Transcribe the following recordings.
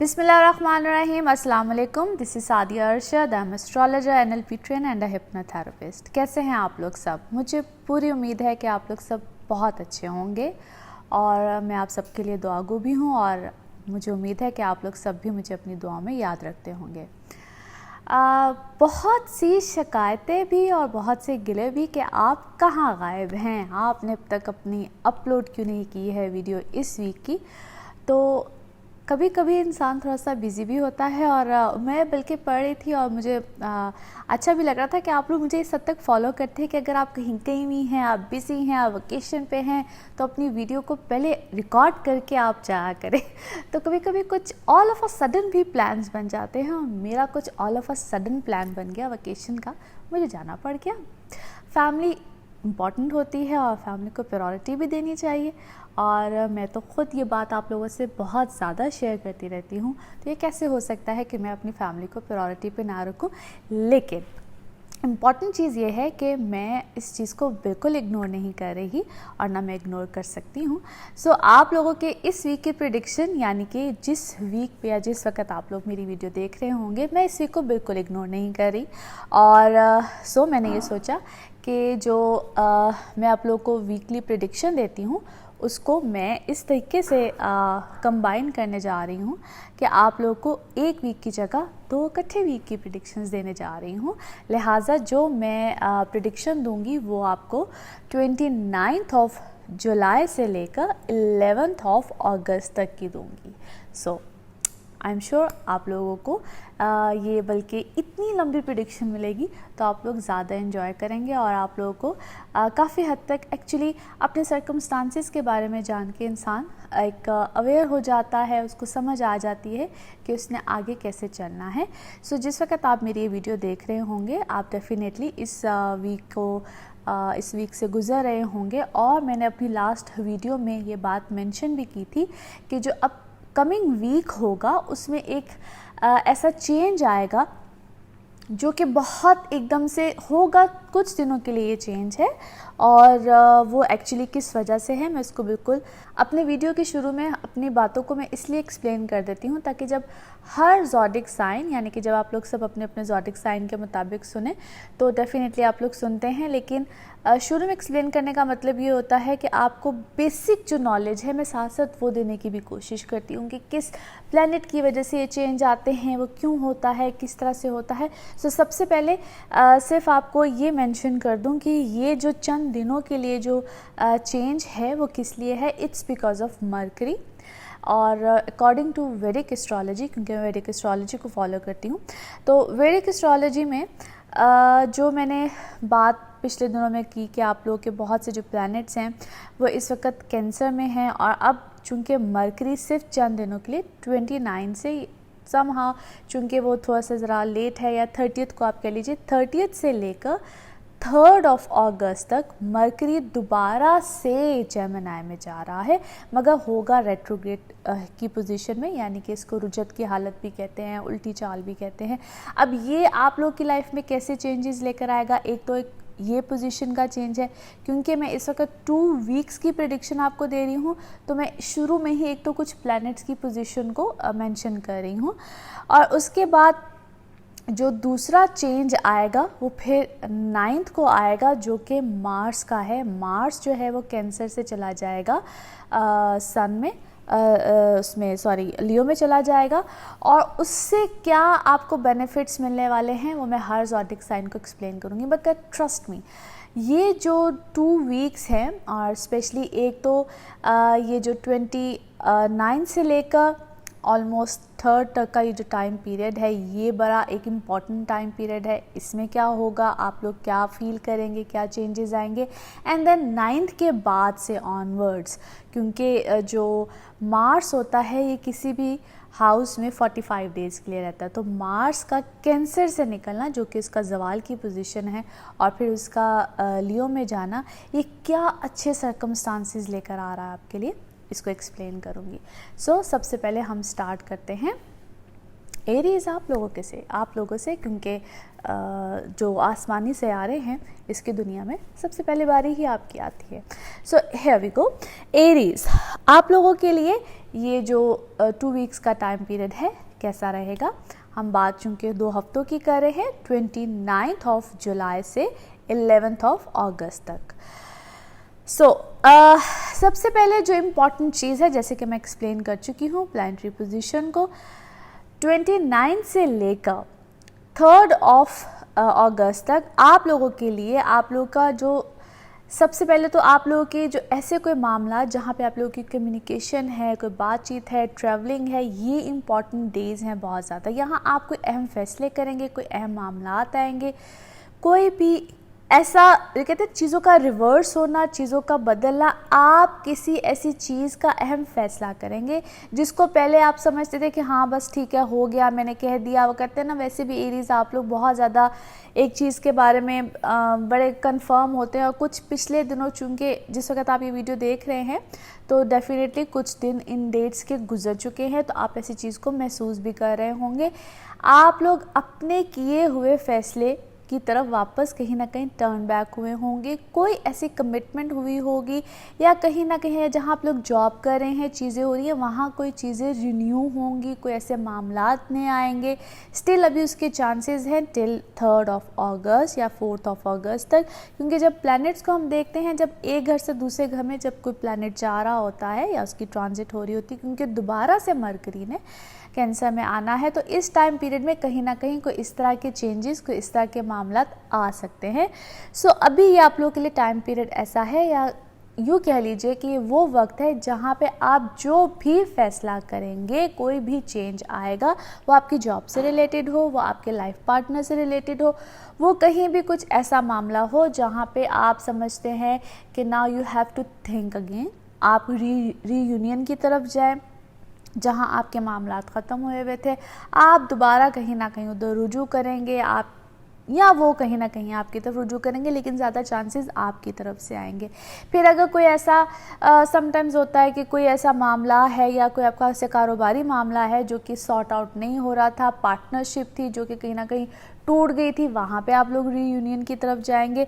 बिस्मिल्लाहिर्रहमानिर्रहीम, अस्सलाम वालेकुम। This is Sadia Arshad. I am astrologer, NLP trainer and a hypnotherapist. कैसे हैं आप लोग सब? मुझे पूरी उम्मीद है कि आप लोग सब बहुत अच्छे होंगे और मैं आप सबके लिए दुआगो भी हूँ और मुझे उम्मीद है कि आप लोग सब भी मुझे अपनी दुआ में याद रखते होंगे। बहुत सी शिकायतें भी और बहुत से गिले भी कि आप कहाँ गायब हैं, आपने अब तक अपनी अपलोड क्यों नहीं की है वीडियो इस वीक की। तो कभी कभी इंसान थोड़ा सा बिज़ी भी होता है और मैं बल्कि पढ़ रही थी और मुझे अच्छा भी लग रहा था कि आप लोग मुझे इस हद तक फॉलो करते हैं कि अगर आप कहीं कहीं भी हैं, आप बिज़ी हैं, आप वेकेशन पे हैं, तो अपनी वीडियो को पहले रिकॉर्ड करके आप जाया करें। तो कभी कभी कुछ ऑल ऑफ अ सडन भी प्लान्स बन जाते हैं और मेरा कुछ all of a sudden plan बन गया वेकेशन का, मुझे जाना पड़ गया। फैमिली इम्पॉर्टेंट होती है और फैमिली को प्रायोरिटी भी देनी चाहिए और मैं तो ख़ुद ये बात आप लोगों से बहुत ज़्यादा शेयर करती रहती हूँ। तो ये कैसे हो सकता है कि मैं अपनी फैमिली को प्रायोरिटी पे ना रखूँ। लेकिन इम्पॉर्टेंट चीज़ ये है कि मैं इस चीज़ को बिल्कुल इग्नोर नहीं कर रही और ना मैं इग्नोर कर सकती हूँ। सो आप लोगों के इस वीक की प्रेडिक्शन, यानी कि जिस वीक पे या जिस वक्त आप लोग मेरी वीडियो देख रहे होंगे, मैं इस वीक को बिल्कुल इग्नोर नहीं कर रही। और मैंने ये सोचा कि जो मैं आप लोगों को वीकली प्रेडिक्शन देती हूँ उसको मैं इस तरीके से कंबाइन करने जा रही हूँ कि आप लोगों को एक वीक की जगह 2 इकट्ठे वीक की प्रेडिक्शंस देने जा रही हूँ। लिहाजा जो मैं प्रेडिक्शन दूंगी वो आपको 29 ऑफ जुलाई से लेकर 11 ऑफ अगस्त तक की दूंगी। सो आई एम श्योर आप लोगों को ये बल्कि इतनी लंबी प्रेडिक्शन मिलेगी तो आप लोग ज़्यादा एंजॉय करेंगे और आप लोगों को काफ़ी हद तक एक्चुअली अपने सर्कमस्टांसेस के बारे में जान के इंसान एक अवेयर हो जाता है, उसको समझ आ जाती है कि उसने आगे कैसे चलना है। सो जिस वक्त आप मेरी ये वीडियो देख रहे होंगे आप डेफिनेटली इस वीक से गुज़र रहे होंगे और मैंने अपनी लास्ट वीडियो में ये बात मेंशन भी की थी कि जो अब कमिंग वीक होगा उसमें एक ऐसा चेंज आएगा जो कि बहुत एकदम से होगा। कुछ दिनों के लिए ये चेंज है और वो एक्चुअली किस वजह से है मैं इसको बिल्कुल अपने वीडियो के शुरू में अपनी बातों को मैं इसलिए एक्सप्लेन कर देती हूँ ताकि जब हर ज़ोडिक साइन, यानी कि जब आप लोग सब अपने अपने ज़ोडिक साइन के मुताबिक सुने तो डेफिनेटली आप लोग सुनते हैं, लेकिन शुरू में एक्सप्लेन करने का मतलब ये होता है कि आपको बेसिक जो नॉलेज है मैं साथ साथ वो देने की भी कोशिश करती हूँ कि किस प्लैनेट की वजह से ये चेंज आते हैं, वो क्यों होता है, किस तरह से होता है। सो सबसे पहले सिर्फ आपको ये मेंशन कर दूं कि ये जो चंद दिनों के लिए जो चेंज है वो किस लिए है। इट्स बिकॉज ऑफ मरकरी और अकॉर्डिंग टू वैदिक एस्ट्रोलॉजी, क्योंकि मैं वैदिक एस्ट्रोलॉजी को फॉलो करती हूँ, तो वैदिक एस्ट्रोलॉजी में जो मैंने बात पिछले दिनों में की कि आप लोगों के बहुत से जो प्लैनेट्स हैं वो इस वक्त कैंसर में हैं और अब चूँकि मरकरी सिर्फ चंद दिनों के लिए 29 से समहाउ, चूँकि वो थोड़ा सा ज़रा लेट है या 30th को आप कह लीजिए, 30th से लेकर 3rd ऑफ अगस्त तक मरकरी दोबारा से जेमिनी में जा रहा है, मगर होगा रेट्रोग्रेड की पोजीशन में, यानी कि इसको रुजत की हालत भी कहते हैं, उल्टी चाल भी कहते हैं। अब ये आप लोग की लाइफ में कैसे चेंजेस लेकर आएगा, एक तो एक ये पोजीशन का चेंज है, क्योंकि मैं इस वक्त 2 वीक्स की प्रेडिक्शन आपको दे रही हूँ तो मैं शुरू में ही एक तो कुछ प्लैनेट्स की पोजीशन को मेंशन कर रही हूँ और उसके बाद जो दूसरा चेंज आएगा वो फिर 9th को आएगा जो कि मार्स का है। मार्स जो है वो कैंसर से चला जाएगा सन में लियो में चला जाएगा और उससे क्या आपको बेनिफिट्स मिलने वाले हैं वो मैं हर ज़ोडिक साइन को एक्सप्लेन करूँगी। बट ट्रस्ट मी, ये जो 2 वीक्स हैं और स्पेशली एक तो ये जो 29 से लेकर ऑलमोस्ट 3rd तक का ये जो टाइम पीरियड है ये बड़ा एक इम्पॉर्टेंट टाइम पीरियड है। इसमें क्या होगा, आप लोग क्या फील करेंगे, क्या चेंजेस आएंगे, एंड देन 9th के बाद से ऑनवर्ड्स, क्योंकि जो मार्स होता है ये किसी भी हाउस में 45 डेज़ के लिए रहता है। तो मार्स का कैंसर से निकलना जो कि उसका जवाल की पोजीशन है और फिर उसका लियो में जाना, ये क्या अच्छे सर्कमस्टांसेस लेकर आ रहा है आपके लिए, इसको एक्सप्लेन करूँगी। सो सबसे पहले हम स्टार्ट करते हैं एरीज़ आप लोगों से क्योंकि जो आसमानी सियारे हैं इसकी दुनिया में सबसे पहले बारी ही आपकी आती है। So here we go. Aries आप लोगों के लिए ये जो 2 वीक्स का टाइम पीरियड है कैसा रहेगा। हम बात चूँकि 2 हफ्तों की कर रहे हैं, 29 ऑफ जुलाई से 11 ऑफ अगस्त तक। सबसे पहले जो इम्पॉर्टेंट चीज़ है, जैसे कि मैं एक्सप्लेन कर चुकी हूँ, प्लानिटरी पोजीशन को 29 से लेकर 3 ऑफ अगस्त तक आप लोगों के लिए, आप लोगों का जो सबसे पहले तो आप लोगों के जो ऐसे कोई मामला जहाँ पे आप लोगों की कम्युनिकेशन है, कोई बातचीत है, ट्रैवलिंग है, ये इम्पॉर्टेंट डेज़ हैं बहुत ज़्यादा। यहाँ आप कोई अहम फैसले करेंगे, कोई अहम मामला आएंगे, कोई भी ऐसा कहते हैं चीज़ों का रिवर्स होना, चीज़ों का बदलना। आप किसी ऐसी चीज़ का अहम फैसला करेंगे जिसको पहले आप समझते थे कि हाँ बस ठीक है, हो गया, मैंने कह दिया, वो करते हैं ना। वैसे भी एरीज आप लोग बहुत ज़्यादा एक चीज़ के बारे में बड़े कंफर्म होते हैं, और कुछ पिछले दिनों, चूँकि जिस वक्त आप ये वीडियो देख रहे हैं तो डेफिनेटली कुछ दिन इन डेट्स के गुजर चुके हैं, तो आप ऐसी चीज़ को महसूस भी कर रहे होंगे। आप लोग अपने किए हुए फैसले की तरफ वापस कहीं ना कहीं टर्न बैक हुए होंगे। कोई ऐसी कमिटमेंट हुई होगी, या कहीं ना कहीं जहां आप लोग जॉब कर रहे हैं, चीज़ें हो रही हैं, वहाँ कोई चीज़ें रिन्यू होंगी, कोई ऐसे मामलात नए आएंगे। स्टिल अभी उसके चांसेस हैं टिल 3 ऑफ अगस्त या 4 ऑफ अगस्त तक, क्योंकि जब प्लैनेट्स को हम देखते हैं, जब एक घर से दूसरे घर में जब कोई प्लैनेट जा रहा होता है या उसकी ट्रांजिट हो रही होती है, क्योंकि दोबारा से मरकरी ने कैंसर में आना है, तो इस टाइम पीरियड में कहीं ना कहीं कोई इस तरह के चेंजेस, कोई इस तरह के मामला आ सकते हैं। अभी ये आप लोगों के लिए टाइम पीरियड ऐसा है, या यूँ कह लीजिए कि वो वक्त है जहाँ पे आप जो भी फैसला करेंगे, कोई भी चेंज आएगा, वो आपकी जॉब से रिलेटेड हो, वो आपके लाइफ पार्टनर से रिलेटेड हो, वो कहीं भी कुछ ऐसा मामला हो जहाँ पे आप समझते हैं कि now you have to think again, आप रीयूनियन की तरफ जाएं, जहां आपके मामलात ख़त्म हुए हुए थे, आप दोबारा कहीं ना कहीं उधर रुजू करेंगे, आप या वो कहीं ना कहीं आपकी तरफ रुजू करेंगे, लेकिन ज़्यादा चांसेस आपकी तरफ से आएंगे। फिर अगर कोई ऐसा समटाइम्स होता है कि कोई ऐसा मामला है या कोई आपका ऐसे कारोबारी मामला है जो कि सॉर्ट आउट नहीं हो रहा था, पार्टनरशिप थी जो कि कहीं ना कहीं टूट गई थी, वहाँ पे आप लोग रीयूनियन की तरफ जाएंगे।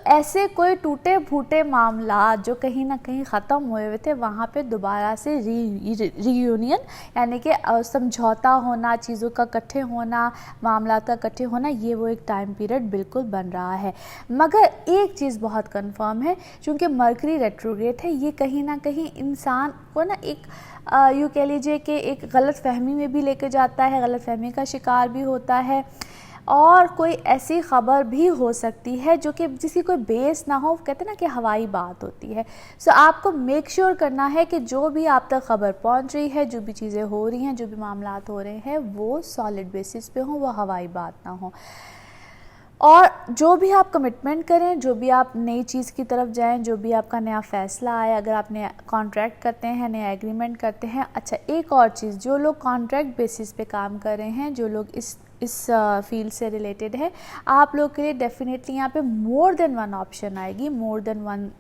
ऐसे कोई टूटे फूटे मामला जो कहीं ना कहीं ख़त्म हुए हुए थे, वहाँ पे दोबारा से रीयूनियन यानी कि समझौता होना, चीज़ों का इकट्ठे होना, मामला का इकट्ठे होना, ये वो एक टाइम पीरियड बिल्कुल बन रहा है। मगर एक चीज़ बहुत कंफर्म है, चूँकि मरकरी रेट्रोग्रेड है, ये कहीं ना कहीं इंसान को ना एक यूँ कह लीजिए कि एक गलत फहमी में भी लेके जाता है, गलत फहमी का शिकार भी होता है, और कोई ऐसी ख़बर भी हो सकती है जो कि जिसकी कोई बेस ना हो, कहते हैं ना कि हवाई बात होती है। आपको मेक श्योर करना है कि जो भी आप तक ख़बर पहुंच रही है, जो भी चीज़ें हो रही हैं, जो भी मामलात हो रहे हैं, वो सॉलिड बेसिस पे हो, वो हवाई बात ना हो। और जो भी आप कमिटमेंट करें, जो भी आप नई चीज़ की तरफ जाएं, जो भी आपका नया फ़ैसला आए, अगर आप नया कॉन्ट्रैक्ट करते हैं, नया एग्रीमेंट करते हैं। अच्छा, एक और चीज़, जो लोग कॉन्ट्रैक्ट बेसिस पे काम कर रहे हैं, जो लोग इस फील्ड से रिलेटेड है, आप लोग के लिए डेफिनेटली यहाँ पे मोर देन वन ऑप्शन आएगी, मोर देन वन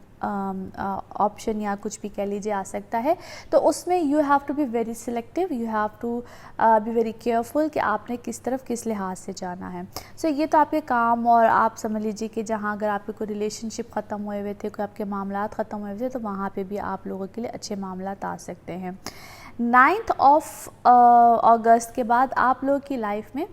ऑप्शन या कुछ भी कह लीजिए आ सकता है। तो उसमें you have to be very selective, you have to be very careful कि आपने किस तरफ किस लिहाज से जाना है। ये तो आपके काम, और आप समझ लीजिए कि जहाँ अगर आपके कोई रिलेशनशिप ख़त्म हुए हुए थे, कोई आपके मामलात ख़त्म हुए हुए थे, तो वहाँ पे भी आप लोगों के लिए अच्छे मामलात आ सकते हैं। 9 ऑफ अगस्त के बाद आप लोगों की लाइफ में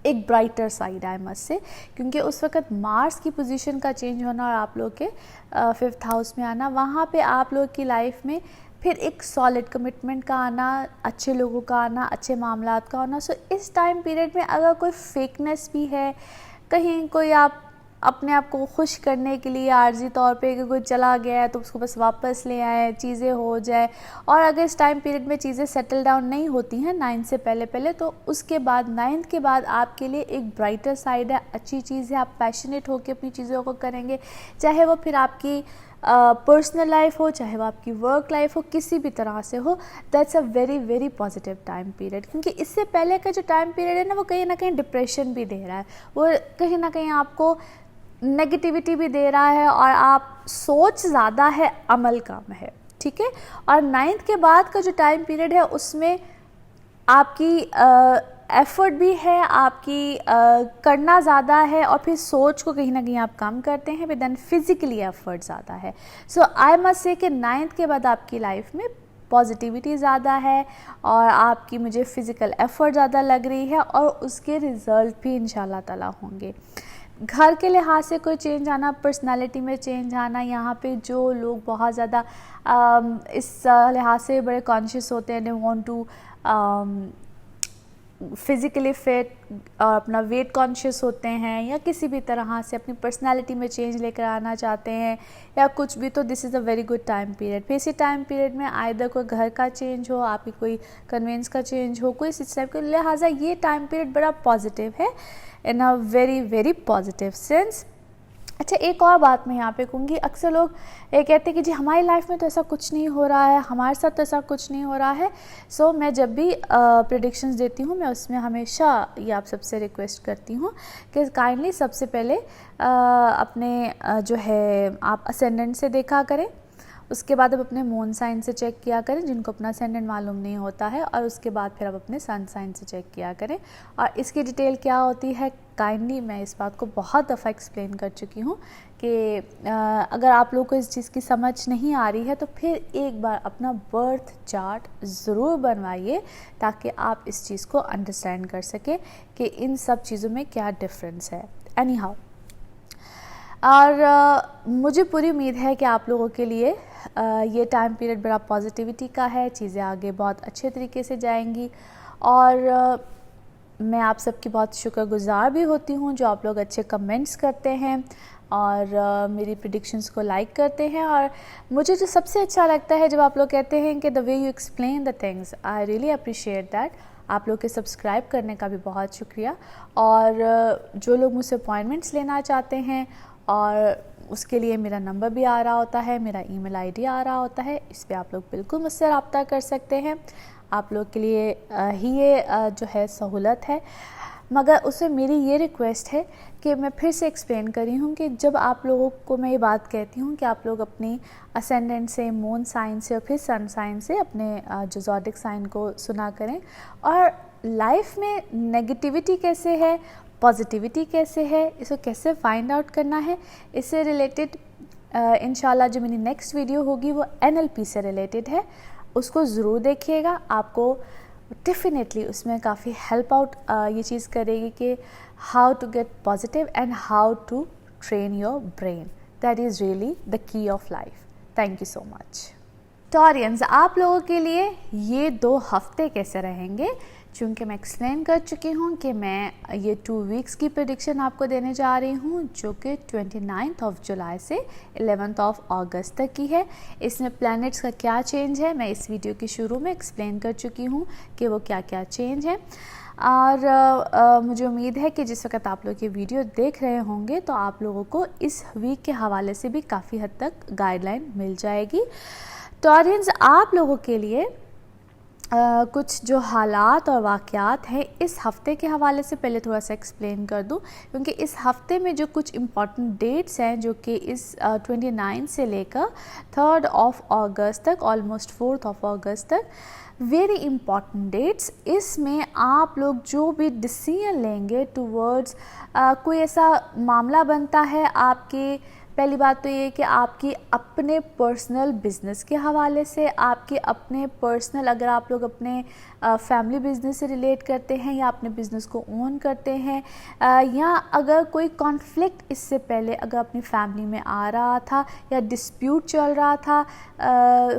एक brighter side I must say, क्योंकि उस वक्त मार्स की पोजीशन का चेंज होना और आप लोग के 5th हाउस में आना, वहाँ पे आप लोग की लाइफ में फिर एक सॉलिड कमिटमेंट का आना, अच्छे लोगों का आना, अच्छे मामलात का होना। इस टाइम पीरियड में अगर कोई फेकनेस भी है, कहीं कोई आप अपने आप को खुश करने के लिए आर्जी तौर पे कि कोई चला गया है तो उसको बस वापस ले आए, चीज़ें हो जाए, और अगर इस टाइम पीरियड में चीज़ें सेटल डाउन नहीं होती हैं 9 से पहले, तो उसके बाद 9 के बाद आपके लिए एक ब्राइटर साइड है, अच्छी चीज़ है। आप पैशनेट होकर अपनी चीज़ों को करेंगे, चाहे वो फिर आपकी पर्सनल लाइफ हो, चाहे वो आपकी वर्क लाइफ हो, किसी भी तरह से हो। That's a very very positive time period, क्योंकि इससे पहले का जो टाइम पीरियड है ना, वो कहीं ना कहीं डिप्रेशन भी दे रहा है, वो कहीं ना कहीं आपको नेगेटिविटी भी दे रहा है, और आप सोच ज़्यादा है, अमल कम है, ठीक है। और 9 के बाद का जो टाइम पीरियड है, उसमें आपकी एफर्ट भी है, आपकी करना ज़्यादा है, और फिर सोच को कहीं ना कहीं आप कम करते हैं, बट देन फिज़िकली एफर्ट ज़्यादा है। आई मस्ट से कि 9 के बाद आपकी लाइफ में पॉजिटिविटी ज़्यादा है और आपकी मुझे फ़िज़िकल एफ़र्ट ज़्यादा लग रही है और उसके रिज़ल्ट भी इंशाल्लाह ताला होंगे। घर के लिहाज से कोई चेंज आना, पर्सनालिटी में चेंज आना, यहाँ पे जो लोग बहुत ज़्यादा इस लिहाज से बड़े कॉन्शियस होते हैं, they want to physically fit और अपना वेट कॉन्शियस होते हैं या किसी भी तरह से अपनी पर्सनालिटी में चेंज लेकर आना चाहते हैं या कुछ भी, तो this is a very good time period. फिर इसी टाइम पीरियड में आइदर कोई घर का चेंज हो, आपकी कोई कन्वेंस का चेंज हो, कोई इस टाइप का, लिहाजा ये टाइम पीरियड बड़ा पॉजिटिव है in a very very positive sense. अच्छा, एक और बात मैं यहाँ पे कहूँगी, अक्सर लोग ये कहते हैं कि जी हमारी लाइफ में तो ऐसा कुछ नहीं हो रहा है, हमारे साथ तो ऐसा कुछ नहीं हो रहा है। सो मैं जब भी प्रेडिक्शंस देती हूँ, मैं उसमें हमेशा ये आप सबसे रिक्वेस्ट करती हूँ कि काइंडली सबसे पहले अपने जो है आप असेंडेंट से देखा करें, उसके बाद आप अपने मून साइन से चेक किया करें जिनको अपना असेंडेंट मालूम नहीं होता है, और उसके बाद फिर आप अपने सन साइन से चेक किया करें। और इसकी डिटेल क्या होती है, काइंडली मैं इस बात को बहुत दफ़ा एक्सप्लेन कर चुकी हूँ कि अगर आप लोगों को इस चीज़ की समझ नहीं आ रही है तो फिर एक बार अपना बर्थ चार्ट ज़रूर बनवाइए ताकि आप इस चीज़ को अंडरस्टैंड कर सकें कि इन सब चीज़ों में क्या डिफरेंस है। एनी हाउ, और मुझे पूरी उम्मीद है कि आप लोगों के लिए ये टाइम पीरियड बड़ा पॉजिटिविटी का है, चीज़ें आगे बहुत अच्छे तरीके से जाएंगी। और मैं आप सबकी बहुत शुक्रगुज़ार भी होती हूँ जो आप लोग अच्छे कमेंट्स करते हैं और मेरी प्रेडिक्शंस को लाइक करते हैं। और मुझे जो सबसे अच्छा लगता है जब आप लोग कहते हैं कि the way you explain the things, I really appreciate that. आप लोग के सब्सक्राइब करने का भी बहुत शुक्रिया। और जो लोग मुझसे अपॉइंटमेंट्स लेना चाहते हैं और उसके लिए मेरा नंबर भी आ रहा होता है, मेरा ईमेल आईडी आ रहा होता है, इस पे आप लोग बिल्कुल मुझसे रब्ता कर सकते हैं। आप लोग के लिए ही ये जो है सहूलत है, मगर उससे मेरी ये रिक्वेस्ट है कि मैं फिर से एक्सप्लेन कर रही हूँ कि जब आप लोगों को मैं ये बात कहती हूँ कि आप लोग अपनी असेंडेंट से, मून साइन से और फिर सन साइन से अपने जो ज़ोडिक साइन को सुना करें, और लाइफ में नेगेटिविटी कैसे है, पॉजिटिविटी कैसे है, इसको कैसे फाइंड आउट करना है, इससे रिलेटेड इंशाल्लाह जो मेरी नेक्स्ट वीडियो होगी वो NLP से रिलेटेड है, उसको ज़रूर देखिएगा। आपको डेफिनेटली उसमें काफ़ी हेल्प आउट ये चीज़ करेगी कि how to get positive and how to train your brain, that is really the key of life. Thank you so much. Taurians, आप लोगों के लिए ये 2 हफ्ते कैसे रहेंगे, चूँकि मैं एक्सप्लेन कर चुकी हूँ कि मैं ये 2 वीक्स की प्रेडिक्शन आपको देने जा रही हूँ जो कि 29 जुलाई से 11 अगस्त तक की है। इसमें प्लैनेट्स का क्या चेंज है मैं इस वीडियो के शुरू में एक्सप्लेन कर चुकी हूँ कि वो क्या क्या चेंज है। और मुझे उम्मीद है कि जिस वक्त आप लोग ये वीडियो देख रहे होंगे तो आप लोगों को इस वीक के हवाले से भी काफ़ी हद तक गाइडलाइन मिल जाएगी। टॉरियंस, आप लोगों के लिए कुछ जो हालात और वाक़यात हैं इस हफ़्ते के हवाले से पहले थोड़ा सा एक्सप्लेन कर दूं, क्योंकि इस हफ़्ते में जो कुछ इम्पॉर्टेंट डेट्स हैं जो कि इस 29 से लेकर 3 अगस्त तक, ऑलमोस्ट 4 अगस्त तक, वेरी इम्पॉर्टेंट डेट्स। इसमें आप लोग जो भी डिसीजन लेंगे टूवर्ड्स कोई ऐसा मामला बनता है आपके, पहली बात तो ये कि आपकी अपने पर्सनल बिज़नेस के हवाले से, आपके अपने पर्सनल, अगर आप लोग अपने फैमिली बिज़नेस से रिलेट करते हैं या अपने बिज़नेस को ओन करते हैं, या अगर कोई कॉन्फ्लिक्ट इससे पहले अगर अपनी फैमिली में आ रहा था या डिस्प्यूट चल रहा था,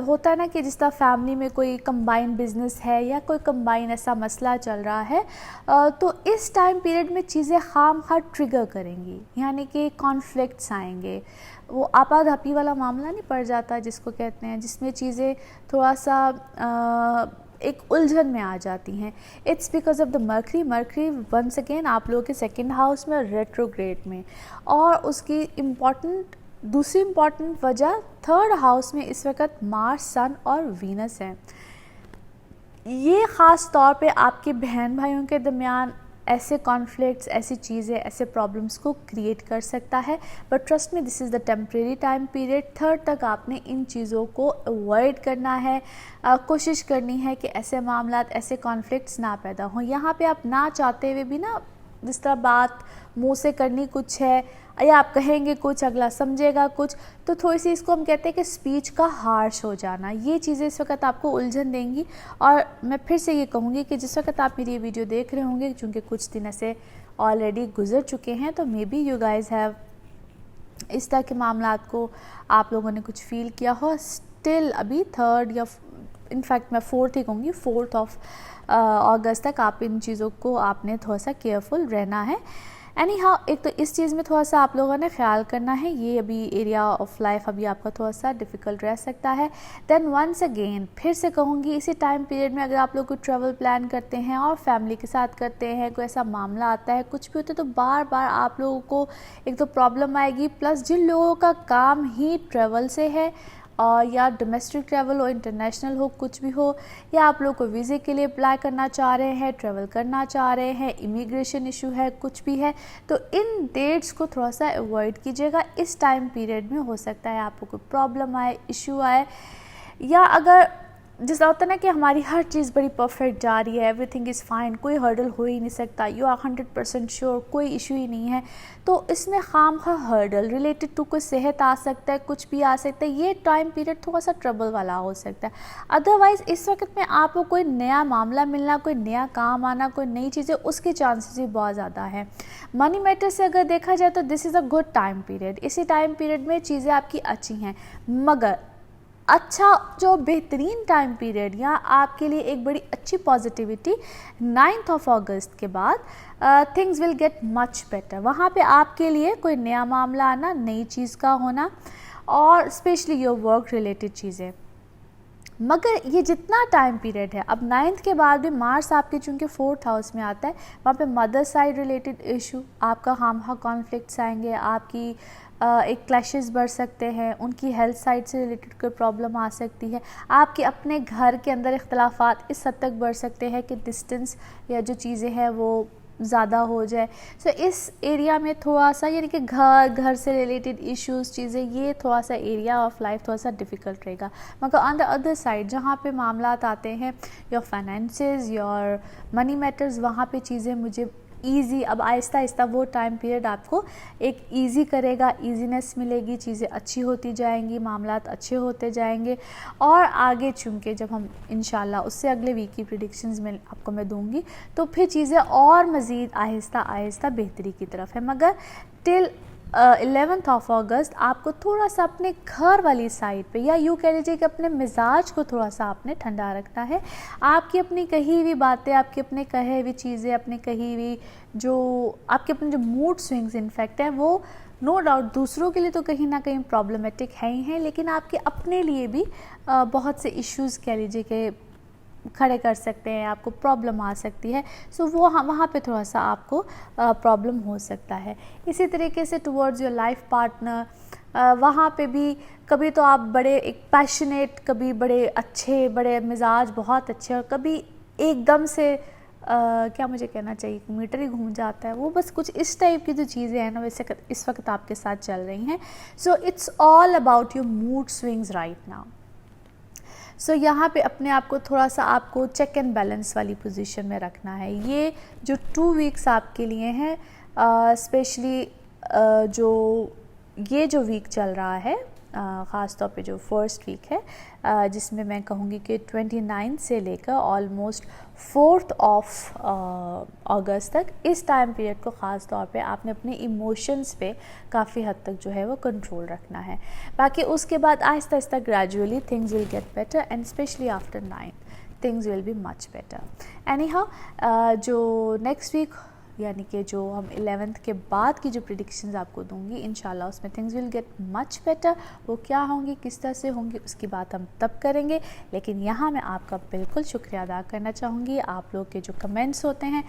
होता है ना कि जिस तरह फैमिली में कोई कंबाइन बिज़नेस है या कोई कंबाइन ऐसा मसला चल रहा है, तो इस टाइम पीरियड में चीज़ें खामखा ट्रिगर करेंगी, यानी कि कॉन्फ्लिक्ट्स आएंगे। वो आपाधापी वाला मामला नहीं पड़ जाता जिसको कहते हैं, जिसमें चीज़ें थोड़ा सा एक उलझन में आ जाती हैं। It's because of the Mercury once again आप लोगों के 2nd हाउस में, रेट्रोग्रेड में, और उसकी दूसरी इम्पॉर्टेंट वजह 3rd हाउस में इस वक्त मार्स, सन और वीनस हैं। ये ख़ास तौर पे आपके बहन भाइयों के दरमियान ऐसे कॉन्फ्लिक्ट्स, ऐसी चीज़ें, ऐसे प्रॉब्लम्स को क्रिएट कर सकता है, बट ट्रस्ट में this is the temporary time period. 3rd तक आपने इन चीज़ों को अवॉइड करना है, कोशिश करनी है कि ऐसे मामलात, ऐसे कॉन्फ्लिक्ट्स ना पैदा हों। यहाँ पे आप ना चाहते हुए भी ना, जिस तरह बात मुँह से करनी कुछ है, या आप कहेंगे कुछ, अगला समझेगा कुछ, तो थोड़ी सी इसको हम कहते हैं कि स्पीच का हार्श हो जाना, ये चीज़ें इस वक्त आपको उलझन देंगी। और मैं फिर से ये कहूँगी कि जिस वक्त आप मेरी ये वीडियो देख रहे होंगे, चूँकि कुछ दिन ऐसे ऑलरेडी गुजर चुके हैं, तो may be you guys have इस तरह के मामलात को आप लोगों ने कुछ फील किया हो। स्टिल अभी 3rd या इनफैक्ट मैं 4th ही कहूँगी, 4th ऑफ अगस्त तक आप इन चीज़ों को आपने थोड़ा सा केयरफुल रहना है। एनी हाउ, एक तो इस चीज़ में थोड़ा सा आप लोगों ने ख्याल करना है, ये अभी एरिया ऑफ लाइफ अभी आपका थोड़ा सा डिफ़िकल्ट रह सकता है। देन वंस अगेन फिर से कहूँगी, इसी टाइम पीरियड में अगर आप लोग कोई ट्रैवल प्लान करते हैं और फैमिली के साथ करते हैं, कोई ऐसा मामला आता है, कुछ भी होता है, तो बार बार आप लोगों को एक तो प्रॉब्लम आएगी। प्लस जिन लोगों का काम ही ट्रैवल से है, या डोमेस्टिक ट्रैवल हो, इंटरनेशनल हो, कुछ भी हो, या आप लोग को वीज़े के लिए अप्लाई करना चाह रहे हैं, ट्रैवल करना चाह रहे हैं, इमिग्रेशन इशू है, कुछ भी है, तो इन डेट्स को थोड़ा सा अवॉइड कीजिएगा। इस टाइम पीरियड में हो सकता है आपको कोई प्रॉब्लम आए, इशू आए, या अगर जैसा होता है ना कि हमारी हर चीज़ बड़ी परफेक्ट जा रही है, एवरीथिंग इज़ फाइन, कोई हर्डल हो ही नहीं सकता, यू आर 100% श्योर, कोई इशू ही नहीं है, तो इसमें खामखा हर्डल रिलेटेड टू कोई सेहत आ सकता है, कुछ भी आ सकता है, ये टाइम पीरियड थोड़ा सा ट्रबल वाला हो सकता है। अदरवाइज़ इस वक्त में आपको कोई नया मामला मिलना, कोई नया काम आना, कोई नई चीज़ें, उसके चांसेस भी बहुत ज़्यादा है। मनी मैटर से अगर देखा जाए तो this is a good time period, इसी टाइम पीरियड में चीज़ें आपकी अच्छी हैं, मगर अच्छा जो बेहतरीन टाइम पीरियड या आपके लिए एक बड़ी अच्छी पॉजिटिविटी 9th ऑफ अगस्त के बाद things will get much better. वहाँ पे आपके लिए कोई नया मामला आना, नई चीज़ का होना, और स्पेशली योर वर्क रिलेटेड चीज़ें। मगर ये जितना टाइम पीरियड है, अब 9th के बाद भी मार्स आपके चूँकि 4th हाउस में आता है, वहाँ पे मदर साइड रिलेटेड इशू, आपका खामखा कॉन्फ्लिक्ट्स आएंगे, आपकी एक क्लैशेस बढ़ सकते हैं, उनकी हेल्थ साइड से रिलेटेड कोई प्रॉब्लम आ सकती है, आपके अपने घर के अंदर इख्तलाफात इस हद तक बढ़ सकते हैं कि डिस्टेंस या जो चीज़ें हैं वो ज़्यादा हो जाए। सो इस एरिया में थोड़ा सा, यानी कि घर से रिलेटेड इश्यूज़ चीज़ें, ये थोड़ा सा एरिया ऑफ लाइफ थोड़ा सा डिफ़िकल्ट रहेगा। मगर ऑन द अदर साइड जहाँ पे मामलात आते हैं, your finances, your money matters, वहाँ पे चीज़ें मुझे ईज़ी, अब आहिस्ता आहिस्ता वो टाइम पीरियड आपको एक ईज़ी करेगा, ईजीनेस मिलेगी, चीज़ें अच्छी होती जाएंगी, मामलात अच्छे होते जाएंगे। और आगे चूँकि जब हम इंशाल्लाह उससे अगले वीक की प्रेडिक्शंस में आपको मैं दूंगी, तो फिर चीज़ें और मज़ीद आहिस्ता आहिस्ता बेहतरी की तरफ है। मगर टिल 11th ऑफ अगस्त आपको थोड़ा सा अपने घर वाली साइड पे, या यूँ कह लीजिए कि अपने मिजाज को थोड़ा सा आपने ठंडा रखना है। आपकी अपनी कही हुई बातें, आपके अपने कहे हुई चीज़ें, अपने कही हुई जो आपके अपने जो मूड स्विंग्स इनफैक्ट है, वो नो डाउट दूसरों के लिए तो कहीं ना कहीं प्रॉब्लमेटिक है ही हैं, लेकिन आपके अपने लिए भी बहुत से इश्यूज़ कह लीजिए कि खड़े कर सकते हैं, आपको प्रॉब्लम आ सकती है। सो वो वहाँ पे थोड़ा सा आपको प्रॉब्लम हो सकता है। इसी तरीके से टुवर्ड्स योर लाइफ पार्टनर, वहाँ पे भी कभी तो आप बड़े एक पैशनेट, कभी बड़े अच्छे, बड़े मिजाज बहुत अच्छे, और कभी एकदम से क्या मुझे कहना चाहिए, मीटर ही घूम जाता है, वो बस कुछ इस टाइप की जो चीज़ें हैं ना वैसे इस वक्त आपके साथ चल रही हैं। So it's all about your mood swings right now. So यहाँ पे अपने आप को थोड़ा सा आपको चेक एंड बैलेंस वाली पोजीशन में रखना है। ये जो 2 वीक्स आपके लिए हैं, स्पेशली जो वीक चल रहा है, ख़ास तौर पे जो फर्स्ट वीक है, जिसमें मैं कहूँगी कि 29 से लेकर ऑलमोस्ट 4th ऑफ अगस्त तक, इस टाइम पीरियड को ख़ास तौर पे आपने अपने इमोशंस पे काफ़ी हद तक जो है वो कंट्रोल रखना है। बाकी उसके बाद Aahista Aahista gradually things will get better, and specially after 9th things will be much better. Any how, जो नेक्स्ट वीक यानी कि जो हम 11th के बाद की जो प्रिडिक्शंस आपको दूंगी, इंशाल्लाह उसमें things will get much better. वो क्या होंगी, किस तरह से होंगी, उसकी बात हम तब करेंगे। लेकिन यहाँ मैं आपका बिल्कुल शुक्रिया अदा करना चाहूँगी। आप लोग के जो कमेंट्स होते हैं,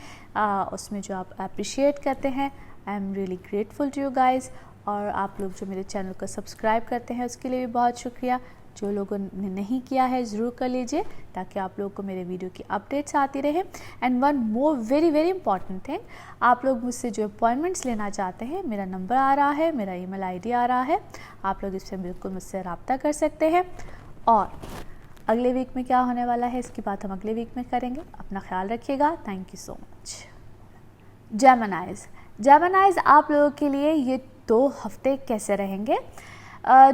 उसमें जो आप अप्रिशिएट करते हैं, I am really grateful to you guys. और आप लोग जो मेरे चैनल को सब्सक्राइब करते हैं, उसके लिए भी बहुत शुक्रिया। जो लोगों ने नहीं किया है ज़रूर कर लीजिए, ताकि आप लोगों को मेरे वीडियो की अपडेट्स आती रहे। And one more very very important thing, आप लोग मुझसे जो अपॉइंटमेंट्स लेना चाहते हैं, मेरा नंबर आ रहा है, मेरा ईमेल आईडी आ रहा है, आप लोग इससे बिल्कुल मुझसे रब्ता कर सकते हैं। और अगले वीक में क्या होने वाला है, इसकी बात हम अगले वीक में करेंगे। अपना ख्याल रखिएगा। Thank you so much. Geminis आप लोगों के लिए ये 2 हफ्ते कैसे रहेंगे।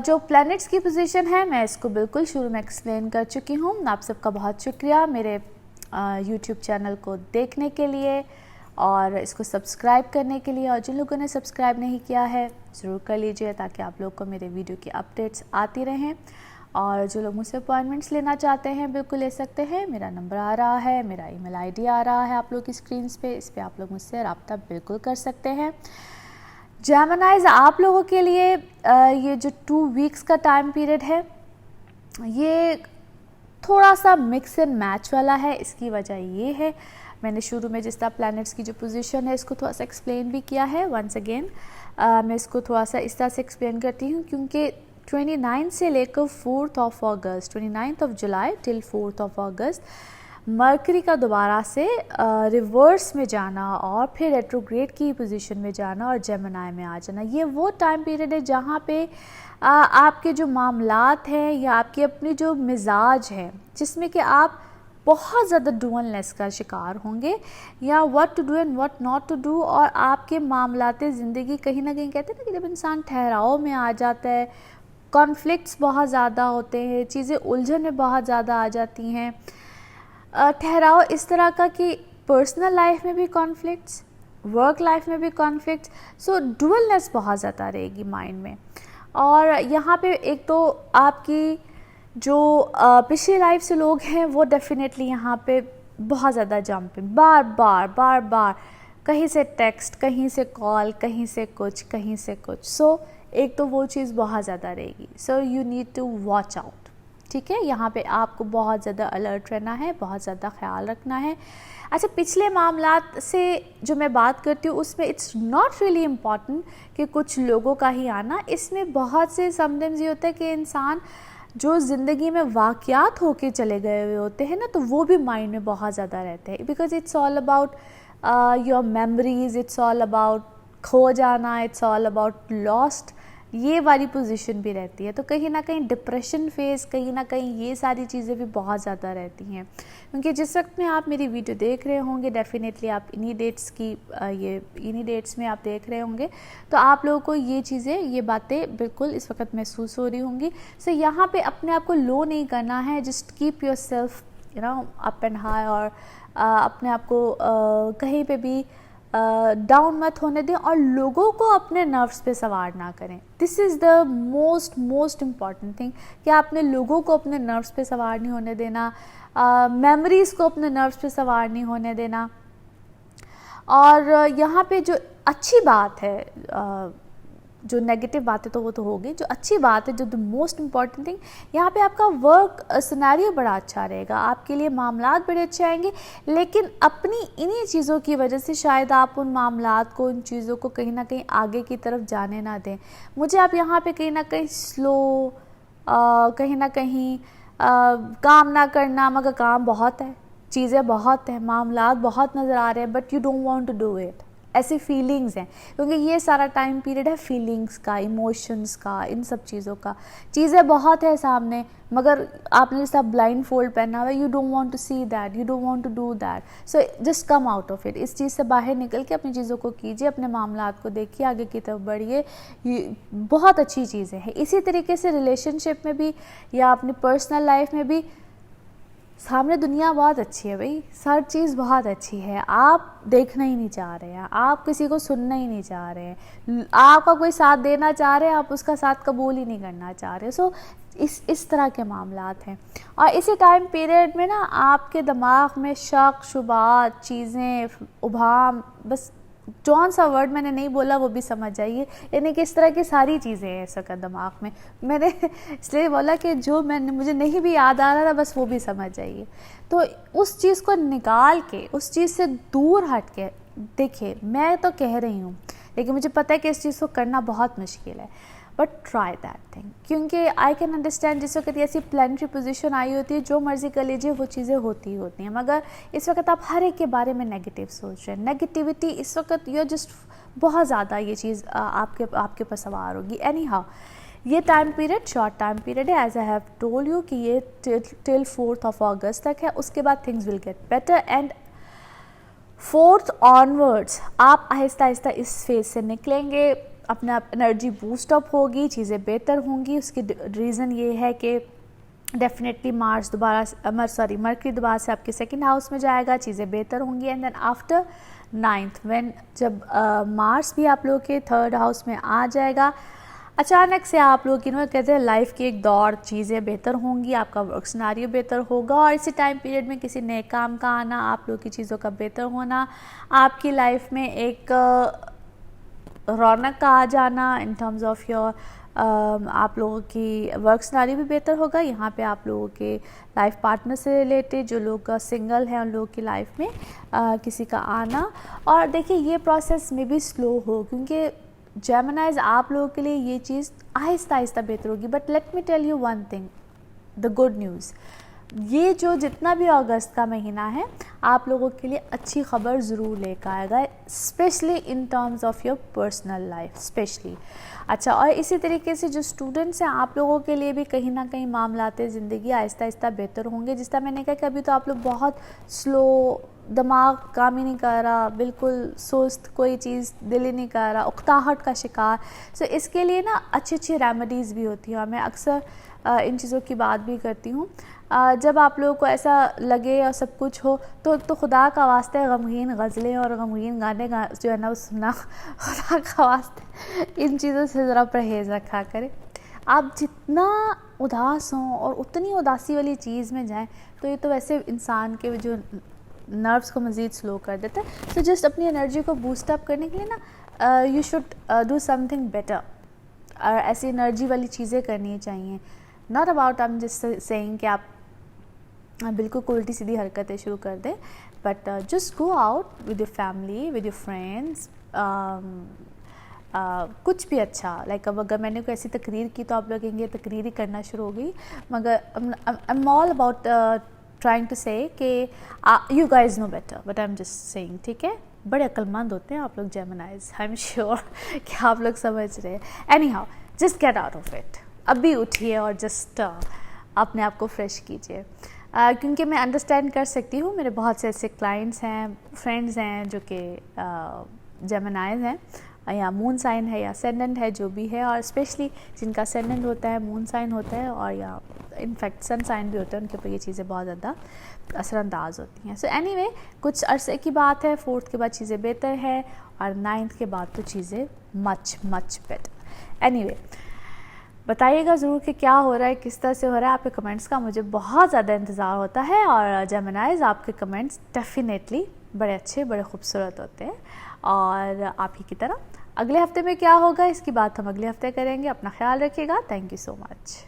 जो प्लैनेट्स की पोजीशन है मैं इसको बिल्कुल शुरू में एक्सप्लेन कर चुकी हूँ। आप सबका बहुत शुक्रिया मेरे यूट्यूब चैनल को देखने के लिए और इसको सब्सक्राइब करने के लिए, और जिन लोगों ने सब्सक्राइब नहीं किया है ज़रूर कर लीजिए ताकि आप लोग को मेरे वीडियो की अपडेट्स आती रहें। और जो लोग मुझसे अपॉइंटमेंट्स लेना चाहते हैं बिल्कुल ले सकते हैं। मेरा नंबर आ रहा है, मेरा ईमेल आईडी आ रहा है आप लोग की स्क्रीन पे, इस पर आप लोग मुझसे रब्ता बिल्कुल कर सकते हैं। जेमिनाइज, आप लोगों के लिए ये जो 2 वीक्स का टाइम पीरियड है ये थोड़ा सा मिक्स एंड मैच वाला है। इसकी वजह ये है, मैंने शुरू में जिस तरह प्लैनेट्स की जो पोजीशन है इसको थोड़ा सा एक्सप्लेन भी किया है। वंस अगेन मैं इसको थोड़ा सा इस तरह से एक्सप्लेन करती हूँ क्योंकि 29 से लेकर 4th of August, 29th of July till 4th of August mercury का दोबारा से रिवर्स में जाना और फिर रेट्रोग्रेड की पोजीशन में जाना और जेमिनी में आ जाना, ये वो टाइम पीरियड है जहाँ पे आपके जो मामलात हैं या आपकी अपनी जो मिजाज है जिसमें कि आप बहुत ज़्यादा डुअलनेस का शिकार होंगे या what to do and what not to do, और आपके मामलाते ज़िंदगी कहीं ना कहीं कहते हैं ना कि जब इंसान ठहराव में आ जाता है, कॉन्फ्लिक्ट्स बहुत ज़्यादा होते हैं, चीज़ें उलझन में बहुत ज़्यादा आ जाती हैं। ठहराव इस तरह का कि पर्सनल लाइफ में भी कॉन्फ्लिक्ट्स, वर्क लाइफ में भी कॉन्फ्लिक्ट्स, सो डुअलनेस बहुत ज़्यादा रहेगी माइंड में। और यहाँ पे एक तो आपकी जो पिछली लाइफ से लोग हैं वो डेफिनेटली यहाँ पे बहुत ज़्यादा जंपिंग, बार बार कहीं से टेक्स्ट, कहीं से कॉल, कहीं से कुछ। सो एक तो वो चीज़ बहुत ज़्यादा रहेगी। So you need to watch out, ठीक है। यहाँ पे आपको बहुत ज़्यादा अलर्ट रहना है, बहुत ज़्यादा ख्याल रखना है। अच्छा, पिछले मामलात से जो मैं बात करती हूँ उसमें इट्स नॉट रियली इम्पॉर्टेंट कि कुछ लोगों का ही आना, इसमें बहुत से समटाइम्स ये होता है कि इंसान जो ज़िंदगी में वाक़यात होके चले गए हुए होते हैं ना, तो वो भी माइंड में बहुत ज़्यादा रहते हैं, because it's all about your memories, it's all about खो जाना, इट्स ऑल अबाउट लॉस्ट, ये वाली पोजीशन भी रहती है। तो कहीं ना कहीं डिप्रेशन फेज, कहीं ना कहीं ये सारी चीज़ें भी बहुत ज़्यादा रहती हैं, क्योंकि जिस वक्त में आप मेरी वीडियो देख रहे होंगे डेफिनेटली आप इन्हीं डेट्स में आप देख रहे होंगे, तो आप लोगों को ये चीज़ें, ये बातें बिल्कुल इस वक्त महसूस हो रही होंगी। सो यहाँ पे अपने आप को लो नहीं करना है, just keep your self up and high, और अपने आप को कहीं पे भी डाउन मत होने दें और लोगों को अपने नर्व्स पे सवार ना करें। This is the most important thing कि आपने लोगों को अपने नर्व्स पे सवार नहीं होने देना, मेमोरीज़ को अपने नर्व्स पे सवार नहीं होने देना। और यहाँ पे जो अच्छी बात है, जो नेगेटिव बातें तो वो तो होगी, जो अच्छी बात है, जो द मोस्ट इम्पॉर्टेंट थिंग, यहाँ पे आपका वर्क सिनेरियो बड़ा अच्छा रहेगा, आपके लिए मामलात बड़े अच्छे आएंगे, लेकिन अपनी इन्हीं चीज़ों की वजह से शायद आप उन मामलात को, उन चीज़ों को कहीं ना कहीं आगे की तरफ जाने ना दें। मुझे आप यहाँ पे कहीं ना कहीं स्लो, कहीं ना कहीं काम ना करना, मगर काम बहुत है, चीज़ें बहुत हैं, मामलात बहुत नज़र आ रहे हैं, but you don't want to do it, ऐसी फीलिंग्स हैं, क्योंकि ये सारा टाइम पीरियड है फीलिंग्स का, इमोशंस का, इन सब चीज़ों का। चीज़ें बहुत है सामने, मगर आपने सब ब्लाइंड फोल्ड पहना हुआ है, you don't want to see that, you don't want to do that, so just come out of it. इस चीज़ से बाहर निकल के अपनी चीज़ों को कीजिए, अपने मामलात को देखिए, आगे की तरफ बढ़िए, ये बहुत अच्छी चीज़ें हैं। इसी तरीके से रिलेशनशिप में भी या अपनी पर्सनल लाइफ में भी सामने दुनिया बहुत अच्छी है भाई, हर चीज़ बहुत अच्छी है, आप देखना ही नहीं चाह रहे हैं, आप किसी को सुनना ही नहीं चाह रहे हैं, आपका कोई साथ देना चाह रहे हैं, आप उसका साथ कबूल ही नहीं करना चाह रहे। सो इस तरह के मामलात हैं। और इसी टाइम पीरियड में ना आपके दिमाग में शक, शुबात, चीज़ें, उभाम, बस जौन सा वर्ड मैंने नहीं बोला वो भी समझ जाइए, यानी कि इस तरह की सारी चीज़ें हैं इस वक्त दिमाग में। मैंने इसलिए बोला कि जो मुझे नहीं भी याद आ रहा था बस वो भी समझ जाइए। तो उस चीज़ को निकाल के, उस चीज़ से दूर हट के देखिए, मैं तो कह रही हूँ लेकिन मुझे पता है कि इस चीज़ को करना बहुत मुश्किल है, बट ट्राई दैट थिंग, क्योंकि आई कैन अंडरस्टैंड जिस वक्त ऐसी प्लानिटरी पोजीशन आई होती है, जो मर्जी कर लीजिए वो चीज़ें होती ही होती हैं, मगर इस वक्त आप हर एक के बारे में नेगेटिव सोच रहे हैं। नेगेटिविटी इस वक्त यू जस्ट बहुत ज़्यादा ये चीज़ आपके पर सवार होगी। एनी हाउ, ये time period short time period है, as I have told you कि ये टिल 4th of August तक है, उसके बाद things will get better and 4th onwards आप आहिस्ता आहिस्ता इस फेज से निकलेंगे। अपने आप एनर्जी बूस्ट अप होगी, चीज़ें बेहतर होंगी। उसकी रीज़न ये है कि डेफिनेटली मरकरी दोबारा से आपके सेकंड हाउस में जाएगा, चीज़ें बेहतर होंगी। And then after 9th when जब मार्स भी आप लोगों के 3rd हाउस में आ जाएगा, अचानक से आप लोग कहते हैं लाइफ की एक दौड़, चीज़ें बेहतर होंगी, आपका वर्क सिनेरियो बेहतर होगा। और इसी टाइम पीरियड में किसी नए काम का आना, आप लोग की चीज़ों का बेहतर होना, आपकी लाइफ में एक रौनक का आ जाना इन टर्म्स ऑफ योर आप लोगों की वर्क सिनेरियो भी बेहतर होगा। यहाँ पे आप लोगों के लाइफ पार्टनर से रिलेटेड जो लोग सिंगल हैं उन लोगों की लाइफ में किसी का आना। और देखिए ये प्रोसेस में भी स्लो हो, क्योंकि जेमिनाइज आप लोगों के लिए ये चीज़ आहिस्ता आहिस्ता बेहतर होगी। But let me tell you one thing, the good news, ये जो जितना भी अगस्त का महीना है आप लोगों के लिए अच्छी खबर ज़रूर लेकर आएगा, specially in terms of your personal life specially. अच्छा, और इसी तरीके से जो स्टूडेंट्स हैं आप लोगों के लिए भी कहीं ना कहीं मामलाते ज़िंदगी आहिस्ता आहिस्ता बेहतर होंगे। जिस तरह मैंने कहा कि अभी तो आप लोग बहुत स्लो, दिमाग काम ही नहीं कर रहा, बिल्कुल सुस्त, कोई चीज़ दिल ही नहीं कर रहा, उकताहट का शिकार। सो इसके लिए ना अच्छी अच्छी रेमेडीज़ भी होती हैं, और मैं अक्सर इन चीज़ों की बात भी करती हूँ। जब आप लोगों को ऐसा लगे और सब कुछ हो तो खुदा का वास्ते गमगीन गज़लें और गमगीन गाने जो है ना वो सुनना, खुदा का वास्ते इन चीज़ों से ज़रा परहेज़ रखा करें। आप जितना उदास हों और उतनी उदासी वाली चीज़ में जाएं तो ये तो वैसे इंसान के जो नर्व्स को मज़ीद स्लो कर देता है। तो जस्ट अपनी एनर्जी को बूस्ट अप करने के लिए ना you should do something better, और ऐसी एनर्जी वाली चीज़ें करनी चाहिए। Not about I am just saying कि आप बिल्कुल उल्टी सीधी हरकतें शुरू कर दें, but just go out with your family, with your friends, कुछ भी अच्छा। लाइक अब अगर मैंने कोई ऐसी तकरीर की तो आप लोग कहेंगे तकरीर ही करना शुरू हो गई, मगर I am all about trying to say कि you guys know better, but I am just saying, ठीक है। बड़े अक्लमंद होते हैं आप लोग जेमिनाइज, आई एम श्योर कि आप लोग समझ रहे हैं। Any how, just get out of it, अभी उठिए और जस्ट अपने आप को फ्रेश कीजिए। क्योंकि मैं अंडरस्टैंड कर सकती हूँ, मेरे बहुत से ऐसे क्लाइंट्स हैं, फ्रेंड्स हैं जो कि जेमिनाइज हैं, या मून साइन है या असेंडेंट है, जो भी है, और स्पेशली जिनका असेंडेंट होता है, मून साइन होता है, और या इनफैक्ट सन साइन भी होता है, उनके ऊपर ये चीज़ें बहुत ज़्यादा असरअंदाज होती हैं। सो एनीवे, कुछ अरसे की बात है, 4th के बाद चीज़ें बेहतर है, और 9th के बाद तो चीज़ें मच बेटर। एनीवे, बताइएगा ज़रूर कि क्या हो रहा है, किस तरह से हो रहा है। आपके कमेंट्स का मुझे बहुत ज़्यादा इंतज़ार होता है, और जेमिनाइज आपके कमेंट्स डेफिनेटली बड़े अच्छे, बड़े खूबसूरत होते हैं। और आप ही की तरह अगले हफ्ते में क्या होगा इसकी बात हम अगले हफ्ते करेंगे। अपना ख्याल रखिएगा। Thank you so much.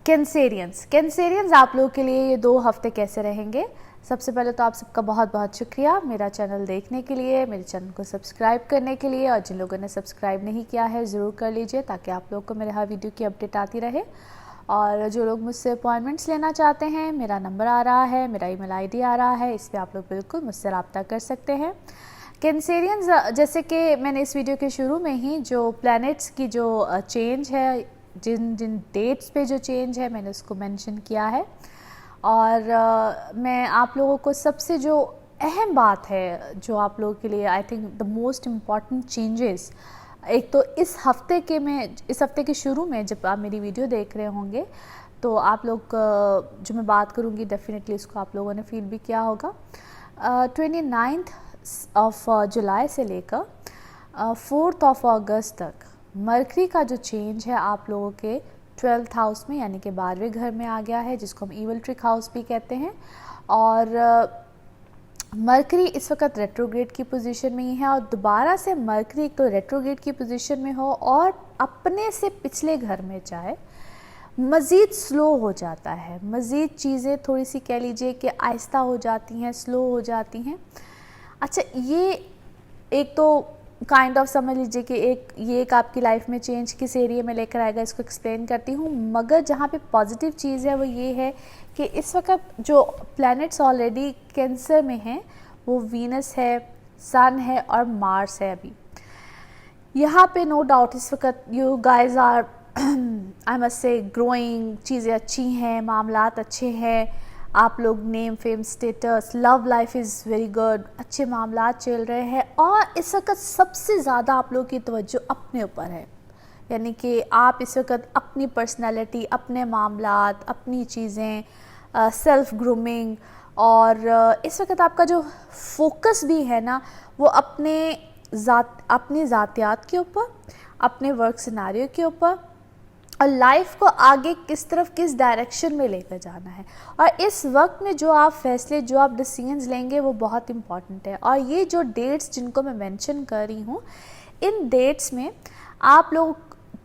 Cancerians आप लोगों के लिए ये 2 हफ्ते कैसे रहेंगे? सबसे पहले तो आप सबका बहुत बहुत शुक्रिया मेरा चैनल देखने के लिए, मेरे चैनल को सब्सक्राइब करने के लिए, और जिन लोगों ने सब्सक्राइब नहीं किया है ज़रूर कर लीजिए, ताकि आप लोग को मेरे हर वीडियो की अपडेट आती रहे। और जो लोग मुझसे अपॉइंटमेंट्स लेना चाहते हैं, मेरा नंबर आ रहा है, मेरा ईमेल आईडी आ रहा है, इस पर आप लोग बिल्कुल मुझसे रब्ता कर सकते हैं। कैंसेरियंस, जैसे कि मैंने इस वीडियो के शुरू में ही जो प्लैनेट्स की जो चेंज है, जिन जिन डेट्स पे जो चेंज है, मैंने उसको मेंशन किया है। और मैं आप लोगों को सबसे जो अहम बात है, जो आप लोगों के लिए I think the most important changes, एक तो इस हफ्ते के शुरू में जब आप मेरी वीडियो देख रहे होंगे तो आप लोग जो मैं बात करूँगी डेफिनेटली उसको आप लोगों ने फील भी किया होगा। 29 ऑफ जुलाई से लेकर 4 अगस्त तक मरकरी का जो चेंज है आप लोगों के 12th हाउस में, यानी कि 12वें घर में आ गया है, जिसको हम ईवल ट्रिक हाउस भी कहते हैं। और मरकरी इस वक्त रेट्रोग्रेड की पोजीशन में ही है, और दोबारा से मरकरी एक तो रेट्रोग्रेड की पोजीशन में हो और अपने से पिछले घर में जाए, मज़ीद स्लो हो जाता है, मज़ीद चीज़ें थोड़ी सी कह लीजिए कि आहिस्ता हो जाती हैं, स्लो हो जाती हैं। अच्छा, ये एक तो काइंड ऑफ समझ लीजिए कि एक आपकी लाइफ में चेंज किस एरिया में लेकर आएगा, इसको एक्सप्लेन करती हूँ। मगर जहाँ पे पॉजिटिव चीज़ है वो ये है कि इस वक्त जो प्लैनेट्स ऑलरेडी कैंसर में हैं वो वीनस है, सन है और मार्स है। अभी यहाँ पे नो डाउट इस वक्त you guys are I must say growing, चीज़ें अच्छी हैं, मामलात अच्छे हैं, आप लोग name fame status love life is very good, अच्छे मामला चल रहे हैं और इस वक्त सबसे ज़्यादा आप लोग की तवज्जो अपने ऊपर है, यानी कि आप इस वक्त अपनी पर्सनैलिटी, अपने मामलात, अपनी चीज़ें, सेल्फ ग्रूमिंग और इस वक्त आपका जो फोकस भी है ना वो अपनी ज़ातियात के ऊपर, अपने वर्क सिनारियो के ऊपर और लाइफ को आगे किस तरफ किस डायरेक्शन में लेकर जाना है। और इस वक्त में जो आप फैसले, जो आप डिसीजंस लेंगे वो बहुत इम्पॉर्टेंट है। और ये जो डेट्स जिनको मैं मेंशन कर रही हूँ, इन डेट्स में आप लोग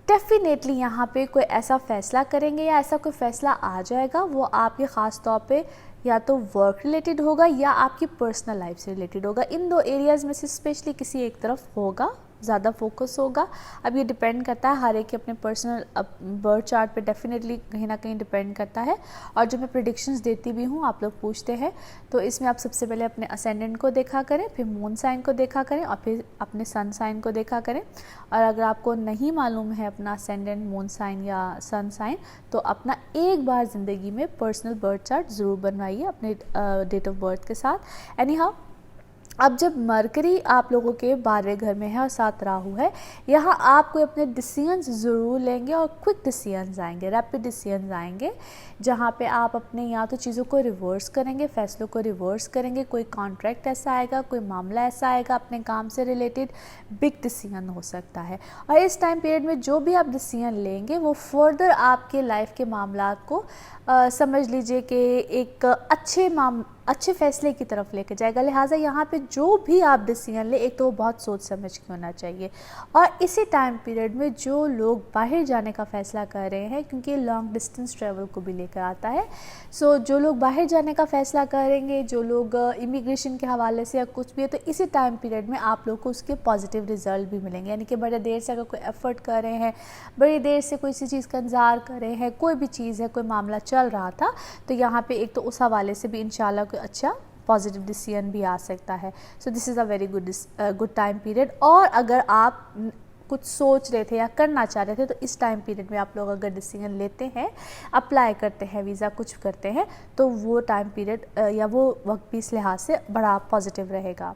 डेफिनेटली यहाँ पे कोई ऐसा फ़ैसला करेंगे या ऐसा कोई फ़ैसला आ जाएगा, वो आपके ख़ास तौर पे या तो वर्क रिलेटेड होगा या आपकी पर्सनल लाइफ से रिलेटेड होगा। इन दो एरियाज़ में से स्पेशली किसी एक तरफ होगा, ज़्यादा फोकस होगा। अब ये डिपेंड करता है हर एक के अपने पर्सनल बर्थ चार्ट पे, डेफिनेटली कहीं ना कहीं डिपेंड करता है। और जो मैं प्रेडिक्शंस देती भी हूँ, आप लोग पूछते हैं, तो इसमें आप सबसे पहले अपने असेंडेंट को देखा करें, फिर मून साइन को देखा करें और फिर अपने सन साइन को देखा करें। और अगर आपको नहीं मालूम है अपना असेंडेंट, मून साइन या सन साइन, तो अपना एक बार ज़िंदगी में पर्सनल बर्थ चार्ट ज़रूर बनवाइए अपने डेट ऑफ बर्थ के साथ। एनी हाउ, अब जब मरकरी आप लोगों के 12वें घर में है और 7 राहु है, यहाँ आप कोई अपने डिसीजंस ज़रूर लेंगे और क्विक डिसीजंस आएंगे, रैपिड डिसीजंस आएंगे, जहाँ पे आप अपने या तो चीज़ों को रिवर्स करेंगे, फैसलों को रिवर्स करेंगे। कोई कॉन्ट्रैक्ट ऐसा आएगा, कोई मामला ऐसा आएगा अपने काम से रिलेटेड, बिग डिसीजन हो सकता है। और इस टाइम पीरियड में जो भी आप डिसीजन लेंगे वो फर्दर आपके लाइफ के मामला को समझ लीजिए कि एक अच्छे फैसले की तरफ लेकर जाएगा। लिहाजा यहाँ पे जो भी आप डिसीजन ले, एक तो वो बहुत सोच समझ के होना चाहिए। और इसी टाइम पीरियड में जो लोग बाहर जाने का फ़ैसला कर रहे हैं, क्योंकि लॉन्ग डिस्टेंस ट्रैवल को भी लेकर आता है, सो जो लोग बाहर जाने का फ़ैसला करेंगे, जो लोग इमिग्रेशन के हवाले से या कुछ भी है, तो इसी टाइम पीरियड में आप लोग को उसके पॉजिटिव रिजल्ट भी मिलेंगे। यानी कि बड़े देर से अगर कोई एफ़र्ट कर रहे हैं, बड़ी देर से कोई सी चीज़ का इंतज़ार कर रहे हैं, कोई भी चीज़ है, कोई मामला चल रहा था, तो यहाँ पे एक तो उस हवाले से भी इंशाल्लाह कोई अच्छा पॉजिटिव डिसीजन भी आ सकता है। सो this is a very good time period. और अगर आप कुछ सोच रहे थे या करना चाह रहे थे, तो इस टाइम पीरियड में आप लोग अगर डिसीजन लेते हैं, अप्लाई करते हैं, वीज़ा कुछ करते हैं, तो वो टाइम पीरियड या वो वक्त भी इस लिहाज से बड़ा पॉजिटिव रहेगा।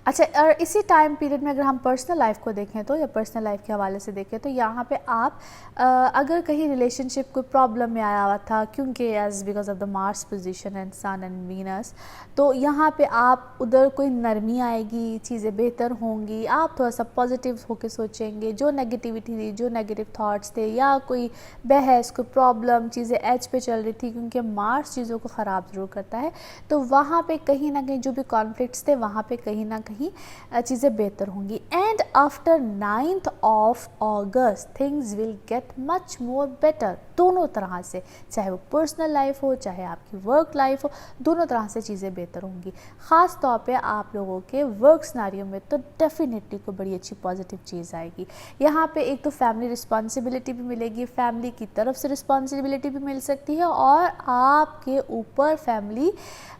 अच्छा, और इसी टाइम पीरियड में अगर हम पर्सनल लाइफ को देखें तो, या पर्सनल लाइफ के हवाले से देखें तो, यहाँ पे आप अगर कहीं रिलेशनशिप कोई प्रॉब्लम में आया हुआ था, क्योंकि as because of the Mars position and sun and Venus, तो यहाँ पे आप उधर कोई नरमी आएगी, चीज़ें बेहतर होंगी, आप थोड़ा सा पॉजिटिव होकर सोचेंगे। जो नेगेटिविटी थी, जो नेगेटिव थाट्स थे, या कोई बहस, कोई प्रॉब्लम, चीज़ें एज पे चल रही थी, क्योंकि मार्स चीज़ों को ख़राब ज़रूर करता है, तो वहाँ पे कहीं ना कहीं जो भी कॉन्फ्लिक्ट्स थे, वहाँ पे कहीं ना कहीं चीज़ें बेहतर होंगी। And after 9th of August things will get much more better, दोनों तरह से, चाहे वो पर्सनल लाइफ हो, चाहे आपकी वर्क लाइफ हो, दोनों तरह से चीज़ें बेहतर होंगी। ख़ास तौर पे आप लोगों के वर्क सिनेरियो में तो डेफिनेटली कोई बड़ी अच्छी पॉजिटिव चीज़ आएगी। यहाँ पे एक तो फैमिली रिस्पॉन्सिबिलिटी भी मिलेगी, फैमिली की तरफ से रिस्पॉन्सिबिलिटी भी मिल सकती है, और आपके ऊपर फैमिली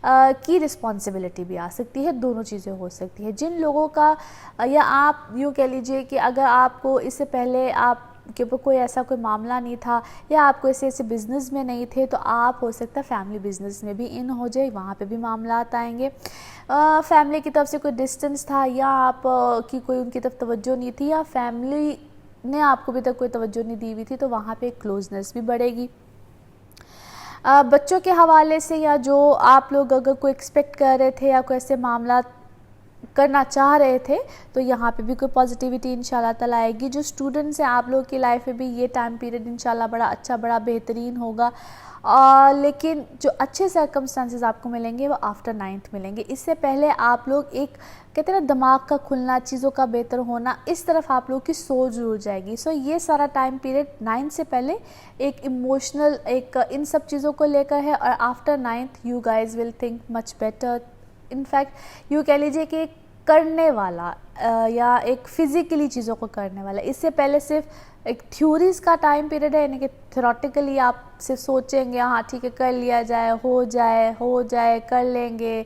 की रिस्पॉन्सिबिलिटी भी आ सकती है। दोनों चीज़ें हो सकती है। जिन लोगों का, या आप यूँ कह लीजिए कि अगर आपको इससे पहले आप के ऊपर कोई ऐसा कोई मामला नहीं था, या आप ऐसे बिज़नेस में नहीं थे, तो आप हो सकता है फैमिली बिज़नेस में भी इन हो जाए, वहाँ पे भी मामला आएंगे। फैमिली की तरफ से कोई डिस्टेंस था, या आप की कोई उनकी तरफ तवज्जो नहीं थी, या फैमिली ने आपको भी तक कोई तवज्जो नहीं दी हुई थी, तो वहाँ पे क्लोजनेस भी बढ़ेगी। बच्चों के हवाले से, या जो आप लोग अगर कोई एक्सपेक्ट कर रहे थे या कोई ऐसे मामला करना चाह रहे थे, तो यहाँ पे भी कोई पॉजिटिविटी इंशाल्लाह ताला आएगी। जो स्टूडेंट्स हैं, आप लोग की लाइफ में भी ये टाइम पीरियड इंशाल्लाह बड़ा अच्छा, बड़ा बेहतरीन होगा। लेकिन जो अच्छे सर्कमस्टांसेस आपको मिलेंगे वो आफ्टर 9th मिलेंगे। इससे पहले आप लोग एक कहते हैं ना, दिमाग का खुलना, चीज़ों का बेहतर होना, इस तरफ आप लोग की सोच जरूर जाएगी। सो ये सारा टाइम पीरियड 9th से पहले एक इमोशनल, एक इन सब चीज़ों को लेकर है, और after 9th you guys will think much better. In fact यूँ कह लीजिए कि करने वाला, या एक फिज़िकली चीज़ों को करने वाला। इससे पहले सिर्फ एक थ्योरीज़ का टाइम पीरियड है, यानी कि थ्योरेटिकली आप सिर्फ सोचेंगे, हाँ ठीक है कर लिया जाए, हो जाए, कर लेंगे,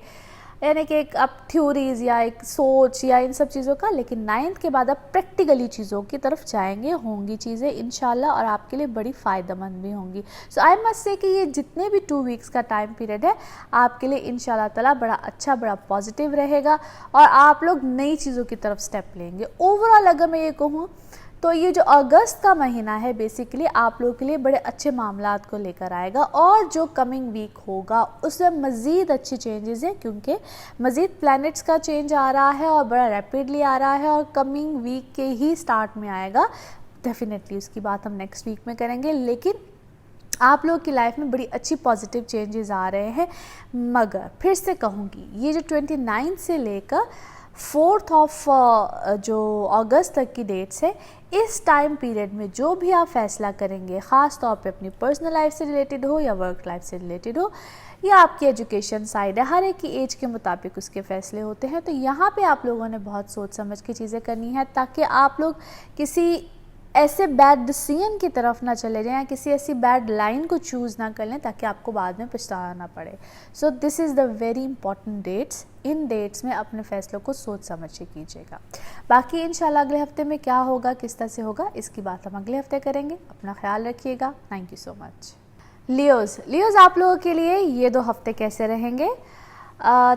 यानी कि एक आप थ्योरीज या एक सोच या इन सब चीज़ों का, लेकिन 9th के बाद आप प्रैक्टिकली चीज़ों की तरफ जाएंगे, होंगी चीज़ें इंशाल्लाह और आपके लिए बड़ी फ़ायदेमंद भी होंगी। सो आई मस्ट से कि ये जितने भी 2 वीक्स का टाइम पीरियड है आपके लिए इंशाल्लाह ताला बड़ा अच्छा, बड़ा पॉजिटिव रहेगा और आप लोग नई चीज़ों की तरफ स्टेप लेंगे। ओवरऑल अगर मैं ये कहूँ तो ये जो अगस्त का महीना है बेसिकली आप लोगों के लिए बड़े अच्छे मामलात को लेकर आएगा और जो कमिंग वीक होगा उसमें मज़ीद अच्छी चेंजेस हैं, क्योंकि मज़ीद प्लैनेट्स का चेंज आ रहा है और बड़ा रैपिडली आ रहा है और कमिंग वीक के ही स्टार्ट में आएगा। डेफिनेटली उसकी बात हम नेक्स्ट वीक में करेंगे, लेकिन आप लोग की लाइफ में बड़ी अच्छी पॉजिटिव चेंजेस आ रहे हैं। मगर फिर से कहूँगी ये जो 29 से लेकर 4th ऑफ जो अगस्त तक की डेट्स है, इस टाइम पीरियड में जो भी आप फैसला करेंगे, ख़ास तौर पे अपनी पर्सनल लाइफ से रिलेटेड हो या वर्क लाइफ से रिलेटेड हो या आपकी एजुकेशन साइड है, हर एक की एज के मुताबिक उसके फैसले होते हैं। तो यहाँ पे आप लोगों ने बहुत सोच समझ के चीज़ें करनी है ताकि आप लोग किसी ऐसे बैड डिसीजन की तरफ ना चले जाएं या किसी ऐसी बैड लाइन को चूज़ ना कर लें ताकि आपको बाद में पछताना ना पड़े। So this is the very important dates. इन डेट्स में अपने फैसलों को सोच समझ के कीजिएगा। बाकी इंशाल्लाह अगले हफ्ते में क्या होगा, किस तरह से होगा, इसकी बात हम अगले हफ्ते करेंगे। अपना ख्याल रखिएगा। Thank you so much. Leos आप लोगों के लिए ये 2 हफ्ते कैसे रहेंगे?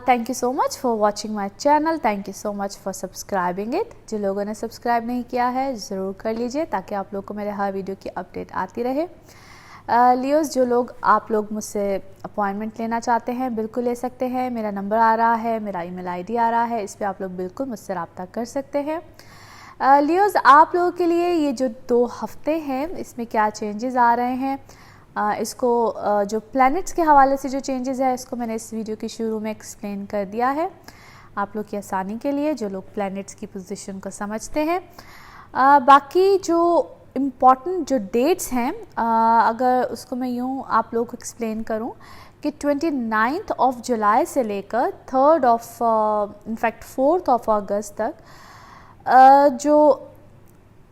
Thank you so much for watching my channel, thank you so much for subscribing it. जिन लोगों ने सब्सक्राइब नहीं किया है ज़रूर कर लीजिए ताकि आप लोग को मेरे हर वीडियो की अपडेट आती रहे। लियोज़ जो लोग आप लोग मुझसे अपॉइंटमेंट लेना चाहते हैं बिल्कुल ले सकते हैं। मेरा नंबर आ रहा है, मेरा ईमेल आईडी आ रहा है, इस पर आप लोग बिल्कुल मुझसे रब्ता कर सकते हैं। लियोज़ आप लोगों के लिए ये जो 2 हफ्ते हैं इसमें क्या चेंजेस आ रहे हैं, इसको जो प्लैनेट्स के हवाले से जो चेंजेस है इसको मैंने इस वीडियो के शुरू में एक्सप्लेन कर दिया है आप लोग की आसानी के लिए, जो लोग प्लैनेट्स की पोजीशन को समझते हैं। बाकी जो इम्पॉर्टेंट जो डेट्स हैं अगर उसको मैं यूँ आप लोग को एक्सप्लेन करूँ कि 29 ऑफ जुलाई से लेकर 3rd of in fact 4th of अगस्त तक जो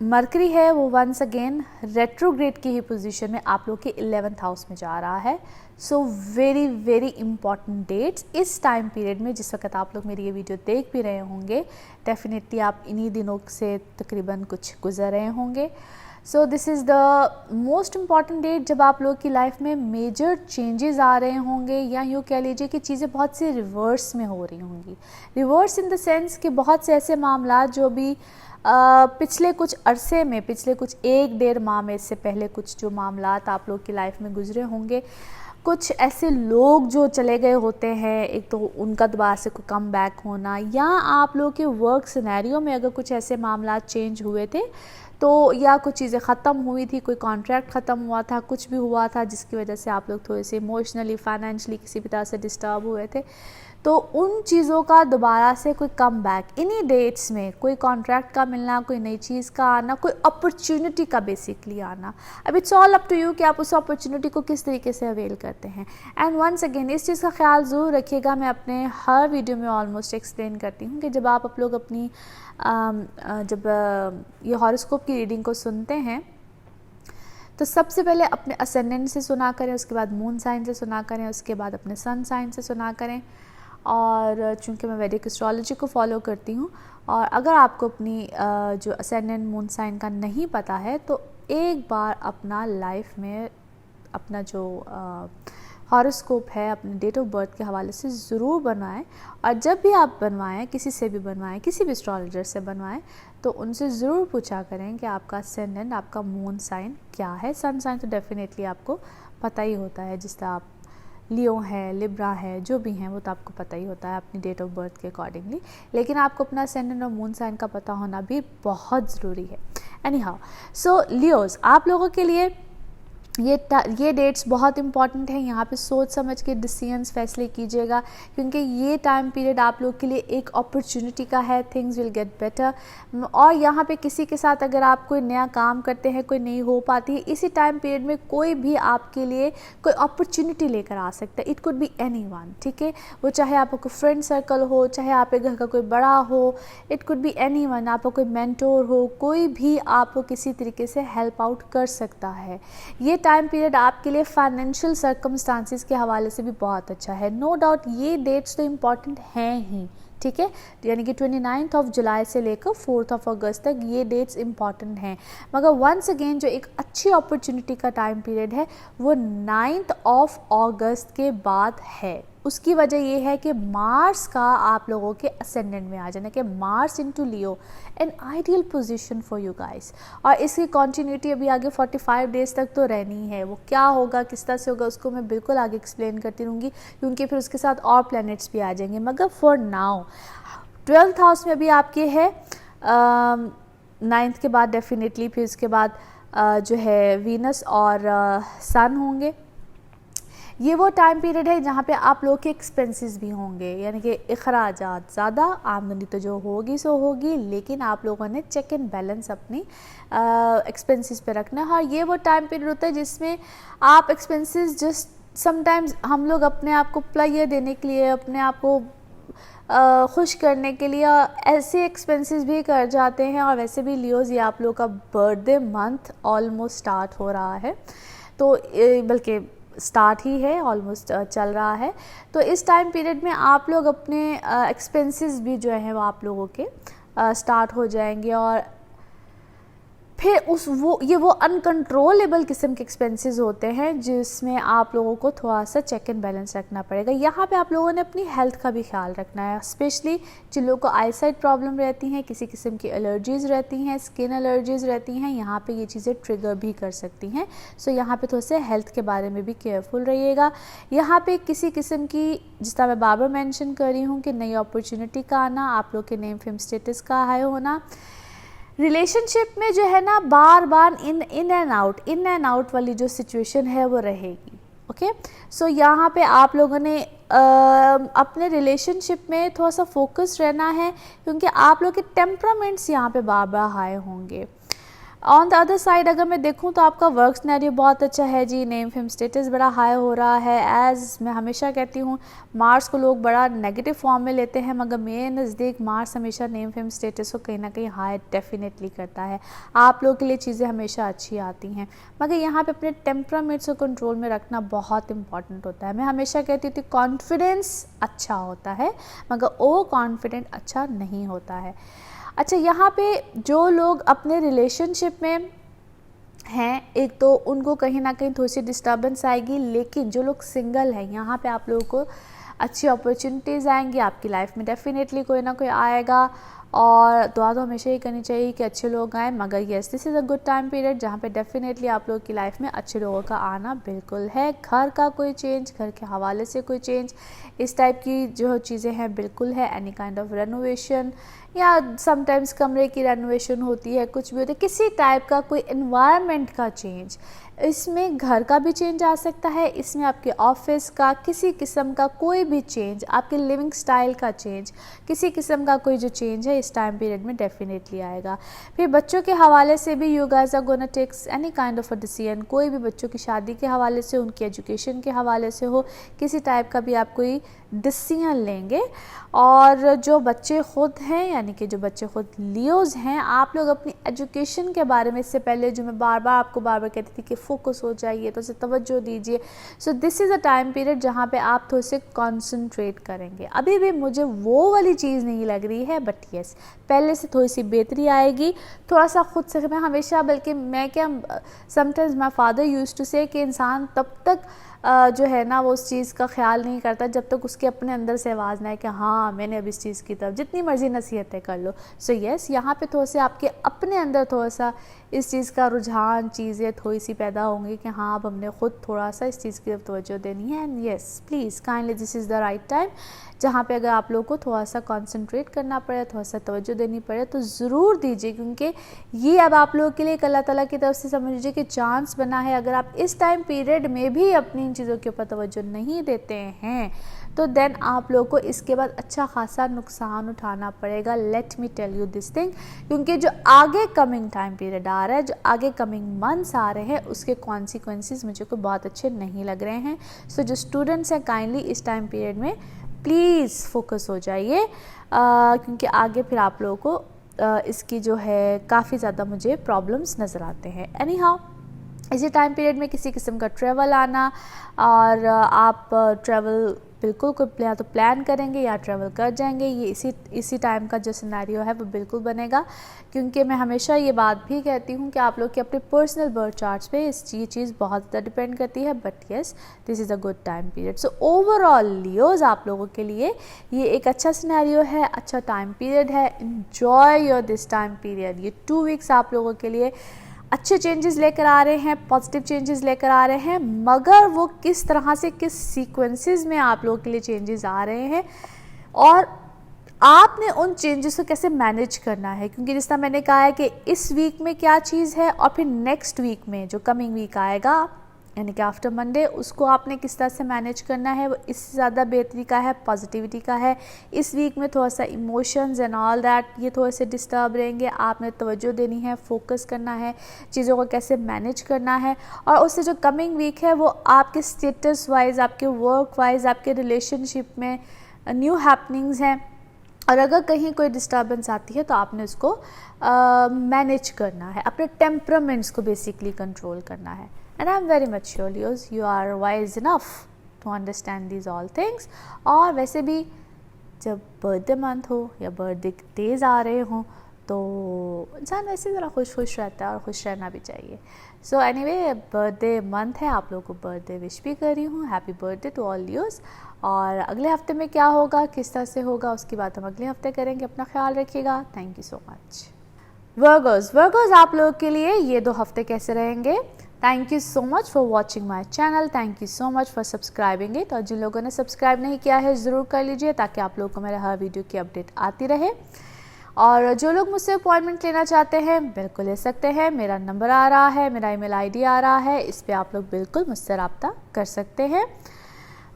मरकरी है वो वंस अगेन रेट्रोग्रेड की ही पोजीशन में आप लोग के 11th हाउस में जा रहा है। So very very important dates इस टाइम पीरियड में जिस वक्त आप लोग मेरी ये वीडियो देख भी रहे होंगे, डेफिनेटली आप इन्हीं दिनों से तकरीबन कुछ गुजर रहे होंगे। So this is the most important date जब आप लोग की लाइफ में मेजर चेंजेस आ रहे होंगे, या यूँ कह लीजिए कि चीज़ें बहुत सी रिवर्स में हो रही होंगी। रिवर्स इन द सेंस कि बहुत से ऐसे मामला जो भी पिछले कुछ अरसे में, पिछले कुछ 1-1.5 माह में, इससे पहले कुछ जो मामलात आप लोग की लाइफ में गुजरे होंगे, कुछ ऐसे लोग जो चले गए होते हैं, एक तो उनका दोबारा से कोई कम बैक होना, या आप लोग के वर्क सिनेरियो में अगर कुछ ऐसे मामलात चेंज हुए थे तो, या कुछ चीज़ें ख़त्म हुई थी, कोई कॉन्ट्रैक्ट ख़त्म हुआ था, कुछ भी हुआ था जिसकी वजह से आप लोग थोड़े से इमोशनली, फाइनेंशली किसी भी तरह से डिस्टर्ब हुए थे, तो उन चीज़ों का दोबारा से कोई कम बैक इन्हीं डेट्स में, कोई कॉन्ट्रैक्ट का मिलना, कोई नई चीज़ का आना, कोई अपॉर्चुनिटी का बेसिकली आना। अब it's all up to you कि आप उस अपॉर्चुनिटी को किस तरीके से अवेल करते हैं। एंड वंस अगेन इस चीज़ का ख्याल ज़रूर रखिएगा, मैं अपने हर वीडियो में ऑलमोस्ट एक्सप्लेन करती हूँ कि जब आप लोग अपनी जब ये हॉरोस्कोप की रीडिंग को सुनते हैं तो सबसे पहले अपने असेंडेंट से सुना करें, उसके बाद मून साइन से सुना करें, उसके बाद अपने सन साइन से सुना करें। और चूँकि मैं वैदिक एस्ट्रोलॉजी को फॉलो करती हूँ, और अगर आपको अपनी जो असेंडेंट मून साइन का नहीं पता है तो एक बार अपना लाइफ में अपना जो हॉरोस्कोप है अपने डेट ऑफ बर्थ के हवाले से ज़रूर बनवाएं। और जब भी आप बनवाएं, किसी से भी बनवाएं, किसी भी एस्ट्रोलॉजर से बनवाएं, तो उनसे ज़रूर पूछा करें कि आपका असेंडेंट, आपका मून साइन क्या है। सन साइन तो डेफिनेटली आपको पता ही होता है, जिस तरह आप लियो है, लिब्रा है, जो भी हैं वो तो आपको पता ही होता है अपनी डेट ऑफ बर्थ के अकॉर्डिंगली, लेकिन आपको अपना असेंडेंट और मून साइन का पता होना भी बहुत ज़रूरी है। एनी हाउ, सो लियोज़ आप लोगों के लिए ये डेट्स बहुत इंपॉर्टेंट हैं। यहाँ पे सोच समझ के डिसीजंस, फैसले कीजिएगा, क्योंकि ये टाइम पीरियड आप लोग के लिए एक अपॉर्चुनिटी का है। Things will get better. और यहाँ पे किसी के साथ अगर आप कोई नया काम करते हैं, कोई नहीं हो पाती है, इसी टाइम पीरियड में कोई भी आपके लिए कोई अपॉर्चुनिटी लेकर आ सकता है। इट कुड बी एनीवन, ठीक है, वो चाहे आपका कोई फ्रेंड सर्कल हो, चाहे आपके घर का कोई बड़ा हो, इट कुड बी एनीवन, आपका कोई मेंटोर हो, कोई भी आपको किसी तरीके से हेल्प आउट कर सकता है। ये टाइम पीरियड आपके लिए फाइनेंशियल सर्कमस्टांसिस के हवाले से भी बहुत अच्छा है। नो डाउट ये डेट्स तो इम्पॉर्टेंट हैं ही, ठीक है, यानी कि 29 ऑफ जुलाई से लेकर 4 ऑफ अगस्त तक ये डेट्स इंपॉर्टेंट हैं। मगर वंस अगेन जो एक अच्छी अपॉर्चुनिटी का टाइम पीरियड है वो 9 ऑफ अगस्त के बाद है। उसकी वजह ये है कि मार्स का आप लोगों के असेंडेंट में आ जाना, कि Mars into Leo, an ideal position for you guys. और इसकी कंटिन्यूटी अभी आगे 45 डेज तक तो रहनी है। वो क्या होगा, किस तरह से होगा, उसको मैं बिल्कुल आगे एक्सप्लेन करती रहूँगी, क्योंकि फिर उसके साथ और प्लैनेट्स भी आ जाएंगे। मगर फॉर नाउ 12th हाउस में अभी आपके है 9th के बाद डेफिनेटली, फिर उसके बाद जो है वीनस और सन होंगे। ये वो टाइम पीरियड है जहाँ पे आप लोगों के एक्सपेंसेस भी होंगे, यानी कि अखराजात ज़्यादा, आमदनी तो जो होगी सो होगी, लेकिन आप लोगों ने चेक एंड बैलेंस अपनी एक्सपेंसेस पे रखना है। और ये वो टाइम पीरियड होता है जिसमें आप एक्सपेंसेस जस्ट समटाइम्स हम लोग अपने आप को प्लेजर देने के लिए, अपने आप को खुश करने के लिए ऐसे एक्सपेंसेस भी कर जाते हैं। और वैसे भी लियोज़ ये आप लोगों का बर्थडे मंथ ऑलमोस्ट स्टार्ट हो रहा है, तो बल्कि स्टार्ट ही है, ऑलमोस्ट चल रहा है। तो इस टाइम पीरियड में आप लोग अपने एक्सपेंसेस भी जो है वो आप लोगों के स्टार्ट हो जाएंगे। और फिर ये वो अनकंट्रोलेबल किस्म के एक्सपेंसेस होते हैं जिसमें आप लोगों को थोड़ा सा चेक एंड बैलेंस रखना पड़ेगा। यहाँ पे आप लोगों ने अपनी हेल्थ का भी ख्याल रखना है, स्पेशली जिन लोगों को आईसाइट प्रॉब्लम रहती हैं, किसी किस्म की एलर्जीज़ रहती हैं, स्किन एलर्जीज़ रहती हैं, यहाँ पे ये चीज़ें ट्रिगर भी कर सकती हैं। सो यहाँ पे थोड़ा सा हेल्थ के बारे में भी केयरफुल रहिएगा। यहाँ पे किसी किस्म की, जिस तरह मैं बार बार मैंशन कर रही हूँ कि नई अपॉर्चुनिटी का आना, आप लोग के नेम फेम स्टेटस का हाई होना, रिलेशनशिप में जो है ना बार बार इन एंड आउट वाली जो सिचुएशन है वो रहेगी। ओके, सो यहाँ पे आप लोगों ने अपने रिलेशनशिप में थोड़ा सा फोकस रहना है, क्योंकि आप लोग के टेम्परामेंट्स यहाँ पे बार बार हाई होंगे। ऑन द अदर साइड अगर मैं देखूं तो आपका वर्क सिनेरियो बहुत अच्छा है जी, नेम फेम स्टेटस बड़ा हाई हो रहा है। एज़ मैं हमेशा कहती हूँ, मार्स को लोग बड़ा नेगेटिव फॉर्म में लेते हैं, मगर मेरे नज़दीक मार्स हमेशा नेम फेम स्टेटस को कहीं ना कहीं हाई डेफिनेटली करता है। आप लोगों के लिए चीज़ें हमेशा अच्छी आती हैं, मगर यहाँ पे अपने टेम्परामेंट्स को कंट्रोल में रखना बहुत इंपॉर्टेंट होता है। मैं हमेशा कहती थी कॉन्फिडेंस अच्छा होता है, मगर ओवर कॉन्फिडेंट अच्छा नहीं होता है। अच्छा, यहाँ पे जो लोग अपने रिलेशनशिप में हैं, एक तो उनको कहीं ना कहीं थोड़ी सी डिस्टर्बेंस आएगी, लेकिन जो लोग सिंगल हैं यहाँ पे आप लोगों को अच्छी अपॉर्चुनिटीज़ आएंगी, आपकी लाइफ में डेफिनेटली कोई ना कोई आएगा। और दुआ तो हमेशा ही करनी चाहिए कि अच्छे लोग आएँ, मगर yes this is a good time period जहाँ पे डेफिनेटली आप लोग की लाइफ में अच्छे लोगों का आना बिल्कुल है। घर का कोई चेंज, घर के हवाले से कोई चेंज, इस टाइप की जो चीज़ें हैं बिल्कुल है। एनी काइंड ऑफ रेनोवेशन या समटाइम्स कमरे की रेनोवेशन होती है, कुछ भी होता है, किसी टाइप का कोई एनवायरनमेंट का चेंज, इसमें घर का भी चेंज आ सकता है, इसमें आपके ऑफिस का किसी किस्म का कोई भी चेंज, आपके लिविंग स्टाइल का चेंज, किसी किस्म का कोई जो चेंज है इस टाइम पीरियड में डेफिनेटली आएगा। फिर बच्चों के हवाले से भी you guys are gonna take any kind of a decision, कोई भी बच्चों की शादी के हवाले से, उनकी एजुकेशन के हवाले से हो, किसी टाइप का भी आप कोई डिसीजन लेंगे। और जो बच्चे खुद हैं, यानी कि जो बच्चे खुद लियोज हैं, आप लोग अपनी एजुकेशन के बारे में, इससे पहले जो मैं बार बार कहती थी कि फोकस हो जाइए, तो उसे तवज्जो दीजिए। सो this is a time period जहाँ पे आप थोड़े से कॉन्सनट्रेट करेंगे। अभी भी मुझे वो वाली चीज़ नहीं लग रही है, बट यस पहले से थोड़ी सी बेहतरी आएगी। थोड़ा सा खुद से, मैं हमेशा, बल्कि मैं क्या, sometimes my father used to say कि इंसान तब तक जो है ना वो उस चीज़ का ख्याल नहीं करता जब तक उसके अपने अंदर से आवाज़ ना आए कि हाँ मैंने अब इस चीज़ की तरफ, जितनी मर्जी नसीहतें कर लो। सो यस, यहाँ पे थोड़ा सा आपके अपने अंदर थोड़ा सा इस चीज़ का रुझान, चीज़ें थोड़ी सी पैदा होंगी कि हाँ अब हमने खुद थोड़ा सा इस चीज़ की तरफ तवज्जो देनी है। And yes please kindly this is the right time जहाँ पे अगर आप लोगों को थोड़ा सा कंसंट्रेट करना पड़े, थोड़ा सा तवज्जो देनी पड़े तो ज़रूर दीजिए, क्योंकि ये अब आप लोगों के लिए एक अल्लाह ताला की तरफ से समझ लीजिए कि चांस बना है। अगर आप इस टाइम पीरियड में भी अपनी इन चीज़ों के ऊपर तवज्जो नहीं देते हैं तो देन आप लोगों को इसके बाद अच्छा खासा नुकसान उठाना पड़ेगा। Let me tell you this thing, क्योंकि जो आगे कमिंग टाइम पीरियड आ रहा है, जो आगे कमिंग मंथ्स आ रहे हैं, उसके कॉन्सिक्वेंसेस मुझे को बहुत अच्छे नहीं लग रहे हैं। सो जो स्टूडेंट्स हैं काइंडली इस टाइम पीरियड में प्लीज़ फोकस हो जाइए, क्योंकि आगे फिर आप लोगों को इसकी जो है काफ़ी ज़्यादा मुझे प्रॉब्लम्स नज़र आते हैं। एनी हाउ इसी टाइम पीरियड में किसी किस्म का ट्रैवल आना, और आप ट्रैवल बिल्कुल कोई या तो प्लान करेंगे या ट्रैवल कर जाएंगे, ये इसी टाइम का जो सिनेरियो है वो बिल्कुल बनेगा। क्योंकि मैं हमेशा ये बात भी कहती हूँ कि आप लोग के अपने पर्सनल बर्थ चार्ट्स पे ये चीज़ बहुत ज़्यादा डिपेंड करती है, but yes this is a good time period. So overall Leos आप लोगों के लिए ये एक अच्छा सिनेरियो है, अच्छा टाइम पीरियड है। Enjoy your this time period. ये 2 वीक्स आप लोगों के लिए अच्छे चेंजेस लेकर आ रहे हैं, पॉजिटिव चेंजेस लेकर आ रहे हैं, मगर वो किस तरह से, किस सीक्वेंसेस में आप लोगों के लिए चेंजेस आ रहे हैं और आपने उन चेंजेस को कैसे मैनेज करना है। क्योंकि जिस तरह मैंने कहा है कि इस वीक में क्या चीज़ है और फिर नेक्स्ट वीक में जो कमिंग वीक आएगा यानी कि आफ्टर मंडे, उसको आपने किस तरह से मैनेज करना है, वो इससे ज़्यादा बेहतरी का है, पॉजिटिविटी का है। इस वीक में थोड़ा सा इमोशंस एंड ऑल दैट ये थोड़े से डिस्टर्ब रहेंगे, आपने तवज्जो देनी है, फोकस करना है, चीज़ों को कैसे मैनेज करना है। और उससे जो कमिंग वीक है वो आपके स्टेटस वाइज, आपके वर्क वाइज, आपके रिलेशनशिप में न्यू हैपनिंग्स हैं, और अगर कहीं कोई डिस्टर्बेंस आती है तो आपने उसको मैनेज करना है, अपने टेम्परामेंट्स को बेसिकली कंट्रोल करना है। And I'm very much sure you are wise enough to understand these all things। और वैसे भी जब बर्थडे मंथ हो या बर्थडे डेज आ रहे हों तो इंसान वैसे ज़रा खुश रहता है और खुश रहना भी चाहिए। सो एनीवे बर्थडे मंथ है, आप लोगों को बर्थडे विश भी कर रही हूँ, happy birthday to all yous. और अगले हफ्ते में क्या होगा, किस तरह से होगा, उसकी बात हम अगले हफ्ते करेंगे। अपना ख्याल रखिएगा। Thank you so much. Virgos आप लोगों के लिए ये 2 हफ्ते कैसे रहेंगे। Thank you so much for watching my channel, thank you so much for subscribing it. और जिन लोगों ने सब्सक्राइब नहीं किया है ज़रूर कर लीजिए ताकि आप लोगों को मेरे हर वीडियो की अपडेट आती रहे। और जो लोग मुझसे अपॉइंटमेंट लेना चाहते हैं बिल्कुल ले सकते हैं। मेरा नंबर आ रहा है, मेरा ईमेल आईडी आ रहा है, इस पर आप लोग बिल्कुल मुझसे रब्ता कर सकते हैं।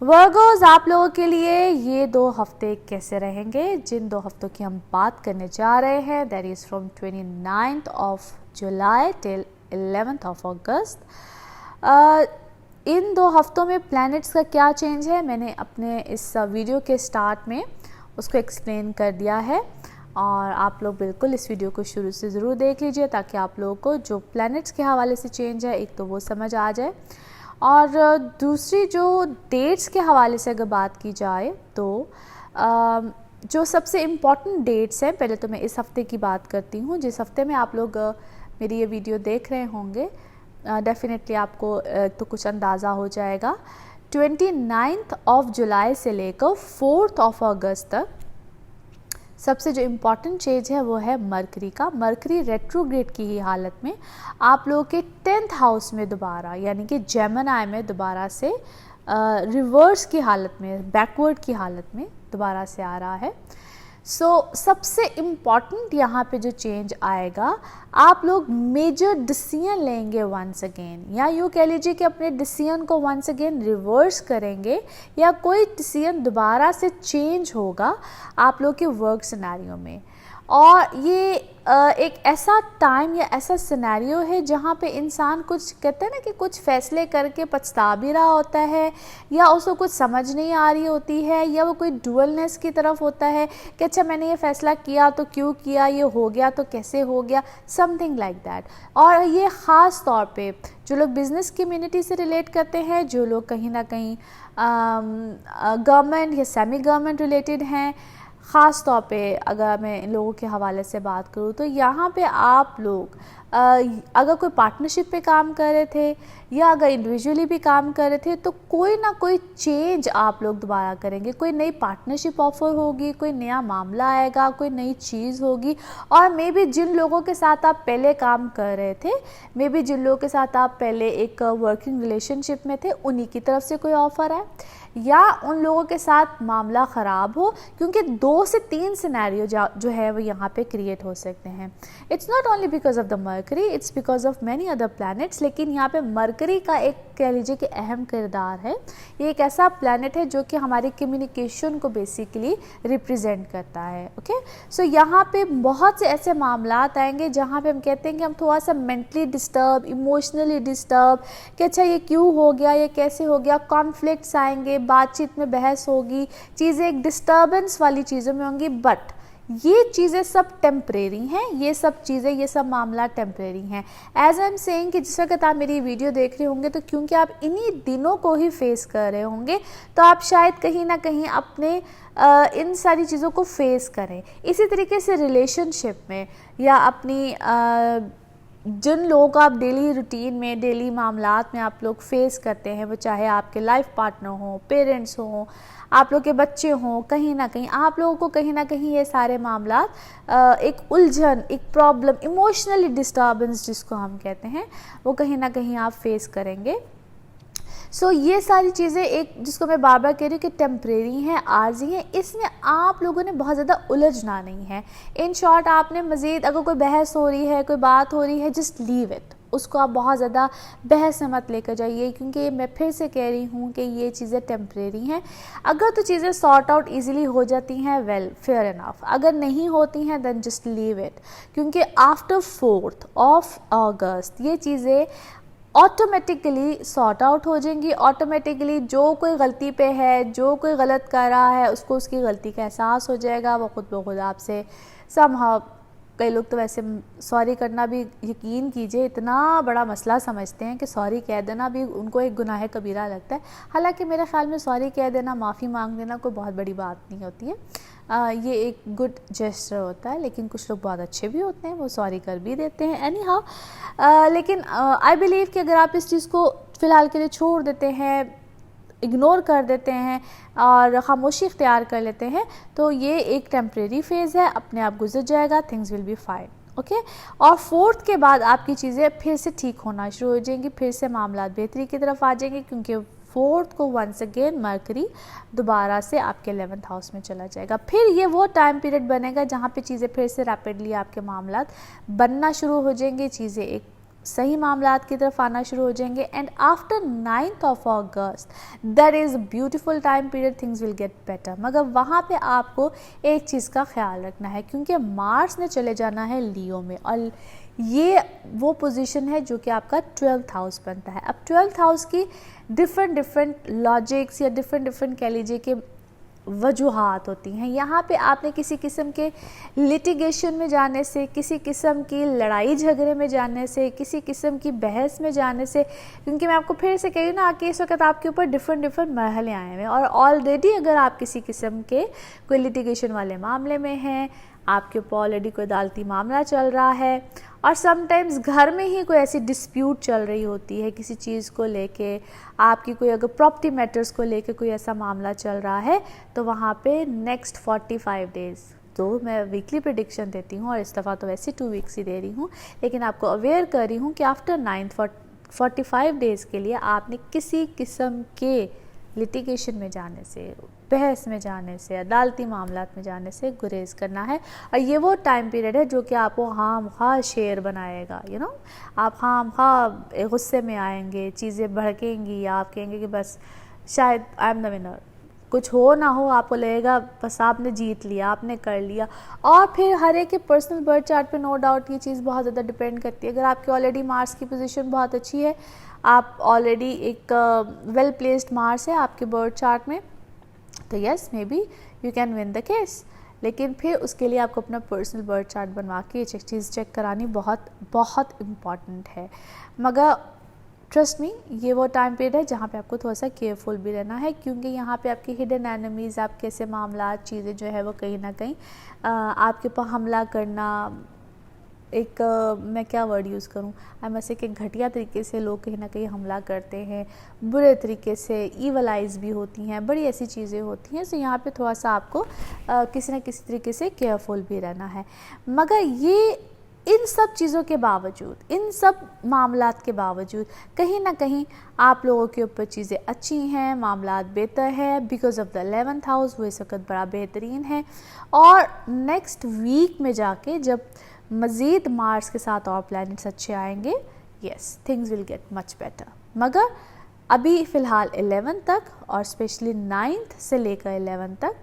वर्गोज़ आप लोगों के लिए ये 2 हफ्ते कैसे रहेंगे, जिन 2 हफ्तों की हम बात करने जा रहे हैं, that is from 29th of July till 11th of August। इन 2 हफ्तों में प्लैनेट्स का क्या चेंज है मैंने अपने इस वीडियो के स्टार्ट में उसको एक्सप्लेन कर दिया है, और आप लोग बिल्कुल इस वीडियो को शुरू से ज़रूर देख लीजिए ताकि आप लोगों को जो प्लैनेट्स के हवाले से चेंज है एक तो वो समझ आ जाए, और दूसरी जो डेट्स के हवाले से अगर बात की जाए तो जो सबसे इम्पॉर्टेंट डेट्स हैं, पहले तो मैं इस हफ़्ते की बात करती हूँ। जिस हफ्ते में आप लोग मेरी ये वीडियो देख रहे होंगे डेफिनेटली आपको तो कुछ अंदाज़ा हो जाएगा। 29th of July से लेकर 4th of August तक सबसे जो इम्पॉर्टेंट चेंज है वो है मरकरी का। मरकरी रेट्रोग्रेड की ही हालत में आप लोगों के 10th हाउस में दोबारा यानी कि जेमिनी में दोबारा से रिवर्स की हालत में, बैकवर्ड की हालत में दोबारा से आ रहा है। सबसे इम्पॉर्टेंट यहाँ पे जो चेंज आएगा, आप लोग मेजर डिसीजन लेंगे वंस अगेन, या यूँ कह लीजिए कि अपने डिसीजन को वंस अगेन रिवर्स करेंगे, या कोई डिसीजन दोबारा से चेंज होगा आप लोग के वर्क सिनेरियो में। और ये एक ऐसा टाइम या ऐसा सिनेरियो है जहाँ पे इंसान कुछ कहते हैं ना कि कुछ फैसले करके पछता भी रहा होता है, या उसको कुछ समझ नहीं आ रही होती है, या वो कोई डुअलनेस की तरफ होता है कि अच्छा मैंने ये फ़ैसला किया तो क्यों किया, ये हो गया तो कैसे हो गया, समथिंग लाइक दैट। और ये ख़ास तौर पे जो लोग बिज़नेस कम्युनिटी से रिलेट करते हैं, जो लोग कहीं ना कहीं गवर्नमेंट या सेमी गवर्नमेंट रिलेटेड हैं, ख़ास तौर पे अगर मैं इन लोगों के हवाले से बात करूँ तो यहाँ पे आप लोग अगर कोई पार्टनरशिप पे काम कर रहे थे या अगर इंडिविजुअली भी काम कर रहे थे तो कोई ना कोई चेंज आप लोग दोबारा करेंगे। कोई नई पार्टनरशिप ऑफर होगी, कोई नया मामला आएगा, कोई नई चीज़ होगी, और मे बी जिन लोगों के साथ आप पहले काम कर रहे थे, मे बी जिन लोगों के साथ आप पहले एक वर्किंग रिलेशनशिप में थे, उन्हीं की तरफ से कोई ऑफ़र है, या उन लोगों के साथ मामला ख़राब हो, क्योंकि 2 से 3 सिनेरियो जो है वो यहाँ पे क्रिएट हो सकते हैं। It's not only because of the mercury, it's because of many other planets, लेकिन यहाँ पे मरकरी का एक कह लीजिए कि अहम किरदार है। ये एक ऐसा प्लैनेट है जो कि हमारी कम्युनिकेशन को बेसिकली रिप्रेजेंट करता है। ओके, सो यहाँ पे बहुत से ऐसे मामलात आएंगे जहाँ पे हम कहते हैं कि हम थोड़ा सा मेंटली डिस्टर्ब, इमोशनली डिस्टर्ब, कि अच्छा ये क्यों हो गया, ये कैसे हो गया, कॉन्फ्लिक्ट्स आएंगे, बातचीत में बहस होगी, चीज़ें एक डिस्टर्बेंस वाली चीज़ों में होंगी। बट ये चीज़ें सब टेम्परेरी हैं, ये सब चीज़ें, ये सब मामला टेम्परेरी हैं। एज आई एम सेइंग कि जिस वक्त आप मेरी वीडियो देख रहे होंगे तो क्योंकि आप इन्हीं दिनों को ही फेस कर रहे होंगे तो आप शायद कहीं ना कहीं अपने इन सारी चीज़ों को फेस करें। इसी तरीके से रिलेशनशिप में या अपनी जिन लोगों को आप डेली रूटीन में, डेली मामलात में आप लोग फेस करते हैं, वो चाहे आपके लाइफ पार्टनर हों, पेरेंट्स हों, आप लोग के बच्चे हों, कहीं ना कहीं आप लोगों को कहीं ना कहीं ये सारे मामलात एक उलझन, एक प्रॉब्लम, इमोशनली डिस्टर्बेंस जिसको हम कहते हैं, वो कहीं ना कहीं आप फेस करेंगे। सो ये सारी चीज़ें, एक जिसको मैं बार बार कह रही हूँ कि टेम्परेरी हैं, आर्जी हैं, इसमें आप लोगों ने बहुत ज़्यादा उलझना नहीं है। इन शॉर्ट आपने मज़ीद अगर कोई बहस हो रही है, कोई बात हो रही है, जस्ट लीव इट, उसको आप बहुत ज़्यादा बहस में मत लेकर जाइए, क्योंकि मैं फिर से कह रही हूँ कि ये चीज़ें टेम्परेरी हैं। अगर तो चीज़ें सॉर्ट आउट ईजिली हो जाती हैं, वेल फेयर इनफ, अगर नहीं होती हैं देन जस्ट लीव इट, क्योंकि आफ्टर 4th of August ये चीज़ें ऑटोमेटिकली सॉर्ट आउट हो जाएंगी। ऑटोमेटिकली जो कोई गलती पे है, जो कोई गलत कर रहा है, उसको उसकी गलती का एहसास हो जाएगा, वो खुद ब खुद आपसे समहाउ, कई लोग तो वैसे सॉरी करना भी, यकीन कीजिए, इतना बड़ा मसला समझते हैं कि सॉरी कह देना भी उनको एक गुनाह कबीरा लगता है। हालांकि मेरे ख्याल में सॉरी कह देना, माफ़ी मांग देना कोई बहुत बड़ी बात नहीं होती है। ये एक गुड जेस्चर होता है, लेकिन कुछ लोग बहुत अच्छे भी होते हैं, वो सॉरी कर भी देते हैं एनी हाउ। लेकिन आई बिलीव कि अगर आप इस चीज़ को फ़िलहाल के लिए छोड़ देते हैं, इग्नोर कर देते हैं और खामोशी इख्तियार कर लेते हैं, तो ये एक टेम्परेरी फेज़ है, अपने आप गुजर जाएगा, things will be fine, okay. और 4th के बाद आपकी चीज़ें फिर से ठीक होना शुरू हो जाएंगी, फिर से मामला बेहतरी की तरफ आ जाएंगे, क्योंकि 4th को वंस अगेन मरकरी दोबारा से आपके 11th हाउस में चला जाएगा। फिर ये वो टाइम पीरियड बनेगा जहाँ पे चीज़ें फिर से रैपिडली आपके मामलात बनना शुरू हो जाएंगे, चीज़ें एक सही मामलात की तरफ आना शुरू हो जाएंगे। And after 9th of August that is beautiful time period, things will get better. मगर वहाँ पे आपको एक चीज़ का ख्याल रखना है, क्योंकि मार्स ने चले जाना है लियो में, और ये वो पोजीशन है जो कि आपका 12th हाउस बनता है। अब 12th हाउस की डिफरेंट लॉजिक्स या डिफरेंट कह लीजिए कि वजूहात होती हैं। यहाँ पे आपने किसी किस्म के लिटिगेशन में जाने से, किसी किस्म की लड़ाई झगड़े में जाने से, किसी किस्म की बहस में जाने से, क्योंकि मैं आपको फिर से कह रही हूँ ना कि इस वक्त आपके ऊपर डिफरेंट मरहले आए हुए हैं, और ऑलरेडी अगर आप किसी किस्म के कोई लिटिगेशन वाले मामले में हैं, आपके ऊपर ऑलरेडी कोई अदालती मामला चल रहा है, और समटाइम्स घर में ही कोई ऐसी डिस्प्यूट चल रही होती है किसी चीज़ को लेके, आपकी कोई अगर प्रॉपर्टी मैटर्स को लेके कोई ऐसा मामला चल रहा है, तो वहाँ पे नेक्स्ट 45 डेज़, तो मैं वीकली प्रेडिक्शन देती हूँ और इस दफ़ा तो वैसे 2 वीक्स ही दे रही हूँ, लेकिन आपको अवेयर कर रही हूँ कि आफ्टर 9th 45 डेज़ के लिए आपने किसी किस्म के लिटिगेशन में जाने से, बहस में जाने से, अदालती मामलात में जाने से गुरेज करना है। और ये वो टाइम पीरियड है जो कि आपको खाम शेर बनाएगा, आप खाम गुस्से में आएंगे, चीज़ें भड़केंगी, आप कहेंगे कि बस शायद आई एम द विनर, कुछ हो ना हो आपको लगेगा बस आपने जीत लिया, आपने कर लिया। और फिर हर एक के पर्सनल बर्थ चार्ट पे नो डाउट ये चीज़ बहुत ज़्यादा डिपेंड करती है। अगर आपकी ऑलरेडी मार्स की पोजीशन बहुत अच्छी है, आप ऑलरेडी एक वेल प्लेस्ड मार्स है आपके बर्थ चार्ट में, तो yes may be you can win the case. लेकिन फिर उसके लिए आपको अपना पर्सनल बर्थ चार्ट बनवा के ये चीज़ चेक करानी बहुत बहुत इम्पॉर्टेंट है। मगर ट्रस्ट मी, ये वो टाइम पीरियड है जहाँ पे आपको थोड़ा सा केयरफुल भी रहना है, क्योंकि यहाँ पे आपके हिडन एनिमीज़, आपके ऐसे मामला, चीज़ें जो है वो कहीं ना कहीं आपके ऊपर हमला करना, एक मैं क्या वर्ड यूज़ करूँ, आई मस्ट से कि घटिया तरीके से लोग कहीं ना कहीं हमला करते हैं, बुरे तरीके से ईवलाइज भी होती हैं, बड़ी ऐसी चीज़ें होती हैं। सो यहाँ पे थोड़ा सा आपको किसी न किसी तरीके से केयरफुल भी रहना है। मगर ये इन सब चीज़ों के बावजूद, इन सब मामलात के बावजूद कहीं ना कहीं आप लोगों के ऊपर चीज़ें अच्छी हैं, मामलात बेहतर है, because of the 11th house वो इस वक्त बड़ा बेहतरीन है। और नेक्स्ट वीक में जाके जब मज़ीद मार्स के साथ और प्लैनेट्स अच्छे आएंगे, yes things will get much better. मगर अभी फ़िलहाल 11 तक और स्पेशली 9th से लेकर 11 तक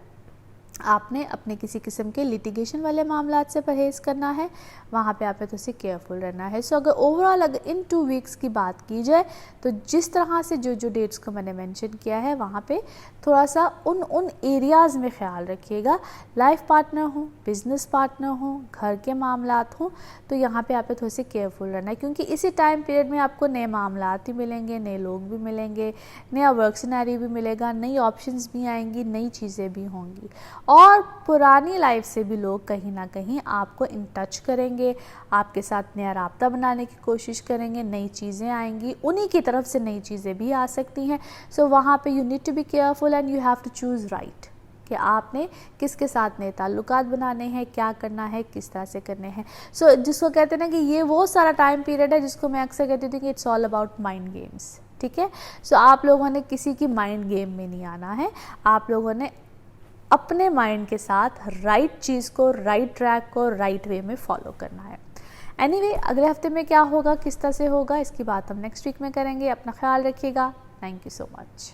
आपने अपने किसी किस्म के लिटिगेशन वाले मामलात से परहेज़ करना है, वहाँ पे आपने थोड़ा सी केयरफुल रहना है। सो अगर ओवरऑल अगर इन 2 वीक्स की बात की जाए तो जिस तरह से जो डेट्स को मैंने मेंशन किया है वहाँ पे थोड़ा सा उन एरियाज़ में ख्याल रखिएगा। लाइफ पार्टनर हो, बिजनेस पार्टनर हो, घर के मामलात हों, तो यहाँ पे आपको थोड़ा सी केयरफुल रहना है, क्योंकि इसी टाइम पीरियड में आपको नए मामलात भी मिलेंगे, नए लोग भी मिलेंगे, नया वर्क सिनेरियो भी मिलेगा, नई ऑप्शंस भी आएंगी, नई चीज़ें भी होंगी, और पुरानी लाइफ से भी लोग कहीं ना कहीं आपको इन टच करेंगे, आपके साथ नया राब्ता बनाने की कोशिश करेंगे, नई चीज़ें आएंगी, उन्हीं की तरफ से नई चीज़ें भी आ सकती हैं। सो वहाँ पे you need to be careful and you have to choose right कि आपने किसके साथ नए ताल्लुकात बनाने हैं, क्या करना है, किस तरह से करने हैं। सो जिसको कहते हैं ना कि ये वो सारा टाइम पीरियड है जिसको मैं अक्सर कहती थी कि it's all about mind games. ठीक है, सो आप लोगों ने किसी की माइंड गेम में नहीं आना है, आप लोगों ने अपने माइंड के साथ राइट चीज़ को, राइट ट्रैक को राइट वे में फॉलो करना है। एनीवे, अगले हफ्ते में क्या होगा, किस तरह से होगा, इसकी बात हम नेक्स्ट वीक में करेंगे। अपना ख्याल रखिएगा। Thank you so much.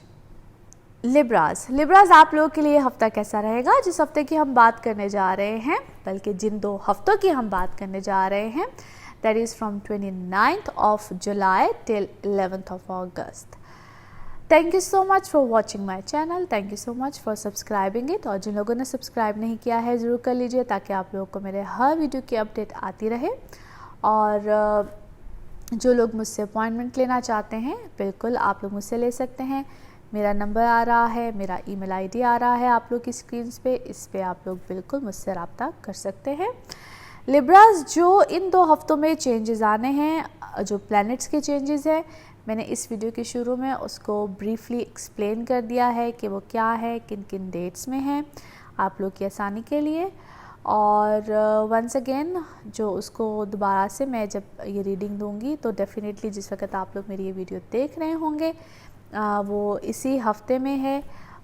Libras आप लोगों के लिए हफ्ता कैसा रहेगा? जिस हफ्ते की हम बात करने जा रहे हैं, बल्कि जिन 2 हफ्तों की हम बात करने जा रहे हैं, that is from 29th of July till 11th of August। Thank you so much for watching my channel, thank you so much for subscribing it. और जिन लोगों ने सब्सक्राइब नहीं किया है ज़रूर कर लीजिए, ताकि आप लोगों को मेरे हर वीडियो की अपडेट आती रहे। और जो लोग मुझसे अपॉइंटमेंट लेना चाहते हैं, बिल्कुल आप लोग मुझसे ले सकते हैं। मेरा नंबर आ रहा है, मेरा ईमेल आईडी आ रहा है आप लोग की स्क्रीन पे, इस पे आप लोग बिल्कुल मुझसे रब्ता कर सकते हैं। लिब्रास, जो इन 2 हफ्तों में चेंजेस आने हैं, जो प्लैनेट्स के चेंजेस हैं, मैंने इस वीडियो के शुरू में उसको ब्रीफली एक्सप्लेन कर दिया है कि वो क्या है, किन किन डेट्स में है, आप लोग की आसानी के लिए। और वंस अगेन जो उसको दोबारा से मैं जब ये रीडिंग दूंगी तो डेफिनेटली जिस वक्त आप लोग मेरी ये वीडियो देख रहे होंगे वो इसी हफ्ते में है।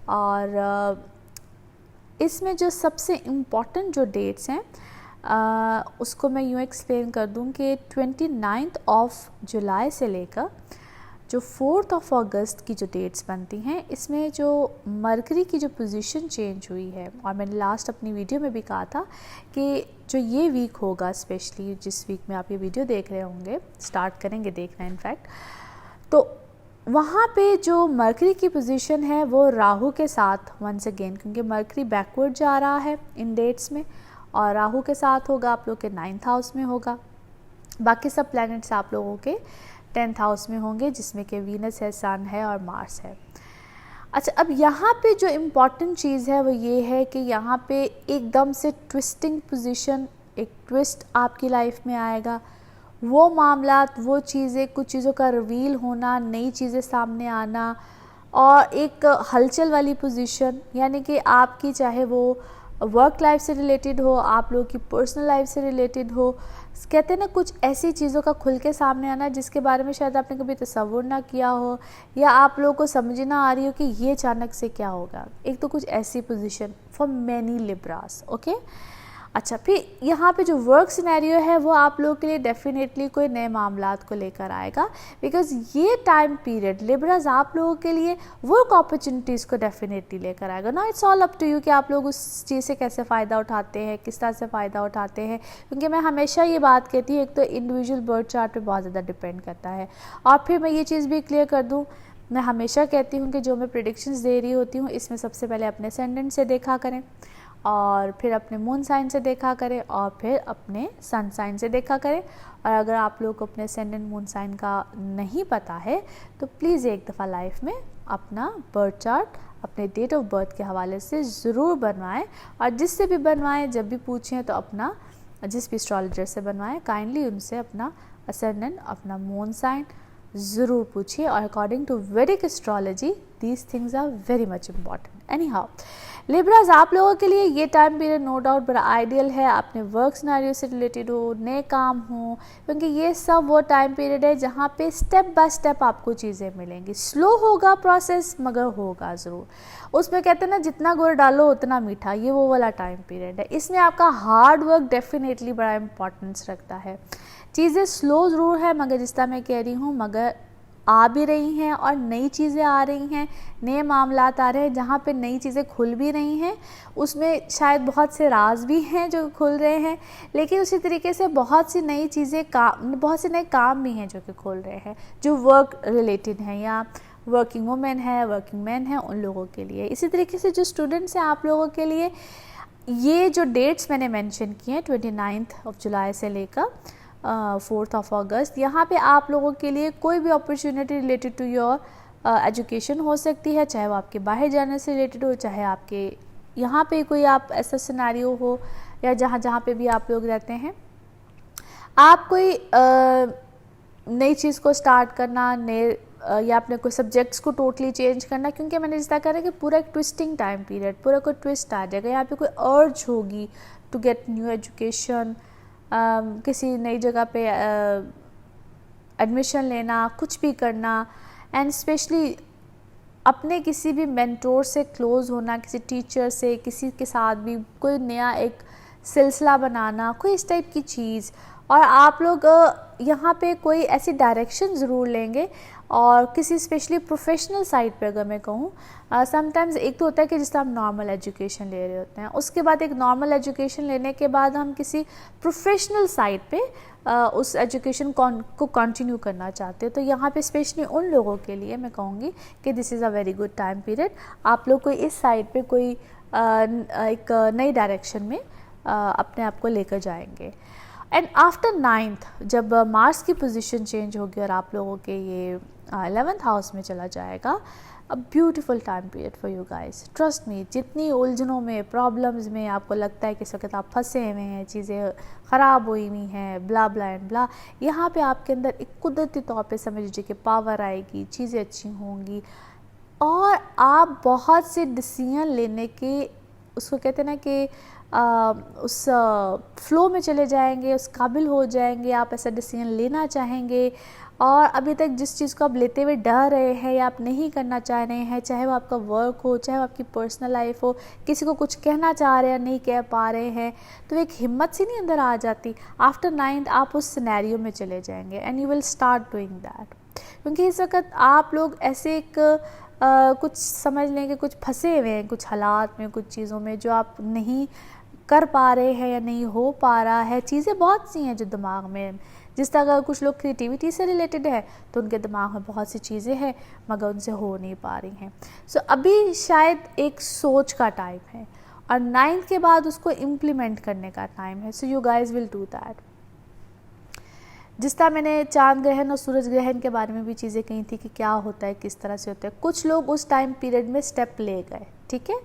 और इसमें जो सबसे इम्पॉर्टेंट जो डेट्स हैं उसको मैं यूँ एक्सप्लेन कर दूँ कि 29th of July से लेकर जो 4th of August की जो डेट्स बनती हैं, इसमें जो मरकरी की जो पोजीशन चेंज हुई है, और मैंने लास्ट अपनी वीडियो में भी कहा था कि जो ये वीक होगा, स्पेशली जिस वीक में आप ये वीडियो देख रहे होंगे, स्टार्ट करेंगे देखना इनफैक्ट, तो वहाँ पे जो मरकरी की पोजीशन है वो राहु के साथ वंस अगेन, क्योंकि मरकरी बैकवर्ड जा रहा है इन डेट्स में, और राहु के साथ होगा आप लोग के 9th हाउस में होगा। बाकी सब प्लैनेट्स आप लोगों के 10th हाउस में होंगे, जिसमें कि वीनस है, सन है और मार्स है। अच्छा, अब यहाँ पे जो इम्पॉर्टेंट चीज़ है वो ये है कि यहाँ पे एकदम से ट्विस्टिंग पोजीशन, एक ट्विस्ट आपकी लाइफ में आएगा। वो मामलात, वो चीज़ें, कुछ चीज़ों का रिवील होना, नई चीज़ें सामने आना, और एक हलचल वाली पोजीशन, यानी कि आपकी चाहे वो वर्क लाइफ से रिलेटेड हो, आप लोगों की पर्सनल लाइफ से रिलेटेड हो, कहते हैं ना कुछ ऐसी चीज़ों का खुल के सामने आना जिसके बारे में शायद आपने कभी तसव्वुर ना किया हो, या आप लोगों को समझ ना आ रही हो कि ये अचानक से क्या होगा। एक तो कुछ ऐसी position for many Libras. Okay, अच्छा, फिर यहाँ पे जो वर्क सिनेरियो है वो आप लोगों के लिए डेफिनेटली कोई नए मामलात को लेकर आएगा, बिकॉज ये टाइम पीरियड लिब्रास आप लोगों के लिए वर्क अपॉर्चुनिटीज़ को डेफिनेटली लेकर आएगा ना। It's all up to you कि आप लोग उस चीज़ से कैसे फ़ायदा उठाते हैं, किस तरह से फ़ायदा उठाते हैं, क्योंकि मैं हमेशा ये बात कहती हूँ, एक तो इंडिविजुअल बर्थ चार्ट पर बहुत ज़्यादा डिपेंड करता है। और फिर मैं ये चीज़ भी क्लियर कर दूँ, मैं हमेशा कहती हूँ कि जो मैं प्रेडिक्शंस दे रही होती हूँ, इसमें सबसे पहले अपने असेंडेंट से देखा करें, और फिर अपने मून साइन से देखा करें, और फिर अपने सन साइन से देखा करें। और अगर आप लोग को अपने असेंडेंट मून साइन का नहीं पता है तो प्लीज़ एक दफ़ा लाइफ में अपना बर्थ चार्ट अपने डेट ऑफ बर्थ के हवाले से ज़रूर बनवाएं, और जिससे भी बनवाएं, जब भी पूछें तो अपना जिस भी एस्ट्रोलॉजर से बनवाएं, काइंडली उनसे अपना असेंडेंट, अपना मून साइन ज़रूर पूछिए। और according to Vedic astrology these things are very much important. Anyhow Libras, आप लोगों के लिए ये टाइम पीरियड नो डाउट बड़ा आइडियल है, आपने वर्क सिनेरियो से रिलेटेड हो, नए काम हो, क्योंकि ये सब वो टाइम पीरियड है जहाँ पे स्टेप बाय स्टेप आपको चीज़ें मिलेंगी। स्लो होगा प्रोसेस, मगर होगा ज़रूर। उसमें कहते हैं ना, जितना गुड़ डालो उतना मीठा, ये वो वाला टाइम पीरियड है। इसमें आपका हार्ड वर्क डेफिनेटली बड़ा इम्पोर्टेंस रखता है। चीज़ें स्लो ज़रूर है, मगर जिस तरह मैं कह रही हूँ, मगर आ भी रही हैं और नई चीज़ें आ रही हैं, नए मामलात आ रहे हैं जहाँ पे नई चीज़ें खुल भी रही हैं। उसमें शायद बहुत से राज भी हैं जो खुल रहे हैं, लेकिन उसी तरीके से बहुत सी नई चीज़ें बहुत से नए काम भी हैं जो कि खुल रहे हैं, जो वर्क रिलेटेड हैं या वर्किंग वुमेन है, वर्किंग मैन है, उन लोगों के लिए। इसी तरीके से जो स्टूडेंट्स हैं, आप लोगों के लिए ये जो डेट्स मैंने मेंशन किए हैं 29 जुलाई से लेकर 4 अगस्त, यहाँ पे आप लोगों के लिए कोई भी opportunity related to your education हो सकती है, चाहे वो आपके बाहर जाने से रिलेटेड हो, चाहे आपके यहाँ पे कोई आप ऐसा सिनेरियो हो, या जहाँ पे भी आप लोग रहते हैं, आप कोई नई चीज़ को स्टार्ट करना, नए या अपने कोई सब्जेक्ट्स को टोटली चेंज करना, क्योंकि मैंने जिस तरह कहा कि पूरा एक ट्विस्टिंग टाइम पीरियड, पूरा कोई ट्विस्ट आ जाएगा। यहाँ पे कोई अर्ज होगी टू गेट न्यू एजुकेशन, किसी नई जगह पे एडमिशन लेना, कुछ भी करना, एंड स्पेशली अपने किसी भी मेंटोर से क्लोज़ होना, किसी टीचर से, किसी के साथ भी कोई नया एक सिलसिला बनाना, कोई इस टाइप की चीज़। और आप लोग यहाँ पे कोई ऐसी डायरेक्शन ज़रूर लेंगे, और किसी स्पेशली प्रोफेशनल साइड पे अगर मैं कहूँ, समटाइम्स एक तो होता है कि जिस तरह हम नॉर्मल एजुकेशन ले रहे होते हैं, उसके बाद एक नॉर्मल एजुकेशन लेने के बाद हम किसी प्रोफेशनल साइड पे उस एजुकेशन को कंटिन्यू करना चाहते हैं। तो यहाँ पे स्पेशली उन लोगों के लिए मैं कहूँगी कि this is a very good time period. आप लोग को इस साइड पे कोई एक नई डायरेक्शन में अपने आप को लेकर जाएंगे। एंड आफ्टर 9th, जब मार्स की पोजीशन चेंज होगी और आप लोगों के ये 11th हाउस में चला जाएगा, a beautiful time period for you guys. Trust me, जितनी उलझनों में, प्रॉब्लम्स में आपको लगता है कि इस वक्त आप फंसे हुए हैं, चीज़ें ख़राब हुई हुई हैं, ब्ला ब्ला एंड ब्ला, यहाँ पे आपके अंदर एक कुदरती तौर पे समझ लीजिए कि पावर आएगी, चीज़ें अच्छी होंगी, और आप बहुत से डिसीजन लेने के, उसको कहते हैं ना कि उस फ्लो में चले जाएंगे, उस काबिल हो जाएंगे, आप ऐसा डिसीजन लेना चाहेंगे। और अभी तक जिस चीज़ को आप लेते हुए डर रहे हैं या आप नहीं करना चाह रहे हैं, चाहे वो आपका वर्क हो, चाहे वो आपकी पर्सनल लाइफ हो, किसी को कुछ कहना चाह रहे हैं, नहीं कह पा रहे हैं, तो एक हिम्मत सी नहीं अंदर आ जाती। आफ्टर 9th आप उस सिनेरियो में चले जाएंगे and you will start doing that. क्योंकि इस वक्त आप लोग ऐसे एक कुछ समझ लें कि कुछ फंसे हुए हैं कुछ हालात में, कुछ चीज़ों में जो आप नहीं कर पा रहे हैं या नहीं हो पा रहा है। चीज़ें बहुत सी हैं जो दिमाग में, जिस तरह अगर कुछ लोग क्रिएटिविटी से रिलेटेड है तो उनके दिमाग में बहुत सी चीज़ें हैं मगर उनसे हो नहीं पा रही हैं। सो अभी शायद एक सोच का टाइम है और 9th के बाद उसको इम्प्लीमेंट करने का टाइम है। So you guys will do that. जिस तरह मैंने चांद ग्रहण और सूरज ग्रहण के बारे में भी चीज़ें कही थी कि क्या होता है, किस तरह से होता है, कुछ लोग उस टाइम पीरियड में स्टेप ले गए, ठीक है।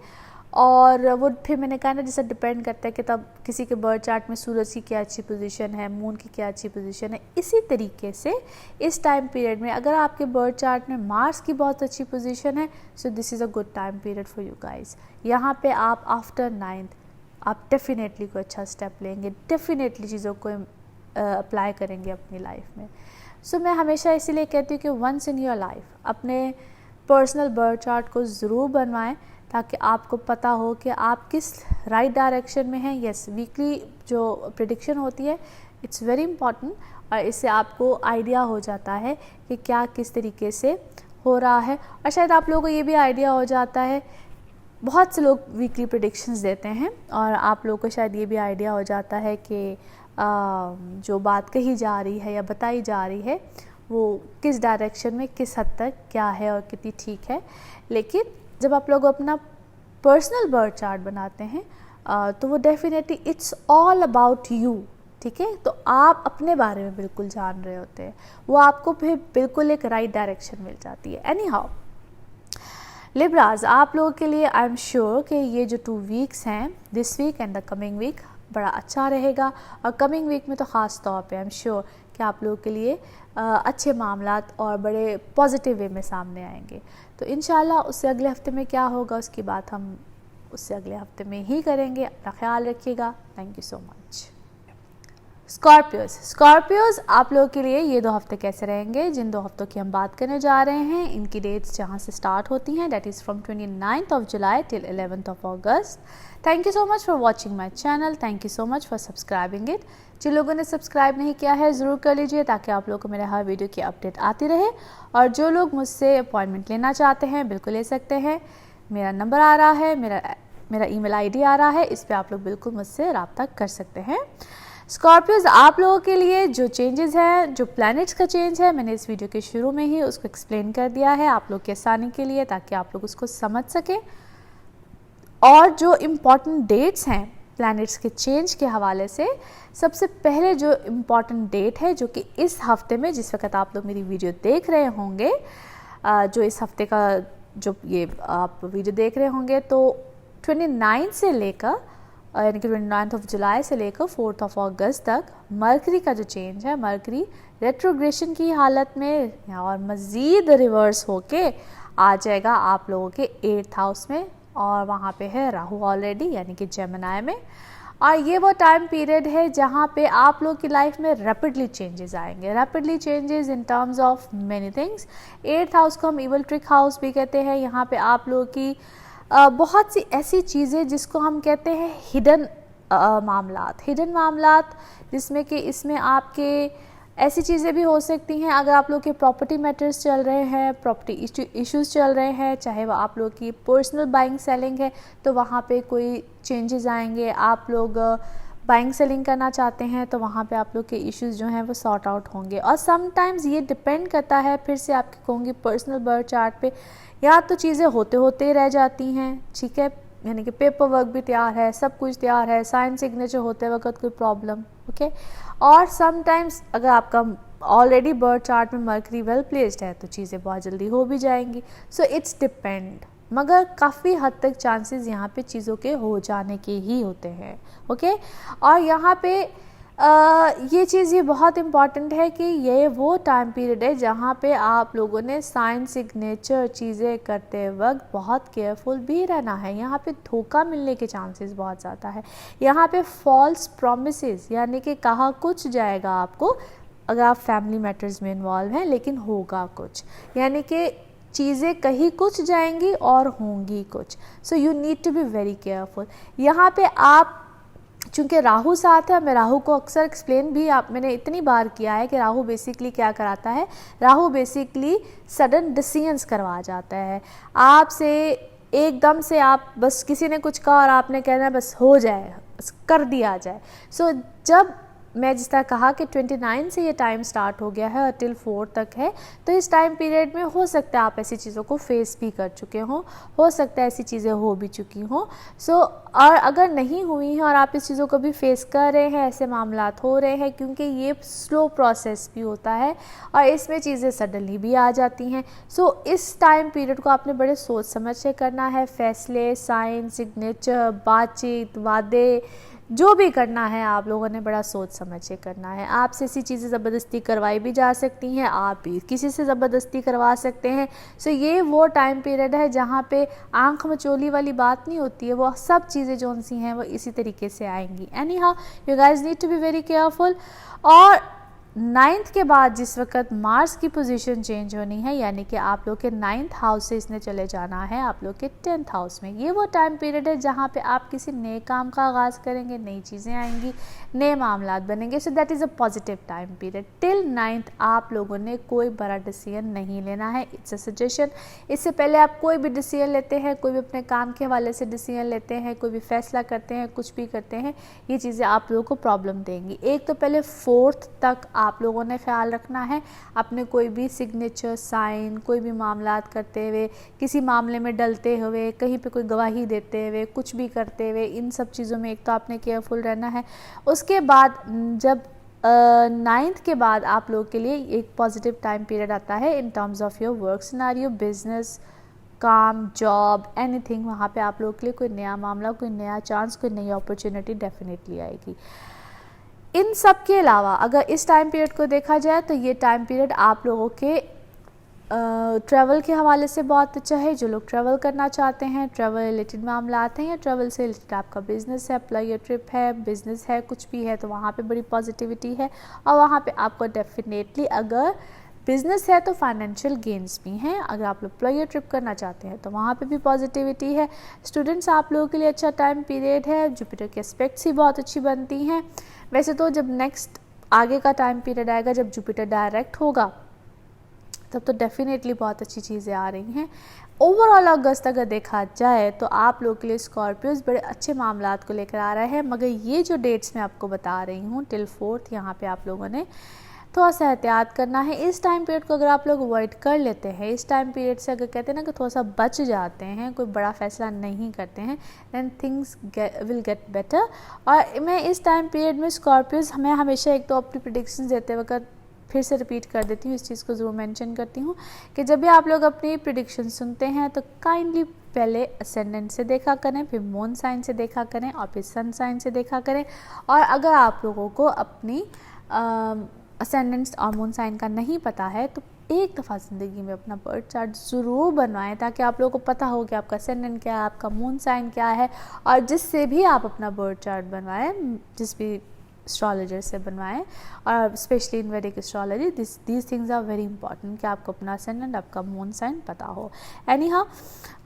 और वो फिर मैंने कहा ना, जैसे डिपेंड करता है कि तब किसी के बर्थ चार्ट में सूरज की क्या अच्छी पोजीशन है, मून की क्या अच्छी पोजीशन है। इसी तरीके से इस टाइम पीरियड में अगर आपके बर्थ चार्ट में मार्स की बहुत अच्छी पोजीशन है, सो this is a good time period for you guys. यहाँ पे आप आफ्टर 9th आप डेफिनेटली कोई अच्छा स्टेप लेंगे, डेफिनेटली चीज़ों को अप्लाई करेंगे अपनी लाइफ में। सो मैं हमेशा इसीलिए कहती हूँ कि वंस इन योर लाइफ अपने पर्सनल बर्थ चार्ट को ज़रूर बनवाएं ताकि आपको पता हो कि आप किस राइट डायरेक्शन में हैं। यस, वीकली जो प्रेडिक्शन होती है इट्स वेरी इंपॉर्टेंट और इससे आपको आइडिया हो जाता है कि क्या किस तरीके से हो रहा है। और शायद आप लोगों को ये भी आइडिया हो जाता है, बहुत से लोग वीकली प्रेडिक्शंस देते हैं और आप लोगों को शायद ये भी आइडिया हो जाता है कि जो बात कही जा रही है या बताई जा रही है वो किस डायरेक्शन में, किस हद तक क्या है और कितनी ठीक है। लेकिन जब आप लोग अपना पर्सनल बर्थ चार्ट बनाते हैं तो वो definitely it's all about you, ठीक है। तो आप अपने बारे में बिल्कुल जान रहे होते हैं, वो आपको फिर बिल्कुल एक राइट डायरेक्शन मिल जाती है। एनी हाउ लिब्राज, आप लोगों के लिए आई एम श्योर कि ये जो 2 वीक्स हैं, this week and the coming week, बड़ा अच्छा रहेगा। और कमिंग वीक में तो ख़ास तौर पे आई एम श्योर कि आप लोगों के लिए अच्छे मामलात और बड़े पॉजिटिव वे में सामने आएंगे। तो इंशाल्लाह उससे अगले हफ्ते में क्या होगा उसकी बात हम उससे अगले हफ्ते में ही करेंगे। अपना ख्याल रखिएगा। Thank you so much. Scorpios आप लोगों के लिए ये 2 हफ्ते कैसे रहेंगे, जिन 2 हफ्तों की हम बात करने जा रहे हैं इनकी डेट्स जहाँ से स्टार्ट होती हैं, that is from 29th of July till 11th of August. Thank you so much for watching my channel, thank you so much for subscribing it. जिन लोगों ने सब्सक्राइब नहीं किया है ज़रूर कर लीजिए ताकि आप लोगों को मेरे हर वीडियो की अपडेट आती रहे. और जो लोग मुझसे अपॉइंटमेंट लेना चाहते हैं बिल्कुल ले सकते हैं. मेरा नंबर आ रहा है, मेरा ईमेल आईडी आ रहा है, इस पर आप लोग बिल्कुल मुझसे रब्ता कर सकते हैं. स्कॉर्पियोज आप लोगों के लिए जो चेंजेस हैं, जो प्लैनेट्स का चेंज है, मैंने इस वीडियो के शुरू में ही उसको एक्सप्लेन कर दिया है आप लोग की आसानी के लिए ताकि आप लोग उसको समझ सकें. और जो इम्पॉर्टेंट डेट्स हैं प्लैनेट्स के चेंज के हवाले से, सबसे पहले जो इम्पॉर्टेंट डेट है जो कि इस हफ्ते में जिस वक्त आप लोग मेरी वीडियो देख रहे होंगे, जो इस हफ्ते का जो ये आप वीडियो देख रहे होंगे, तो 29 से लेकर यानी कि 29th of July से लेकर 4th of August तक मरकरी का जो चेंज है, मरकरी रेट्रोग्रेशन की हालत में और मज़ीद रिवर्स होके आ जाएगा आप लोगों के 8th हाउस में. और वहाँ पे है राहु ऑलरेडी यानी कि जेमिनी में. और ये वो टाइम पीरियड है जहाँ पे आप लोग की लाइफ में रैपिडली चेंजेस आएंगे, rapidly changes in terms of many things. 8th house को हम इवल ट्रिक हाउस भी कहते हैं. यहाँ पे आप लोगों की बहुत सी ऐसी चीज़ें जिसको हम कहते हैं हिडन मामलात, जिसमें कि इसमें आपके ऐसी चीज़ें भी हो सकती हैं. अगर आप लोग के प्रॉपर्टी मैटर्स चल रहे हैं, प्रॉपर्टी इश्यूज़ चल रहे हैं, चाहे वो आप लोग की पर्सनल बाइंग सेलिंग है, तो वहाँ पे कोई चेंजेस आएंगे. आप लोग बाइंग सेलिंग करना चाहते हैं तो वहाँ पे आप लोग के इश्यूज़ जो हैं वो सॉर्ट आउट होंगे. और समटाइम्स ये डिपेंड करता है, फिर से आपकी कहूँगी पर्सनल बर्थ चार्ट पे, या तो चीज़ें होते होते रह जाती हैं, ठीक है, यानी कि पेपर वर्क भी तैयार है, सब कुछ तैयार है, साइन सिग्नेचर होते वक्त कोई प्रॉब्लम, ओके. और समटाइम्स अगर आपका ऑलरेडी बर्थ चार्ट में मरकरी वेल प्लेस्ड है तो चीज़ें बहुत जल्दी हो भी जाएंगी. सो इट्स डिपेंड, मगर काफ़ी हद तक चांसेस यहाँ पे चीज़ों के हो जाने के ही होते हैं, ओके. और यहाँ पे ये चीज़ ये बहुत इम्पॉर्टेंट है कि ये वो टाइम पीरियड है जहाँ पे आप लोगों ने साइन सिग्नेचर चीज़ें करते वक्त बहुत केयरफुल भी रहना है. यहाँ पे धोखा मिलने के चांसेस बहुत ज़्यादा है. यहाँ पे फॉल्स प्रॉमिसेस यानी कि कहा कुछ जाएगा आपको अगर आप फैमिली मैटर्स में इन्वॉल्व हैं, लेकिन होगा कुछ, यानी कि चीज़ें कहीं कुछ जाएंगी और होंगी कुछ. So you need to be very careful. यहाँ पे आप चूँकि राहु साथ है, मैं राहु को अक्सर एक्सप्लेन भी मैंने इतनी बार किया है कि राहु बेसिकली क्या कराता है. राहु बेसिकली सडन डिसीजंस करवा जाता है आपसे. एकदम से आप बस किसी ने कुछ कहा और आपने कहना है बस हो जाए, बस कर दिया जाए. सो जब मैं जिस तरह कहा कि 29 से ये टाइम स्टार्ट हो गया है टिल 4 तक है, तो इस टाइम पीरियड में हो सकता है आप ऐसी चीज़ों को फेस भी कर चुके हों, हो सकता है ऐसी चीज़ें हो भी चुकी हों. सो और अगर नहीं हुई हैं और आप इस चीज़ों को भी फेस कर रहे हैं, ऐसे मामलात हो रहे हैं, क्योंकि ये स्लो प्रोसेस भी होता है और इसमें चीज़ें सडनली भी आ जाती हैं. सो इस टाइम पीरियड को आपने बड़े सोच समझ से करना है. फैसले, साइन सिग्नेचर, बातचीत, वादे, जो भी करना है आप लोगों ने बड़ा सोच समझ के करना है. आपसे ऐसी चीज़ें ज़बरदस्ती करवाई भी जा सकती हैं, आप भी किसी से ज़बरदस्ती करवा सकते हैं. सो ये वो टाइम पीरियड है जहाँ पे आंख मचोली वाली बात नहीं होती है, वो सब चीज़ें जो सी हैं वो इसी तरीके से आएंगी. Anyhow you guys need to be very careful. और 9th के बाद जिस वक्त मार्स की पोजीशन चेंज होनी है, यानी कि आप लोग के 9th हाउस से इसने चले जाना है आप लोग के 10th हाउस में. ये वो टाइम पीरियड है जहाँ पे आप किसी नए काम का आगाज़ करेंगे, नई चीज़ें आएंगी, नए मामलात बनेंगे. So that is a positive time period. Till 9th आप लोगों ने कोई बड़ा डिसीजन नहीं लेना है. It's a suggestion. इससे पहले आप कोई भी डिसीजन लेते हैं, कोई भी अपने काम के हवाले से डिसीजन लेते हैं, कोई भी फैसला करते हैं, कुछ भी करते हैं, ये चीज़ें आप लोगों को प्रॉब्लम देंगी. एक तो पहले 4th तक आप लोगों ने ख्याल रखना है अपने कोई भी सिग्नेचर, साइन, कोई भी मामलात करते हुए, किसी मामले में डलते हुए, कहीं पे कोई गवाही देते हुए, कुछ भी करते हुए, इन सब चीज़ों में एक तो आपने केयरफुल रहना है. उसके बाद जब 9th के बाद आप लोग के लिए एक पॉजिटिव टाइम पीरियड आता है in terms of your work scenario, business, काम, जॉब, एनीथिंग. वहाँ पे आप लोग के लिए कोई नया मामला, कोई नया चांस, कोई नई अपॉर्चुनिटी डेफिनेटली आएगी. इन सब के अलावा अगर इस टाइम पीरियड को देखा जाए तो ये टाइम पीरियड आप लोगों के ट्रैवल के हवाले से बहुत अच्छा है। जो लोग ट्रैवल करना चाहते हैं, ट्रैवल रिलेटेड मामला आते हैं या ट्रैवल से रिलेटेड आपका बिज़नेस है, अप्लाई ट्रिप है, बिज़नेस है, कुछ भी है, तो वहाँ पे बड़ी पॉजिटिविटी है। और वहाँ पे आपको डेफिनेटली, अगर बिज़नेस है तो फाइनेंशियल गेन्स भी हैं। अगर आप लोग अप्लाई ट्रिप करना चाहते हैं तो वहाँ पे भी पॉजिटिविटी है। स्टूडेंट्स, आप लोगों के लिए अच्छा टाइम पीरियड है। जुपिटर के एस्पेक्ट्स ही बहुत अच्छी बनती हैं। वैसे तो जब नेक्स्ट आगे का टाइम पीरियड आएगा, जब जुपिटर डायरेक्ट होगा, तब तो डेफिनेटली बहुत अच्छी चीज़ें आ रही हैं। ओवरऑल अगस्त अगर देखा जाए तो आप लोगों के लिए स्कॉर्पियोज बड़े अच्छे मामलात को लेकर आ रहा है। मगर ये जो डेट्स मैं आपको बता रही हूँ टिल 4th, यहाँ पे आप लोगों ने थोड़ा सा एहतियात करना है। इस टाइम पीरियड को अगर आप लोग अवॉइड कर लेते हैं, इस टाइम पीरियड से अगर कहते हैं ना कि थोड़ा सा बच जाते हैं, कोई बड़ा फैसला नहीं करते हैं, then things will get better. और मैं इस टाइम पीरियड में स्कॉर्पियोज, मैं हमेशा एक तो अपनी प्रेडिक्शंस देते वक्त फिर से रिपीट कर देती हूँ, इस चीज़ को ज़रूर मेंशन करती हूँ कि जब भी आप लोग अपनी प्रेडिक्शन सुनते हैं तो काइंडली पहले असेंडेंट से देखा करें, फिर मून साइन से देखा करें और फिर सन साइन से देखा करें। और अगर आप लोगों को अपनी असेंडेंट्स और मून साइन का नहीं पता है तो एक दफ़ा ज़िंदगी में अपना बर्थ चार्ट ज़रूर बनवाएं, ताकि आप लोगों को पता हो कि आपका असेंडेंट क्या है, आपका मून साइन क्या है। और जिससे भी आप अपना बर्थ चार्ट बनवाएं, जिस भी एस्ट्रोलॉजर से बनवाएं, और specially in Vedic astrology these things are very important कि आपको अपना असेंडेंट, आपका मून साइन पता हो। एनी हाउ,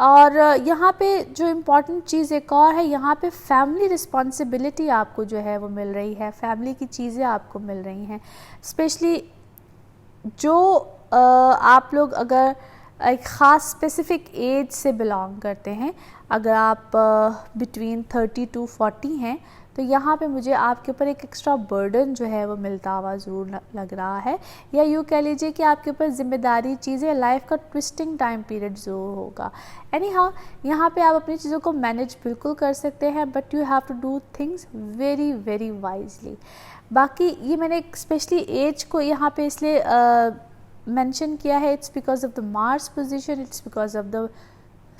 और यहाँ पे जो इम्पॉर्टेंट चीज़ एक और है, यहाँ पे फैमिली रिस्पॉन्सिबिलिटी आपको जो है वो मिल रही है, फैमिली की चीज़ें आपको मिल रही हैं। स्पेशली जो आप लोग अगर एक ख़ास स्पेसिफ़िक एज से बिलोंग करते हैं, अगर आप बिटवीन 30 to 40 हैं, तो यहाँ पे मुझे आपके ऊपर एक एक्स्ट्रा बर्डन जो है वो मिलता हुआ ज़रूर लग रहा है, या यूँ कह लीजिए कि आपके ऊपर ज़िम्मेदारी चीज़ें, लाइफ का ट्विस्टिंग टाइम पीरियड ज़रूर होगा। एनी हाउ, यहाँ पे आप अपनी चीज़ों को मैनेज बिल्कुल कर सकते हैं, but you have to do things very very wisely. बाकी ये मैंने स्पेशली एज को यहाँ पे इसलिए मेंशन किया है, it's because of the Mars position, it's because of the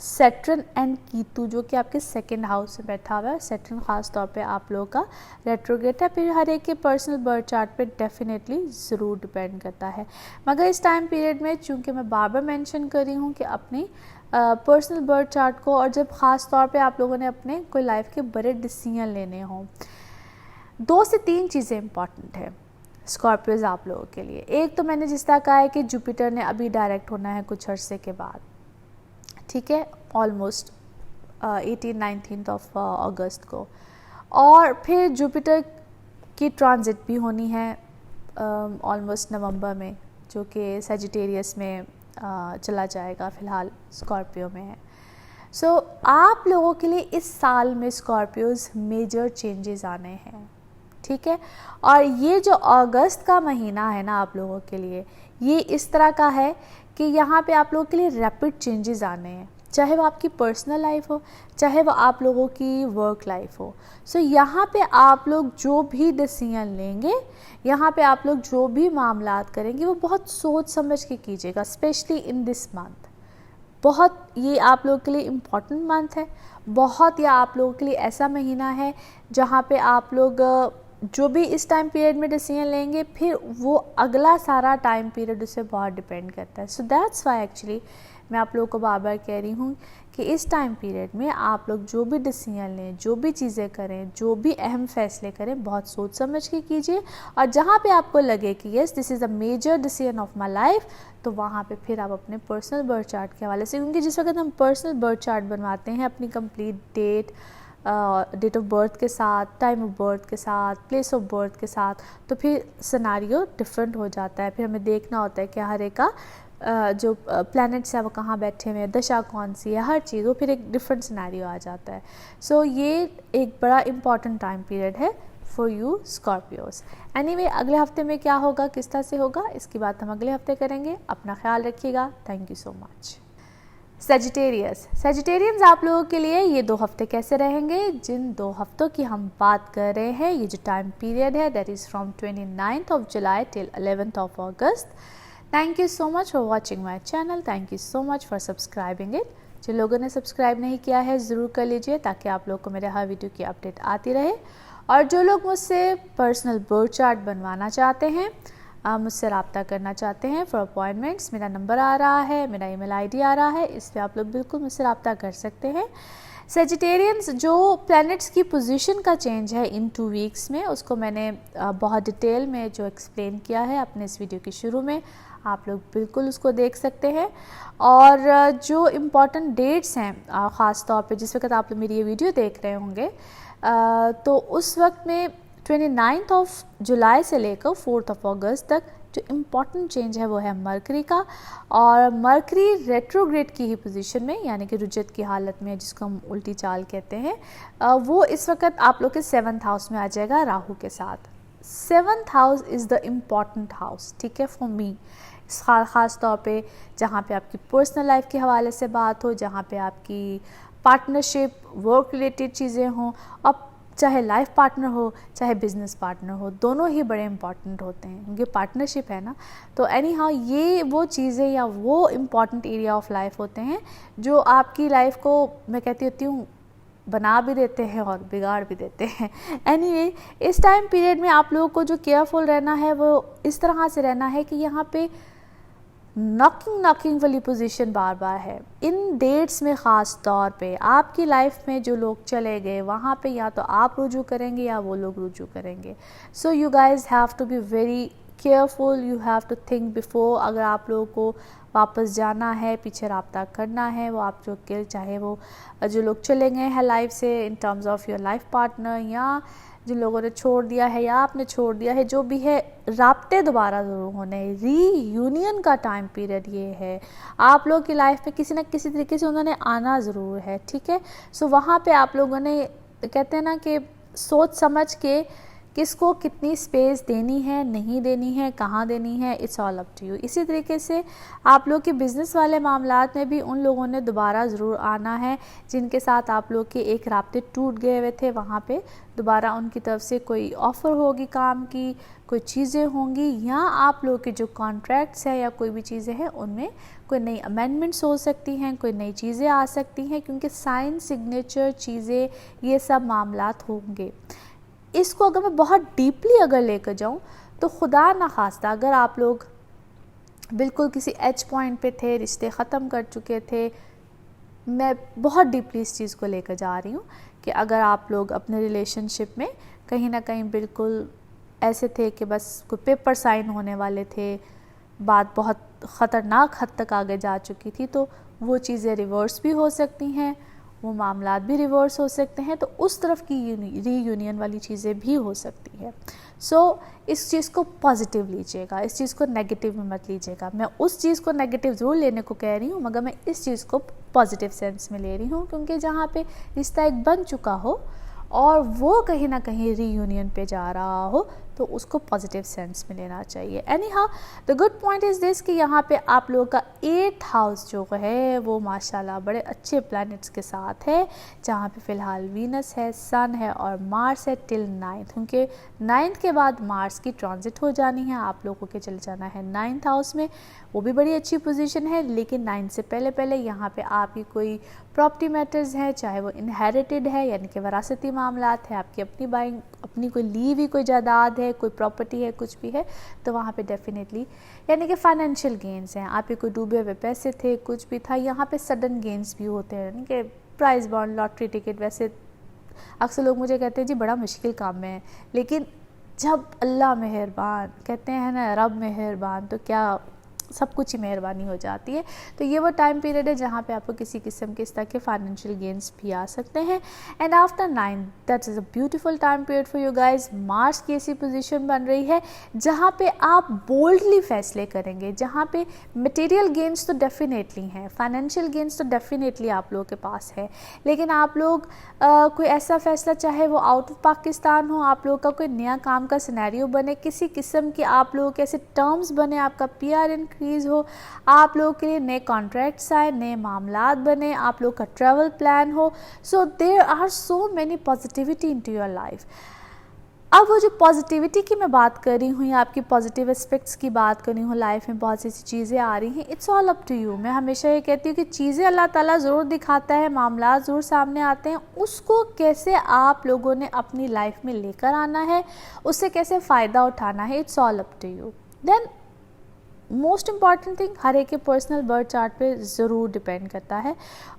Saturn and Ketu जो कि आपके सेकंड हाउस में बैठा हुआ है। सैटर्न खास तौर पे आप लोगों का रेट्रोग्रेड है। फिर हर एक के पर्सनल बर्थ चार्ट पे डेफिनेटली ज़रूर डिपेंड करता है। मगर इस टाइम पीरियड में चूँकि मैं बार बार मेंशन कर रही हूँ कि अपनी पर्सनल बर्थ चार्ट को, और जब ख़ास तौर पे आप लोगों ने अपने कोई लाइफ के बड़े डिसीजन लेने हों, 2 से 3 चीज़ें इंपॉर्टेंट है स्कॉर्पियोज आप लोगों के लिए। एक तो मैंने जिस तरह कहा है कि जुपिटर ने अभी डायरेक्ट होना है कुछ अरसे के बाद, ठीक है, ऑलमोस्ट 18-19 ऑफ अगस्त को, और फिर जुपिटर की ट्रांजिट भी होनी है ऑलमोस्ट नवंबर में, जो कि सजिटेरियस में चला जाएगा, फ़िलहाल स्कॉर्पियो में है। सो आप लोगों के लिए इस साल में स्कॉर्पियोज मेजर चेंजेस आने हैं, ठीक है। और ये जो अगस्त का महीना है ना आप लोगों के लिए, ये इस तरह का है कि यहाँ पे आप लोगों के लिए रैपिड चेंजेस आने हैं, चाहे वो आपकी पर्सनल लाइफ हो, चाहे वो आप लोगों की वर्क लाइफ हो। सो यहाँ पे आप लोग जो भी डिसीजन लेंगे, यहाँ पे आप लोग जो भी मामलात करेंगे, वो बहुत सोच समझ के कीजिएगा, स्पेशली इन दिस मंथ। बहुत ये आप लोगों के लिए इम्पॉर्टेंट मंथ है, बहुत, या आप लोगों के लिए ऐसा महीना है जहाँ पे आप लोग जो भी इस टाइम पीरियड में डिसीजन लेंगे, फिर वो अगला सारा टाइम पीरियड उससे बहुत डिपेंड करता है। सो दैट्स वाई एक्चुअली मैं आप लोगों को बार बार कह रही हूँ कि इस टाइम पीरियड में आप लोग जो भी डिसीजन लें, जो भी चीज़ें करें, जो भी अहम फैसले करें, बहुत सोच समझ के कीजिए। और जहाँ पे आपको लगे कि yes this is a major decision of my life, तो वहाँ पे फिर आप अपने पर्सनल बर्थ चार्ट के हवाले से, क्योंकि जिस वक्त हम पर्सनल बर्थ चार्ट बनवाते हैं अपनी कंप्लीट डेट ऑफ बर्थ के साथ, टाइम ऑफ बर्थ के साथ, प्लेस ऑफ बर्थ के साथ, तो फिर सिनारियो डिफरेंट हो जाता है। फिर हमें देखना होता है कि हर एक का जो प्लैनेट्स है वो कहाँ बैठे हुए हैं, दशा कौन सी है, हर चीज़, वो फिर एक डिफरेंट सिनेरियो आ जाता है। सो ये एक बड़ा इम्पॉर्टेंट टाइम पीरियड है फॉर यू स्कॉर्पियोज। एनीवे, अगले हफ्ते में क्या होगा, किस तरह से होगा, इसकी बात हम अगले हफ्ते करेंगे। अपना ख्याल रखिएगा। Thank you so much. Sagittarians आप लोगों के लिए ये 2 हफ्ते कैसे रहेंगे, जिन 2 हफ्तों की हम बात कर रहे हैं, ये जो टाइम पीरियड है that is from 29th of July till 11th of August। Thank you so much for watching my channel, thank you so much for subscribing it. जिन लोगों ने सब्सक्राइब नहीं किया है ज़रूर कर लीजिए, ताकि आप लोग को मेरे हर वीडियो की अपडेट आती रहे। और जो लोग मुझसे पर्सनल बर्थ चार्ट बनवाना चाहते हैं, मुझसे रब्ता करना चाहते हैं फॉर अपॉइंटमेंट्स, मेरा नंबर आ रहा है, मेरा ईमेल आईडी आ रहा है, इस पर आप लोग बिल्कुल मुझसे रब्ता कर सकते हैं। सेजिटेरियंस, जो प्लैनेट्स की पोजीशन का चेंज है इन 2 वीक्स में, उसको मैंने बहुत डिटेल में जो एक्सप्लेन किया है अपने इस वीडियो के शुरू में, आप लोग बिल्कुल उसको देख सकते हैं। और जो इम्पॉर्टेंट डेट्स हैं ख़ास तौर पे जिस वक्त आप लोग मेरी ये वीडियो देख रहे होंगे, तो उस वक्त में 29 ऑफ जुलाई से लेकर 4 अगस्त तक जो इम्पॉर्टेंट चेंज है वो है मरकरी का। और मरकरी रेट्रोग्रेड की ही पोजीशन में, यानी कि रुजत की हालत में, जिसको हम उल्टी चाल कहते हैं, वो इस वक्त आप लोग के 7th हाउस में आ जाएगा राहु के साथ। 7th house is the important house, ठीक है, फॉर मी। ख़ास तौर पे जहाँ पे आपकी पर्सनल लाइफ के हवाले से बात हो, जहाँ पे आपकी पार्टनरशिप, वर्क रिलेटेड चीज़ें हों, अब चाहे लाइफ पार्टनर हो चाहे बिजनेस पार्टनर हो, दोनों ही बड़े इंपॉर्टेंट होते हैं क्योंकि पार्टनरशिप है ना। तो एनी हाउ ये वो चीज़ें या वो इम्पॉर्टेंट एरिया ऑफ लाइफ होते हैं जो आपकी लाइफ को, मैं कहती होती हूँ, बना भी देते हैं और बिगाड़ भी देते हैं। एनीवे, इस टाइम पीरियड में आप लोगों को जो केयरफुल रहना है वो इस तरह से रहना है कि यहाँ पे नॉकिंग वाली पोजीशन बार बार है इन डेट्स में। ख़ास तौर पे आपकी लाइफ में जो लोग चले गए वहाँ पे या तो आप रुजू करेंगे या वो लोग रुजू करेंगे। So you guys have to be very careful, you have to think before. अगर आप लोगों को वापस जाना है, पीछे रब्ता करना है, वो आप जो के चाहे वो जो लोग चले गए हैं लाइफ से in terms of your life partner, या जिन लोगों ने छोड़ दिया है या आपने छोड़ दिया है, जो भी है, राब्ते दोबारा ज़रूर होने। रीयूनियन का टाइम पीरियड ये है, आप लोगों की लाइफ में किसी न किसी तरीके से उन्होंने आना ज़रूर है, ठीक है। सो वहाँ पे आप लोगों ने, कहते हैं ना कि सोच समझ के किसको कितनी स्पेस देनी है, नहीं देनी है, कहाँ देनी है, it's all up to you. इसी तरीके से आप लोग के बिज़नेस वाले मामलात में भी उन लोगों ने दोबारा ज़रूर आना है जिनके साथ आप लोग के एक राब्ते टूट गए हुए थे, वहाँ पे दोबारा उनकी तरफ से कोई ऑफ़र होगी काम की, कोई चीज़ें होंगी, या आप लोग के जो कॉन्ट्रैक्ट्स हैं या कोई भी चीज़ें हैं उनमें कोई नई अमेंडमेंट्स हो सकती हैं, कोई नई चीज़ें आ सकती हैं, क्योंकि साइन, सिग्नेचर चीज़ें, ये सब मामलात होंगे। इसको अगर मैं बहुत डीपली अगर लेकर जाऊं तो खुदा ना खास्ता अगर आप लोग बिल्कुल किसी एज पॉइंट पे थे, रिश्ते ख़त्म कर चुके थे, मैं बहुत डीपली इस चीज़ को लेकर जा रही हूँ कि अगर आप लोग अपने रिलेशनशिप में कहीं ना कहीं बिल्कुल ऐसे थे कि बस कोई पेपर साइन होने वाले थे, बात बहुत ख़तरनाक हद तक आगे जा चुकी थी, तो वो चीज़ें रिवर्स भी हो सकती हैं, वो मामलात भी रिवर्स हो सकते हैं, तो उस तरफ की रीयूनियन वाली चीज़ें भी हो सकती है। सो इस चीज़ को पॉजिटिव लीजिएगा, इस चीज़ को नेगेटिव में मत लीजिएगा। मैं उस चीज़ को नेगेटिव ज़रूर लेने को कह रही हूँ, मगर मैं इस चीज़ को पॉजिटिव सेंस में ले रही हूँ, क्योंकि जहाँ पे रिश्ता एक बन चुका हो और वो कहीं ना कहीं रीयूनियन पे जा रहा हो, तो उसको पॉजिटिव सेंस में लेना चाहिए। Any how the good point is this कि यहाँ पे आप लोगों का 8th हाउस जो है वो माशाल्लाह बड़े अच्छे प्लैनेट्स के साथ है, जहाँ पे फ़िलहाल वीनस है, सन है और मार्स है टिल 9th, क्योंकि 9th के बाद मार्स की ट्रांजिट हो जानी है, आप लोगों के चले जाना है 9th हाउस में। वो भी बड़ी अच्छी पोजीशन है, लेकिन 9th से पहले पहले यहाँ पे आपकी कोई प्रॉपर्टी मैटर्स हैं, चाहे वो इनहेरिटेड है यानी कि वरासती मामलात है, आपकी अपनी बाइंग, अपनी कोई ली हुई कोई जायदाद है, कोई प्रॉपर्टी है, कुछ भी है, तो वहाँ पे डेफिनेटली यानी कि फाइनेंशियल गेंस हैं, आप कोई डूबे हुए पैसे थे, कुछ भी था, यहाँ पे सडन गेंस भी होते हैं, यानी कि प्राइस बॉन्ड, लॉटरी टिकट। वैसे अक्सर लोग मुझे कहते हैं जी बड़ा मुश्किल काम है, लेकिन जब अल्लाह मेहरबान, कहते हैं ना रब मेहरबान, तो क्या सब कुछ ही मेहरबानी हो जाती है। तो ये वो टाइम पीरियड है जहाँ पे आपको किसी किस्म के इस तरह के फाइनेंशियल गेंस भी आ सकते हैं। And after 9 that is a beautiful time period for you guys. Mars की ऐसी पोजीशन बन रही है जहाँ पे आप बोल्डली फैसले करेंगे, जहाँ पे मटेरियल गेंस तो डेफिनेटली हैं, फाइनेंशियल गेंस तो डेफिनेटली आप लोगों के पास है, लेकिन आप लोग कोई ऐसा फैसला, चाहे वो आउट ऑफ पाकिस्तान हो, आप लोगों का कोई नया काम का सिनेरियो बने, किसी किस्म की आप लोगों के ऐसे टर्म्स बने, आपका PR इंक्रीज हो, आप लोगों के लिए नए कॉन्ट्रैक्ट्स आए, नए मामलात बने, आप लोग का ट्रैवल प्लान हो। So there are so many positivity in to your life. अब वो जो पॉजिटिविटी की मैं बात कर रही हूँ या आपकी पॉजिटिव एस्पेक्ट्स की बात कर रही हूँ, लाइफ में बहुत सी चीज़ें आ रही हैं, it's all up to you. मैं हमेशा ये कहती हूँ कि चीज़ें अल्लाह ताला ज़रूर दिखाता है, मामला ज़रूर सामने आते हैं, उसको कैसे आप लोगों ने अपनी लाइफ में लेकर आना है, उससे कैसे फ़ायदा उठाना है, it's all up to you. Then most important thing, हर एक के पर्सनल बर्थ चार्ट पे ज़रूर डिपेंड करता है।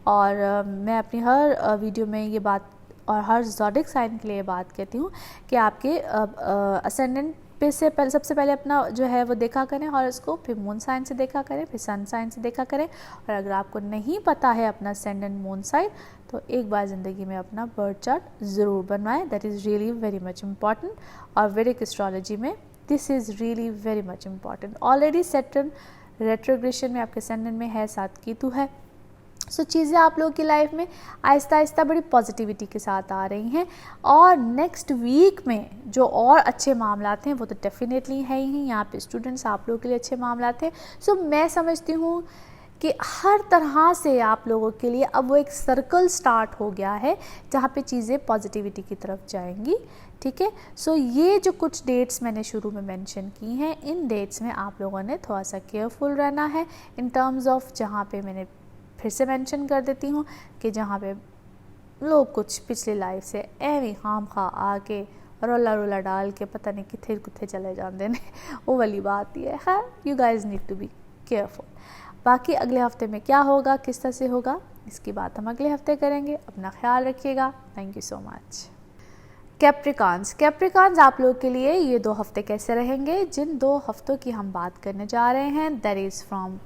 और मैं अपनी हर वीडियो में ये बात और हर ज़ोडिक साइन के लिए ये बात कहती हूँ कि आपके असेंडेंट पे से पहले, सबसे पहले अपना जो है वो देखा करें हॉरोस्कोप, फिर मून साइन से देखा करें, फिर सन साइन से देखा करें। और अगर आपको नहीं पता है अपना असेंडेंट मून साइन, तो एक बार ज़िंदगी में अपना बर्थ चार्ट ज़रूर बनवाएं। That is really very much important. और वैदिक एस्ट्रोलॉजी में this is really very much important. Already Saturn retrogression में आपके असेंडेंट में है, 7 केतु है। सो चीज़ें आप लोगों की लाइफ में आहिस्ता आहिस्ता बड़ी पॉजिटिविटी के साथ आ रही हैं। और नेक्स्ट वीक में जो और अच्छे मामलात हैं वो तो डेफिनेटली है ही। यहाँ पे स्टूडेंट्स आप लोगों के लिए अच्छे मामलात हैं। सो मैं समझती हूँ कि हर तरह से आप लोगों के लिए अब वो एक सर्कल स्टार्ट हो गया है जहाँ पे चीज़ें पॉजिटिविटी की तरफ जाएंगी। ठीक है, सो ये जो कुछ डेट्स मैंने शुरू में मेंशन की हैं, इन डेट्स में आप लोगों ने थोड़ा सा केयरफुल रहना है इन टर्म्स ऑफ, जहाँ पे मैंने फिर से मेंशन कर देती हूँ कि जहाँ पे लोग कुछ पिछली लाइफ से एवं खाम खा आके रोला रोला डाल के पता नहीं किथे कुथे चले जाते हैं वो वाली बात ही है। You guys need to be careful. बाकी अगले हफ्ते में क्या होगा, किस तरह से होगा, इसकी बात हम अगले हफ्ते करेंगे। अपना ख्याल रखिएगा। Thank you so much. Capricorns आप लोगों के लिए ये 2 हफ्ते कैसे रहेंगे, जिन 2 हफ्तों की हम बात करने जा रहे हैं, that is from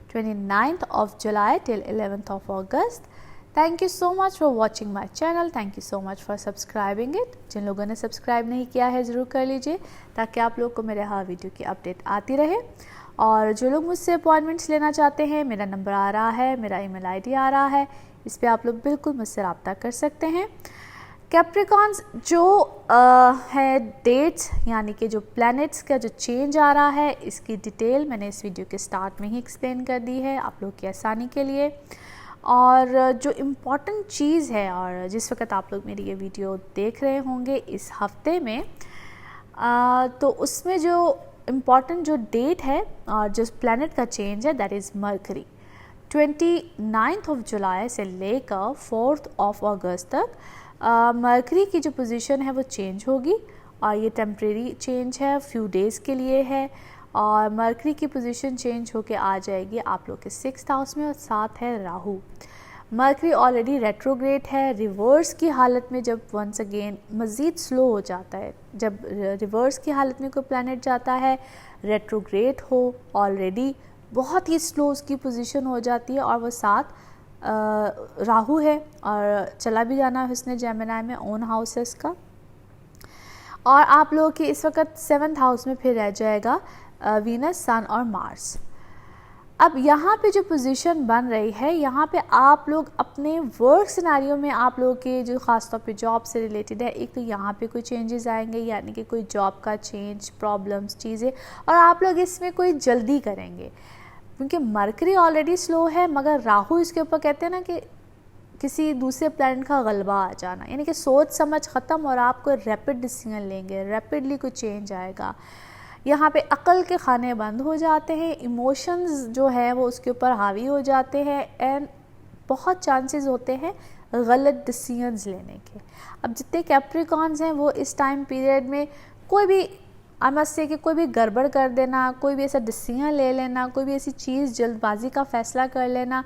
29th of July till 11th of August. Thank you so much for watching my channel. Thank you so much for subscribing it. जिन लोगों ने सब्सक्राइब नहीं किया है ज़रूर कर लीजिए ताकि आप लोग को मेरे हर वीडियो की अपडेट आती रहे। और जो लोग मुझसे अपॉइंटमेंट्स लेना चाहते हैं, मेरा नंबर आ रहा है, मेरा ईमेल आईडी आ रहा है, इस पर आप लोग बिल्कुल मुझसे रब्ता कर सकते हैं। कैप्रिकॉन्स जो है डेट्स, यानी कि जो प्लैनेट्स का जो चेंज आ रहा है, इसकी डिटेल मैंने इस वीडियो के स्टार्ट में ही एक्सप्लेन कर दी है आप लोग की आसानी के लिए। और जो इम्पॉर्टेंट चीज़ है, और जिस वक्त आप लोग मेरी ये वीडियो देख रहे होंगे इस हफ्ते में, तो उसमें जो इम्पॉर्टेंट जो डेट है और जो प्लैनेट का चेंज है, that is mercury. 29th of जुलाई से लेकर 4th of अगस्त तक मरकरी की जो पोजीशन है वो चेंज होगी। और ये टेम्परेरी चेंज है, फ्यू डेज़ के लिए है। और मरकरी की पोजीशन चेंज होके आ जाएगी आप लोग के 6th हाउस में, और साथ है राहु। मरकरी ऑलरेडी रेट्रोग्रेड है, रिवर्स की हालत में जब वंस अगेन मज़ीद स्लो हो जाता है। जब रिवर्स की हालत में कोई प्लैनेट जाता है, रेट्रोग्रेड हो, ऑलरेडी बहुत ही स्लो उसकी पोजीशन हो जाती है, और वो साथ राहु है और चला भी जाना है उसने जेमिनी में, ओन हाउस है इसका। और आप लोगों के इस वक्त 7th हाउस में फिर रह जाएगा वीनस, सन और मार्स। अब यहाँ पे जो पोजीशन बन रही है, यहाँ पे आप लोग अपने वर्क सिनेरियो में, आप लोगों के जो ख़ासतौर पे जॉब से रिलेटेड है, एक तो यहाँ पे कोई चेंजेस आएंगे, यानी कि कोई जॉब का चेंज, प्रॉब्लम्स, चीज़ें, और आप लोग इसमें कोई जल्दी करेंगे क्योंकि मरकरी ऑलरेडी स्लो है, मगर राहु इसके ऊपर कहते हैं ना कि किसी दूसरे प्लैनेट का गलबा आ जाना, यानी कि सोच समझ ख़त्म और आप कोई रैपिड डिसीजन लेंगे, रैपिडली कोई चेंज आएगा। यहाँ पे अकल के खाने बंद हो जाते हैं, इमोशंस जो है वो उसके ऊपर हावी हो जाते हैं, एंड बहुत चांसेस होते हैं गलत डिसीजंस लेने के। अब जितने कैप्रिकॉन्स हैं वो इस टाइम पीरियड में कोई भी से कि कोई भी गड़बड़ कर देना, कोई भी ऐसा डिसीजन ले लेना, कोई भी ऐसी चीज़ जल्दबाजी का फ़ैसला कर लेना,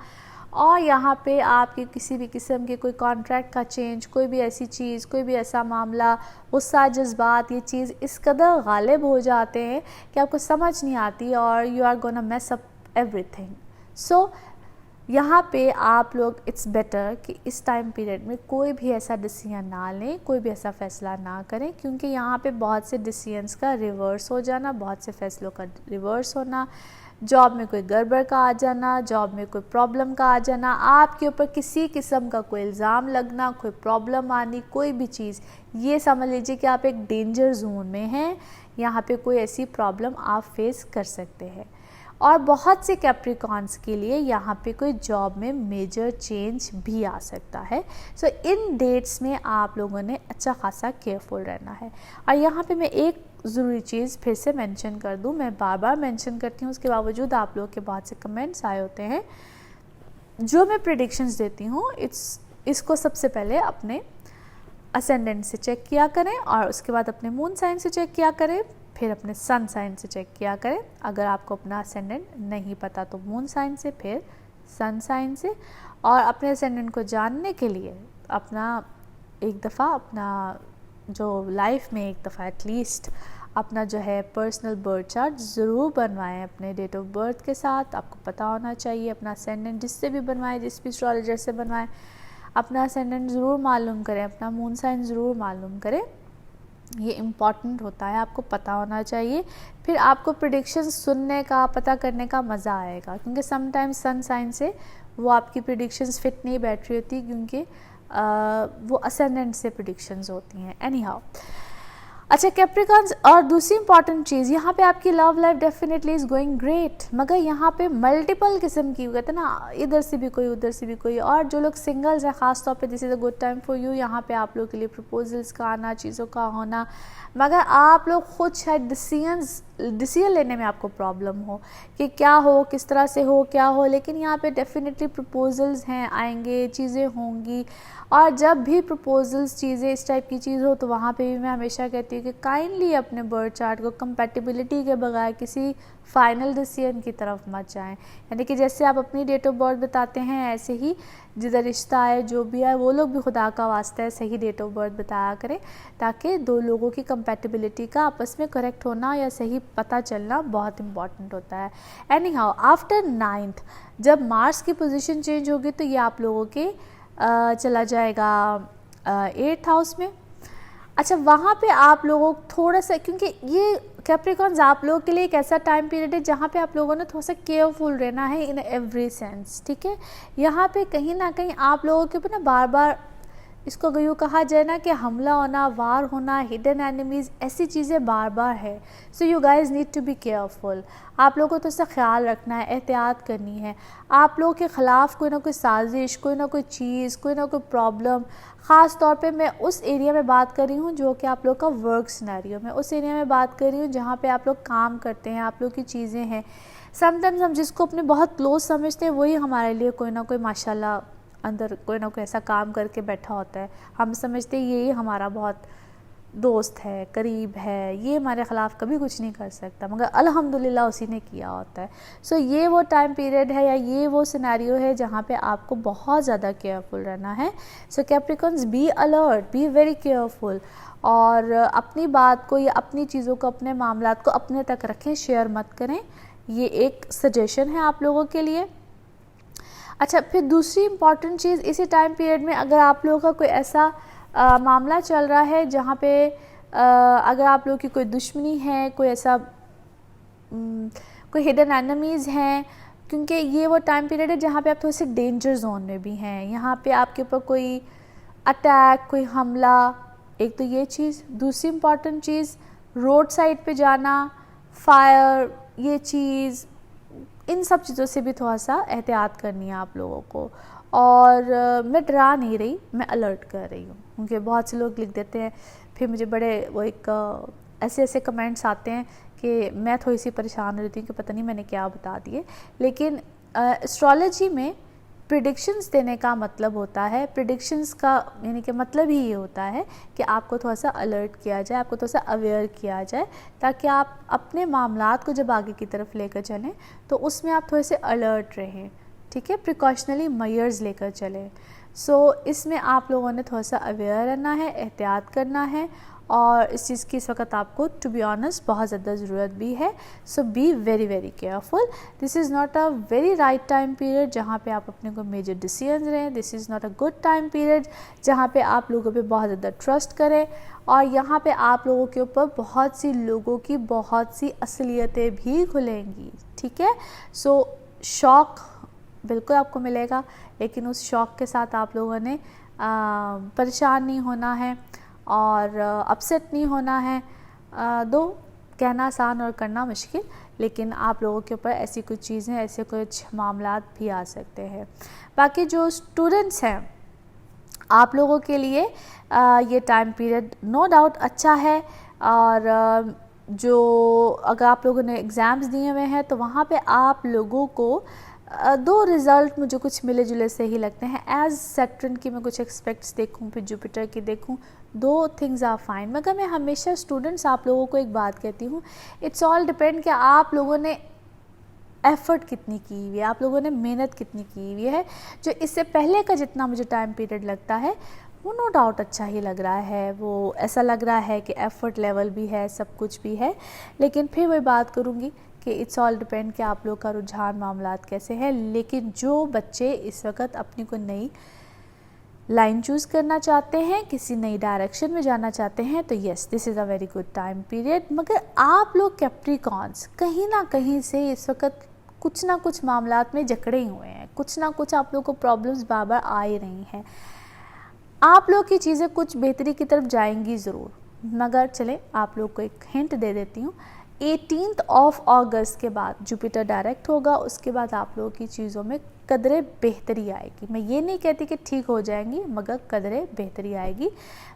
और यहाँ पे आपकी किसी भी किस्म के कोई कॉन्ट्रैक्ट का चेंज, कोई भी ऐसी चीज़, कोई भी ऐसा मामला, गुस्सा, जज्बात, ये चीज़ इस कदर गालिब हो जाते हैं कि आपको समझ नहीं आती और you are gonna mess up everything. So यहाँ पे आप लोग इट्स बेटर कि इस टाइम पीरियड में कोई भी ऐसा डिसीजन ना लें, कोई भी ऐसा फ़ैसला ना करें, क्योंकि यहाँ पे बहुत से डिसीजंस का रिवर्स हो जाना, बहुत से फ़ैसलों का रिवर्स होना, जॉब में कोई गड़बड़ का आ जाना, जॉब में कोई प्रॉब्लम का आ जाना, आपके ऊपर किसी किस्म का कोई इल्ज़ाम लगना, कोई प्रॉब्लम आनी, कोई भी चीज़, ये समझ लीजिए कि आप एक डेंजर जोन में हैं। यहाँ पे कोई ऐसी प्रॉब्लम आप फेस कर सकते हैं। और बहुत से कैप्रिकॉन्स के लिए यहाँ पे कोई जॉब में मेजर चेंज भी आ सकता है। सो इन डेट्स में आप लोगों ने अच्छा खासा केयरफुल रहना है। और यहाँ पे मैं एक ज़रूरी चीज़ फिर से मेंशन कर दूँ, मैं बार बार मेंशन करती हूँ, उसके बावजूद आप लोगों के बहुत से कमेंट्स आए होते हैं। जो मैं प्रेडिक्शंस देती हूँ इसको सबसे पहले अपने असेंडेंट से चेक किया करें, और उसके बाद अपने मून साइन से चेक किया करें, फिर अपने सन साइन से चेक किया करें। अगर आपको अपना असेंडेंट नहीं पता तो मून साइन से, फिर सन साइन से। और अपने असेंडेंट को जानने के लिए अपना एक दफ़ा अपना जो लाइफ में एक दफ़ा एटलीस्ट अपना जो है पर्सनल बर्थ चार्ट ज़रूर बनवाएं अपने डेट ऑफ बर्थ के साथ। आपको पता होना चाहिए अपना असेंडेंट, जिससे भी बनवाएं, जिस भी एस्ट्रोलॉजर से बनवाएं, अपना असेंडेंट ज़रूर मालूम करें, अपना मून साइन ज़रूर मालूम करें। ये इम्पॉर्टेंट होता है, आपको पता होना चाहिए। फिर आपको प्रेडिक्शंस सुनने का, पता करने का मज़ा आएगा, क्योंकि समटाइम्स सन साइन से वो आपकी प्रेडिक्शंस फिट नहीं बैठ रही होती, क्योंकि वो असेंडेंट से प्रेडिक्शंस होती हैं। एनी हाउ, अच्छा कैप्रिकॉन्स, और दूसरी इंपॉर्टेंट चीज़, यहाँ पे आपकी love life definitely is going great, मगर यहाँ पे मल्टीपल किस्म की कहते हैं ना, इधर से भी कोई उधर से भी कोई। और जो लोग सिंगल्स हैं ख़ास तौर पे, this is a good time for you. यहाँ पे आप लोग के लिए प्रपोजल्स का आना, चीज़ों का होना, मगर आप लोग खुद शायद डिसीजन लेने में आपको प्रॉब्लम हो कि क्या हो, किस तरह से हो, क्या हो। लेकिन यहाँ पे डेफिनेटली प्रपोजल्स हैं, आएंगे, चीज़ें होंगी। और जब भी प्रपोजल्स, चीज़ें इस टाइप की चीज़ हो, तो वहाँ पे भी मैं हमेशा कहती हूँ कि काइंडली अपने बर्थ चार्ट को कंपैटिबिलिटी के बगैर किसी फाइनल डिसीजन की तरफ मत जाएं। यानी कि जैसे आप अपनी डेट ऑफ बर्थ बताते हैं, ऐसे ही जिधर रिश्ता है, जो भी है, वो लोग भी खुदा का वास्ता है सही डेट ऑफ बर्थ बताया करें, ताकि दो लोगों की कंपैटिबिलिटी का आपस में करेक्ट होना या सही पता चलना बहुत इंपॉर्टेंट होता है। एनी हाउ, आफ्टर 9th जब मार्स की पोजीशन चेंज होगी, तो ये आप लोगों के चला जाएगा 8th हाउस में। अच्छा, वहाँ पे आप लोगों थोड़ा सा, क्योंकि ये कैप्रिकॉन्स आप लोगों के लिए एक ऐसा टाइम पीरियड है जहाँ पे आप लोगों ने थोड़ा सा केयरफुल रहना है इन एवरी सेंस, ठीक है। यहाँ पे कहीं ना कहीं आप लोगों के ऊपर ना बार बार, इसको अगर यूँ कहा जाए ना कि हमला होना, वार होना, हिडन एनिमीज़, ऐसी चीज़ें बार बार है। So you guys need to be careful. आप लोगों को तो इसका ख्याल रखना है, एहतियात करनी है। आप लोगों के ख़िलाफ़ कोई ना कोई साजिश, कोई ना कोई चीज़, कोई ना कोई प्रॉब्लम, ख़ास तौर पे मैं उस एरिया में बात कर रही हूँ जो कि आप लोग का वर्क सिनेरियो में, उस एरिया में बात कर रही हूँ जहाँ पे आप लोग काम करते हैं, आप लोग की चीज़ें हैं। समटाइम्स हम जिसको अपने बहुत क्लोज समझते हैं, वही हमारे लिए कोई ना कोई माशाल्लाह अंदर कोई ना कोई ऐसा काम करके बैठा होता है। हम समझते हैं ये हमारा बहुत दोस्त है, करीब है, ये हमारे ख़िलाफ़ कभी कुछ नहीं कर सकता, मगर अल्हम्दुलिल्लाह उसी ने किया होता है। सो ये वो टाइम पीरियड है, या ये वो सिनेरियो है जहाँ पे आपको बहुत ज़्यादा केयरफुल रहना है। So Capricorns, be alert, be very careful, और अपनी बात को या अपनी चीज़ों को, अपने मामलात को अपने तक रखें, शेयर मत करें। ये एक सजेशन है आप लोगों के लिए। अच्छा, फिर दूसरी इम्पॉर्टेंट चीज़, इसी टाइम पीरियड में अगर आप लोगों का कोई ऐसा मामला चल रहा है जहाँ पे अगर आप लोगों की कोई दुश्मनी है, कोई ऐसा कोई हिडन एनिमीज़ हैं, क्योंकि ये वो टाइम पीरियड है जहाँ पे आप थोड़े से डेंजर जोन में भी हैं। यहाँ पे आपके ऊपर कोई अटैक, कोई हमला, एक तो ये चीज़। दूसरी इम्पॉर्टेंट चीज़, रोड साइड पे जाना, फायर, ये चीज़, इन सब चीज़ों से भी थोड़ा सा एहतियात करनी है आप लोगों को। और मैं डरा नहीं रही, मैं अलर्ट कर रही हूँ, क्योंकि बहुत से लोग लिख देते हैं, फिर मुझे बड़े वो एक ऐसे ऐसे कमेंट्स आते हैं कि मैं थोड़ी सी परेशान हो रही हूँ कि पता नहीं मैंने क्या बता दिए। लेकिन एस्ट्रोलॉजी में प्रिडिक्शंस देने का मतलब होता है, प्रिडिक्शंस का यानी कि मतलब ही ये होता है कि आपको थोड़ा सा अलर्ट किया जाए, आपको थोड़ा सा अवेयर किया जाए, ताकि आप अपने मामलात को जब आगे की तरफ लेकर चलें तो उसमें आप थोड़े से अलर्ट रहें, ठीक है, प्रिकॉशनरी मेजर्स लेकर चलें। सो इसमें आप लोगों ने थोड़ा सा अवेयर रहना है, एहतियात करना है, और इस चीज़ की इस वक्त आपको टू बी ऑनेस्ट बहुत ज़्यादा ज़रूरत भी है। So be very very careful. This is not a very right time period जहाँ पे आप अपने को मेजर डिसीजन लें। This is not a good time period जहाँ पे आप लोगों पे बहुत ज़्यादा ट्रस्ट करें, और यहाँ पे आप लोगों के ऊपर बहुत सी लोगों की बहुत सी असलियतें भी खुलेंगी, ठीक है। सो शॉक बिल्कुल आपको मिलेगा, लेकिन उस शॉक के साथ आप लोगों ने परेशान नहीं होना है और अपसेट नहीं होना है। दो कहना आसान और करना मुश्किल, लेकिन आप लोगों के ऊपर ऐसी कुछ चीज़ें, ऐसे कुछ मामलात भी आ सकते हैं। बाकी जो स्टूडेंट्स हैं, आप लोगों के लिए ये टाइम पीरियड नो डाउट अच्छा है, और जो अगर आप लोगों ने एग्ज़ाम्स दिए हुए हैं तो वहाँ पे आप लोगों को दो रिज़ल्ट मुझे कुछ मिले जुले से ही लगते हैं। एज सैटर्न की मैं कुछ एक्सपेक्ट्स देखूं, फिर जुपिटर की देखूं, दो थिंग्स आर फाइन। मगर मैं हमेशा स्टूडेंट्स आप लोगों को एक बात कहती हूँ, इट्स ऑल डिपेंड कि आप लोगों ने एफ़र्ट कितनी की हुई है, आप लोगों ने मेहनत कितनी की हुई है। जो इससे पहले का जितना मुझे टाइम पीरियड लगता है वो नो डाउट अच्छा ही लग रहा है, वो ऐसा लग रहा है कि एफ़र्ट लेवल भी है, सब कुछ भी है। लेकिन फिर वही बात करूँगी कि इट्स ऑल डिपेंड कि आप लोग का रुझान मामलात कैसे है। लेकिन जो बच्चे इस वक्त अपनी को नई लाइन चूज़ करना चाहते हैं, किसी नई डायरेक्शन में जाना चाहते हैं, तो yes this is a very good time period. मगर आप लोग कैप्रिकॉन्स कहीं ना कहीं से इस वक्त कुछ ना कुछ मामलात में जकड़े ही हुए हैं, कुछ ना कुछ आप लोग को प्रॉब्लम्स बार बार आ ही रही हैं। आप लोग की चीज़ें कुछ बेहतरी की तरफ जाएंगी ज़रूर, मगर चले आप लोग को एक हिंट दे देती हूँ। 18 अगस्त के बाद जुपिटर डायरेक्ट होगा, उसके बाद आप लोगों की चीज़ों में कदरे बेहतरी आएगी। मैं ये नहीं कहती कि ठीक हो जाएंगी, मगर कदरे बेहतरी आएगी।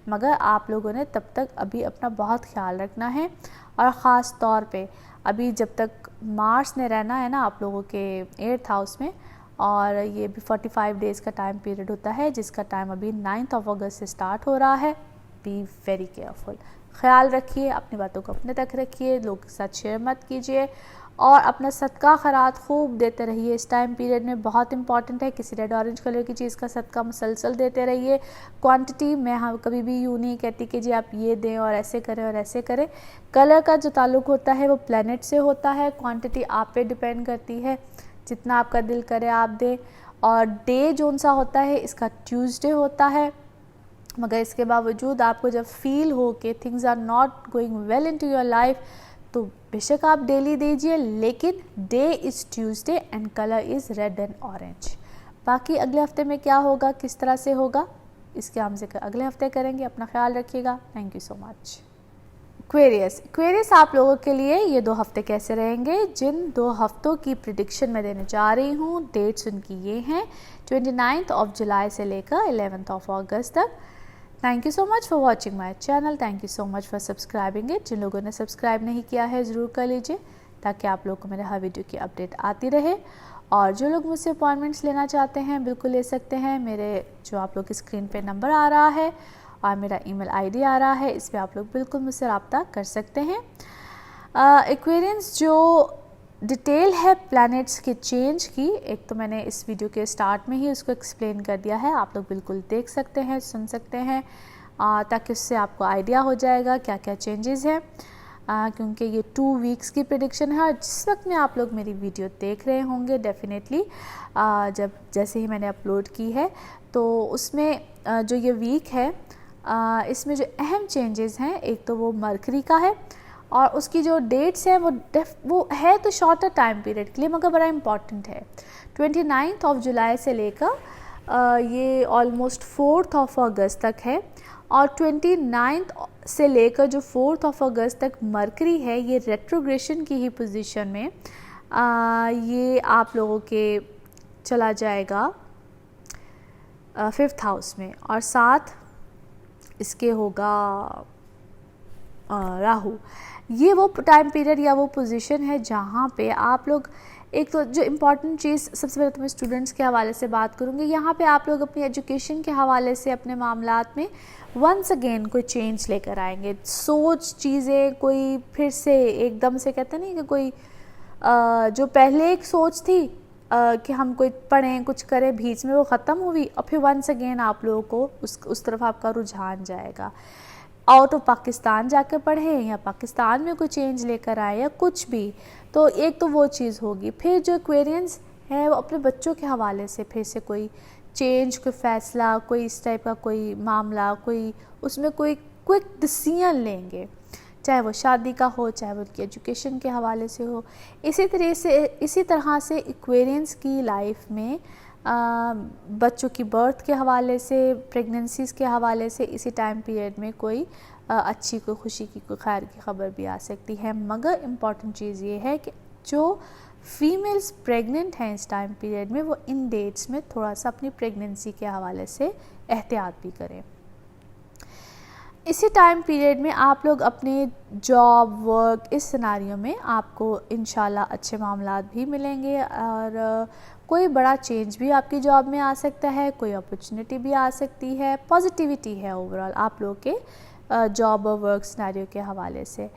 मगर आप लोगों ने तब तक अभी अपना बहुत ख्याल रखना है, और ख़ास तौर पे अभी जब तक मार्स ने रहना है ना आप लोगों के 8th हाउस में, और ये भी 45 डेज़ का टाइम पीरियड होता है, जिसका टाइम अभी 9 अगस्त से स्टार्ट हो रहा है। बी वेरी केयरफुल, ख्याल रखिए, अपनी बातों को अपने तक रखिए, लोगों के साथ शेयर मत कीजिए, और अपना सदका खैरात खूब देते रहिए। इस टाइम पीरियड में बहुत इंपॉर्टेंट है, किसी रेड ऑरेंज कलर की चीज़ का सदका मुसलसल देते रहिए। क्वांटिटी मैं हाँ कभी भी यूँ नहीं कहती कि जी आप ये दें और ऐसे करें और ऐसे करें। कलर का जो ताल्लुक़ होता है वो प्लैनेट से होता है, क्वांटिटी आप पे डिपेंड करती है, जितना आपका दिल करे आप दें। और डे जोन सा होता है इसका ट्यूसडे होता है, मगर इसके बावजूद आपको जब फील हो कि things are not going well into your life, तो बेशक आप डेली दीजिए, लेकिन day is Tuesday and colour is red and orange. बाकी अगले हफ्ते में क्या होगा, किस तरह से होगा, इसके हम जिक्र अगले हफ्ते करेंगे। अपना ख्याल रखिएगा। Thank you so much. Aquarius आप लोगों के लिए ये 2 हफ्ते कैसे रहेंगे, जिन 2 हफ्तों की प्रिडिक्शन मैं देने जा रही हूँ, डेट्स उनकी ये हैं 29 जुलाई से लेकर 11 अगस्त तक। Thank you so much for watching my channel, thank you so much for subscribing it. जिन लोगों ने सब्सक्राइब नहीं किया है ज़रूर कर लीजिए, ताकि आप लोगों को मेरे हर वीडियो की अपडेट आती रहे। और जो लोग मुझसे अपॉइंटमेंट्स लेना चाहते हैं बिल्कुल ले सकते हैं। मेरे जो आप लोग की स्क्रीन पे नंबर आ रहा है और मेरा ईमेल आईडी आ रहा है, इस पर आप लोग बिल्कुल मुझसे रब्ता कर सकते हैं। एक्वेरियंस जो डिटेल है प्लैनेट्स के चेंज की, एक तो मैंने इस वीडियो के स्टार्ट में ही उसको एक्सप्लेन कर दिया है, आप लोग बिल्कुल देख सकते हैं, सुन सकते हैं, ताकि उससे आपको आइडिया हो जाएगा क्या क्या चेंजेस हैं। क्योंकि ये 2 वीक्स की प्रेडिक्शन है, और जिस वक्त में आप लोग मेरी वीडियो देख रहे होंगे डेफिनेटली जब जैसे ही मैंने अपलोड की है, तो उसमें जो ये वीक है इसमें जो अहम चेंजेस हैं, एक तो वो मरकरी का है, और उसकी जो डेट्स हैं वो है तो शॉर्टर टाइम पीरियड के लिए, मगर बड़ा इम्पॉर्टेंट है। 29 जुलाई से लेकर ये ऑलमोस्ट 4 अगस्त तक है, और 29 से लेकर जो 4 अगस्त तक मरकरी है, ये रेट्रोग्रेशन की ही पोजीशन में ये आप लोगों के चला जाएगा 5th हाउस में, और साथ इसके होगा राहु। ये वो टाइम पीरियड या वो पोजीशन है जहाँ पे आप लोग, एक तो जो इम्पॉर्टेंट चीज़ सबसे पहले तो मैं स्टूडेंट्स के हवाले से बात करूँगी, यहाँ पे आप लोग अपनी एजुकेशन के हवाले से अपने मामलात में वंस अगेन कोई चेंज लेकर आएंगे। सोच चीज़ें कोई फिर से एकदम से, कहते नहीं कि कोई जो पहले एक सोच थी कि हम कोई पढ़ें कुछ करें, बीच में वो ख़त्म हुई, और फिर वंस अगेन आप लोगों को उस तरफ आपका रुझान जाएगा। आउट ऑफ पाकिस्तान जाकर पढ़ें, या पाकिस्तान में कोई चेंज लेकर आए, या कुछ भी, तो एक तो वो चीज़ होगी। फिर जो एक्वेरियंस है वो अपने बच्चों के हवाले से फिर से कोई चेंज, कोई फ़ैसला, कोई इस टाइप का कोई मामला, कोई उसमें कोई क्विक डिसीजन लेंगे, चाहे वो शादी का हो, चाहे वो उनकी एजुकेशन के हवाले से हो। इसी तरह से एक्वेरियंस की लाइफ में बच्चों की बर्थ के हवाले से, प्रेगनेंसीज़ के हवाले से इसी टाइम पीरियड में कोई अच्छी, कोई खुशी की, कोई खैर की खबर भी आ सकती है। मगर इम्पॉर्टेंट चीज़ ये है कि जो फीमेल्स प्रेग्नेंट हैं इस टाइम पीरियड में, वो इन डेट्स में थोड़ा सा अपनी प्रेगनेंसी के हवाले से एहतियात भी करें। इसी टाइम पीरियड में आप लोग अपने जॉब, वर्क, इस सिनारियों में आपको इंशाल्लाह अच्छे मामलात भी मिलेंगे, और कोई बड़ा चेंज भी आपकी जॉब में आ सकता है, कोई अपॉर्चुनिटी भी आ सकती है, पॉजिटिविटी है ओवरऑल आप लोग के जॉब और वर्क सिनेरियो के हवाले से।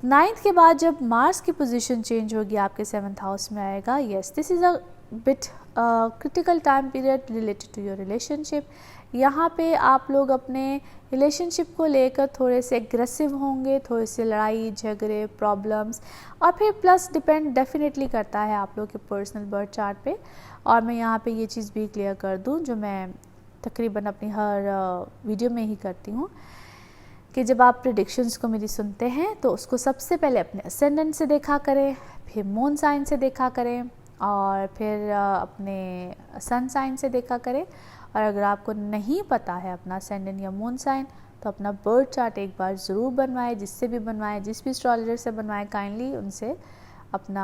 9th के बाद जब मार्स की पोजीशन चेंज होगी आपके 7th हाउस में आएगा, yes this is a bit critical time period related to your relationship. यहाँ पे आप लोग अपने रिलेशनशिप को लेकर थोड़े से एग्रेसिव होंगे, थोड़े से लड़ाई झगड़े प्रॉब्लम्स, और फिर प्लस डिपेंड डेफिनेटली करता है आप लोग के पर्सनल बर्थ चार्ट पे। और मैं यहाँ पे ये चीज़ भी क्लियर कर दूँ जो मैं तकरीबन अपनी हर वीडियो में ही करती हूँ कि जब आप प्रेडिक्शंस को मेरी सुनते हैं तो उसको सबसे पहले अपने असेंडेंट से देखा करें, फिर मून साइन से देखा करें, और फिर अपने सन साइन से देखा करें। और अगर आपको नहीं पता है अपना असेंडेंट या मून साइन तो अपना बर्थ चार्ट एक बार ज़रूर बनवाएं, जिससे भी बनवाएं, जिस भी एस्ट्रोलॉजर से बनवाएं, काइंडली उनसे अपना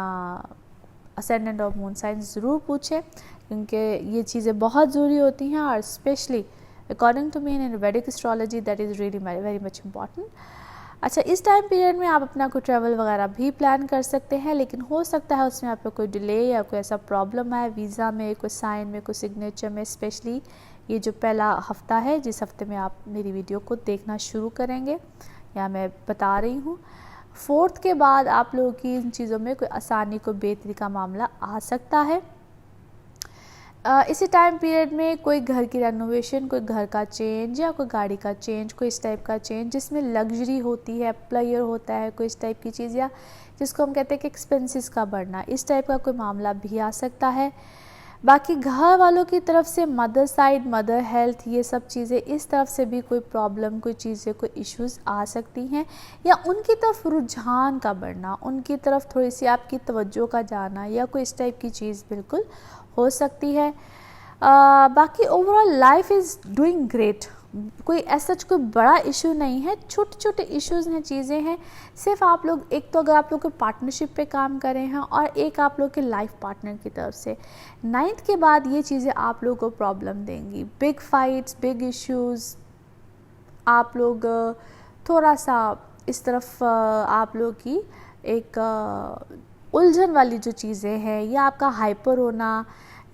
असेंडेंट और मून साइन ज़रूर पूछें, क्योंकि ये चीज़ें बहुत ज़रूरी होती हैं। और specially according to me in Vedic astrology that is really very much important. अच्छा, इस टाइम पीरियड में आप अपना कोई ट्रैवल वगैरह भी प्लान कर सकते हैं, लेकिन हो सकता है उसमें आपको कोई डिले या कोई ऐसा प्रॉब्लम आए वीज़ा में, कोई साइन में, कोई सिग्नेचर में। स्पेशली ये जो पहला हफ्ता है, जिस हफ्ते में आप मेरी वीडियो को देखना शुरू करेंगे, या मैं बता रही हूँ 4th के बाद आप लोगों की इन चीज़ों में कोई आसानी, कोई बेहतरी का मामला आ सकता है। इसी टाइम पीरियड में कोई घर की रेनोवेशन, कोई घर का चेंज या कोई गाड़ी का चेंज, कोई इस टाइप का चेंज जिसमें लग्जरी होती है, प्लेयर होता है, कोई इस टाइप की चीज़, या जिसको हम कहते हैं कि एक्सपेंसेस का बढ़ना, इस टाइप का कोई मामला भी आ सकता है। बाकी घर वालों की तरफ से मदर साइड, मदर हेल्थ, ये सब चीज़ें, इस तरफ से भी कोई प्रॉब्लम, कोई चीज़ें, कोई इश्यूज़ आ सकती हैं, या उनकी तरफ रुझान का बढ़ना, उनकी तरफ थोड़ी सी आपकी तवज्जो का जाना, या कोई इस टाइप की चीज़ बिल्कुल हो सकती है। बाकी overall life is doing great, कोई ऐसा कोई बड़ा इशू नहीं है, छोटे छोटे इश्यूज़ हैं, चीज़ें हैं। सिर्फ आप लोग, एक तो अगर आप लोग को पार्टनरशिप पे काम कर रहे हैं, और एक आप लोग के लाइफ पार्टनर की तरफ से 9th के बाद ये चीज़ें आप लोगों को प्रॉब्लम देंगी। बिग फाइट्स, बिग इश्यूज़, आप लोग थोड़ा सा इस तरफ आप लोग की एक उलझन वाली जो चीज़ें हैं, या आपका हाइपर होना,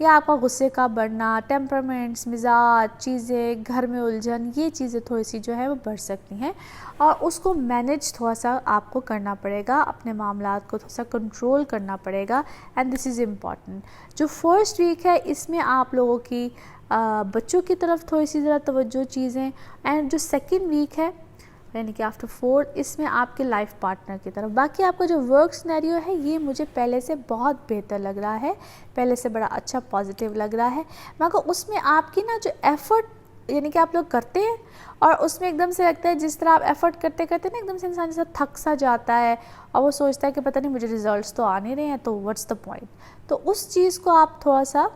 या आपका गुस्से का बढ़ना, टेम्परामेंट्स, मिजाज, चीज़ें, घर में उलझन, ये चीज़ें थोड़ी सी जो है वो बढ़ सकती हैं, और उसको मैनेज थोड़ा सा आपको करना पड़ेगा, अपने मामलात को थोड़ा सा कंट्रोल करना पड़ेगा, एंड दिस इज़ इम्पॉर्टेंट। जो फर्स्ट वीक है इसमें आप लोगों की बच्चों की तरफ थोड़ी सी ज़रा तवज्जो चीज़ें, एंड जो सेकेंड वीक है यानी कि आफ्टर 4th, इसमें आपके लाइफ पार्टनर की तरफ। बाकी आपका जो वर्क सिनेरियो है ये मुझे पहले से बहुत बेहतर लग रहा है, पहले से बड़ा अच्छा पॉजिटिव लग रहा है। मगर उसमें आपकी ना जो एफ़र्ट यानी कि आप लोग करते हैं, और उसमें एकदम से लगता है जिस तरह आप एफ़र्ट करते करते ना एकदम से इंसान जैसा थक सा जाता है, और वो सोचता है कि पता नहीं मुझे रिजल्ट्स तो आ नहीं रहे हैं, तो व्हाट्स द पॉइंट। तो उस चीज़ को आप थोड़ा सा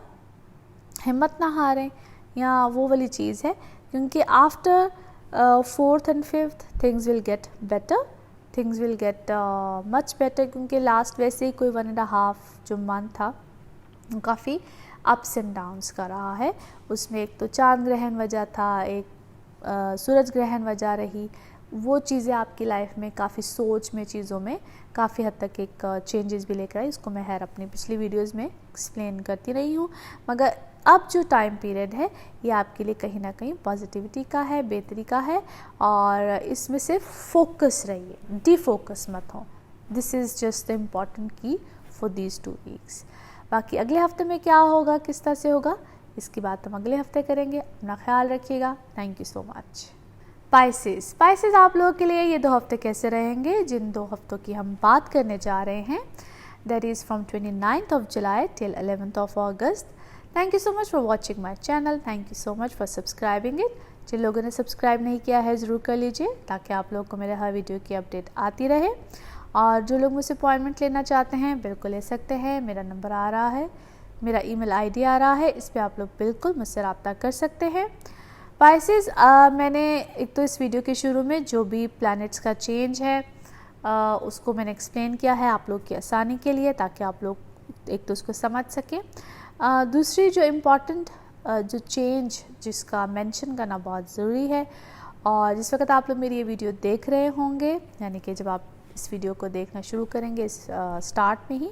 हिम्मत ना हारें, या वो वाली चीज़ है, क्योंकि after 4th and 5th things will get better, things will get much better, क्योंकि लास्ट वैसे ही कोई 1.5 जो मंथ था काफ़ी अप्स एंड डाउन्स का रहा है। उसमें एक तो चांद ग्रहण वजह था, एक सूरज ग्रहण वजह रही, वो चीज़ें आपकी लाइफ में काफ़ी सोच में, चीज़ों में काफ़ी हद तक एक चेंजेस भी लेकर आई। इसको मैं हर अपनी पिछली वीडियोस में एक्सप्लेन करती रही हूँ। मगर अब जो टाइम पीरियड है ये आपके लिए कहीं ना कहीं पॉजिटिविटी का है, बेहतरी का है, और इसमें सिर्फ फोकस रहिए, डिफोकस मत हो। This is just the important की फॉर दीज 2 वीक्स। बाकी अगले हफ्ते में क्या होगा, किस तरह से होगा, इसकी बात हम अगले हफ्ते करेंगे। अपना ख्याल रखिएगा। Thank you so much. Spices आप लोगों के लिए ये 2 हफ्ते कैसे रहेंगे, जिन 2 हफ्तों की हम बात करने जा रहे हैं, that is from 29th of July till 11th of August। Thank you so much for watching my channel, thank you so much for subscribing it. जिन लोगों ने सब्सक्राइब नहीं किया है ज़रूर कर लीजिए, ताकि आप लोगों को मेरे हर वीडियो की अपडेट आती रहे। और जो लोग मुझसे अपॉइंटमेंट लेना चाहते हैं बिल्कुल ले सकते हैं। मेरा नंबर आ रहा है, मेरा ईमेल आईडी आ रहा है, इस पर आप लोग बिल्कुल मुझसे रब्ता कर सकते हैं। स्पाइसेस मैंने एक तो इस वीडियो के शुरू में जो भी प्लैनेट्स का चेंज है उसको मैंने एक्सप्लेन किया है आप लोग की आसानी के लिए, ताकि आप लोग एक तो उसको समझ सकें। दूसरी जो इम्पॉर्टेंट जो चेंज जिसका मेंशन करना बहुत ज़रूरी है, और जिस वक्त आप लोग मेरी ये वीडियो देख रहे होंगे, यानी कि जब आप इस वीडियो को देखना शुरू करेंगे इस स्टार्ट में ही,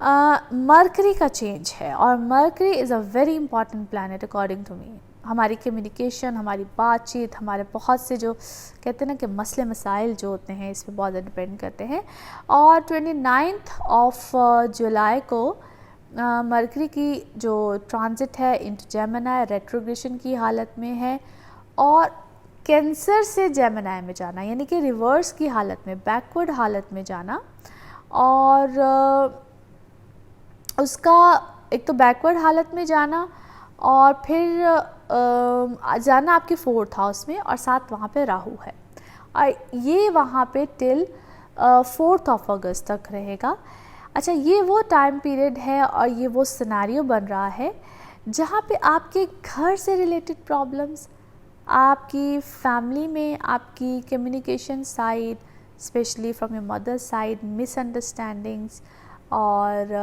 मरकरी का चेंज है, और Mercury is a very important planet according to me. हमारी कम्युनिकेशन, हमारी बातचीत, हमारे बहुत से जो कहते हैं ना कि मसले मसाइल जो होते हैं इस पर बहुत ज़्यादा डिपेंड करते हैं। और 29 जुलाई को मरकरी की जो ट्रांजिट है इनटू जेमिनी रेट्रोग्रेशन की हालत में है, और कैंसर से जेमिनी में जाना, यानी कि रिवर्स की हालत में, बैकवर्ड हालत में जाना। और उसका एक तो बैकवर्ड हालत में जाना, और फिर जाना आपके 4th हाउस में, और साथ वहाँ पे राहु है, और ये वहाँ पे टिल 4 अगस्त तक रहेगा। अच्छा, ये वो टाइम पीरियड है और ये वो सिनेरियो बन रहा है जहाँ पे आपके घर से रिलेटेड प्रॉब्लम्स, आपकी फैमिली में आपकी communication side, specially from your mother side, misunderstandings, और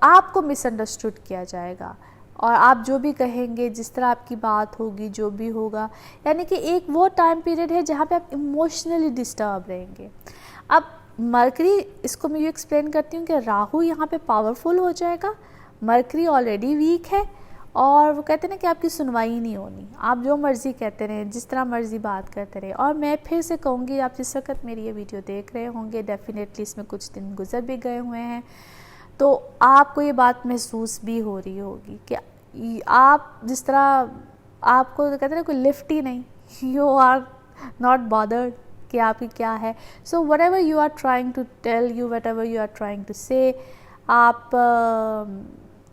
आपको मिसअंडरस्टूड किया जाएगा, और आप जो भी कहेंगे, जिस तरह आपकी बात होगी, जो भी होगा, यानी कि एक वो टाइम पीरियड है जहाँ पे आप इमोशनली डिस्टर्ब रहेंगे। अब मरकरी, इसको मैं ये एक्सप्लेन करती हूँ कि राहु यहाँ पे पावरफुल हो जाएगा, मरकरी ऑलरेडी वीक है, और वो कहते हैं ना कि आपकी सुनवाई नहीं होनी, आप जो मर्ज़ी कहते रहें, जिस तरह मर्ज़ी बात करते रहें। और मैं फिर से कहूँगी, आप जिस वक्त मेरी ये वीडियो देख रहे होंगे, डेफिनेटली इसमें कुछ दिन गुजर भी गए हुए हैं, तो आपको ये बात महसूस भी हो रही होगी कि आप जिस तरह, आपको कहते हैं कोई लिफ्ट ही नहीं, यू आर नॉट बॉदर्ड कि आपकी क्या है। So whatever you are trying to tell, you whatever you are trying to say, आप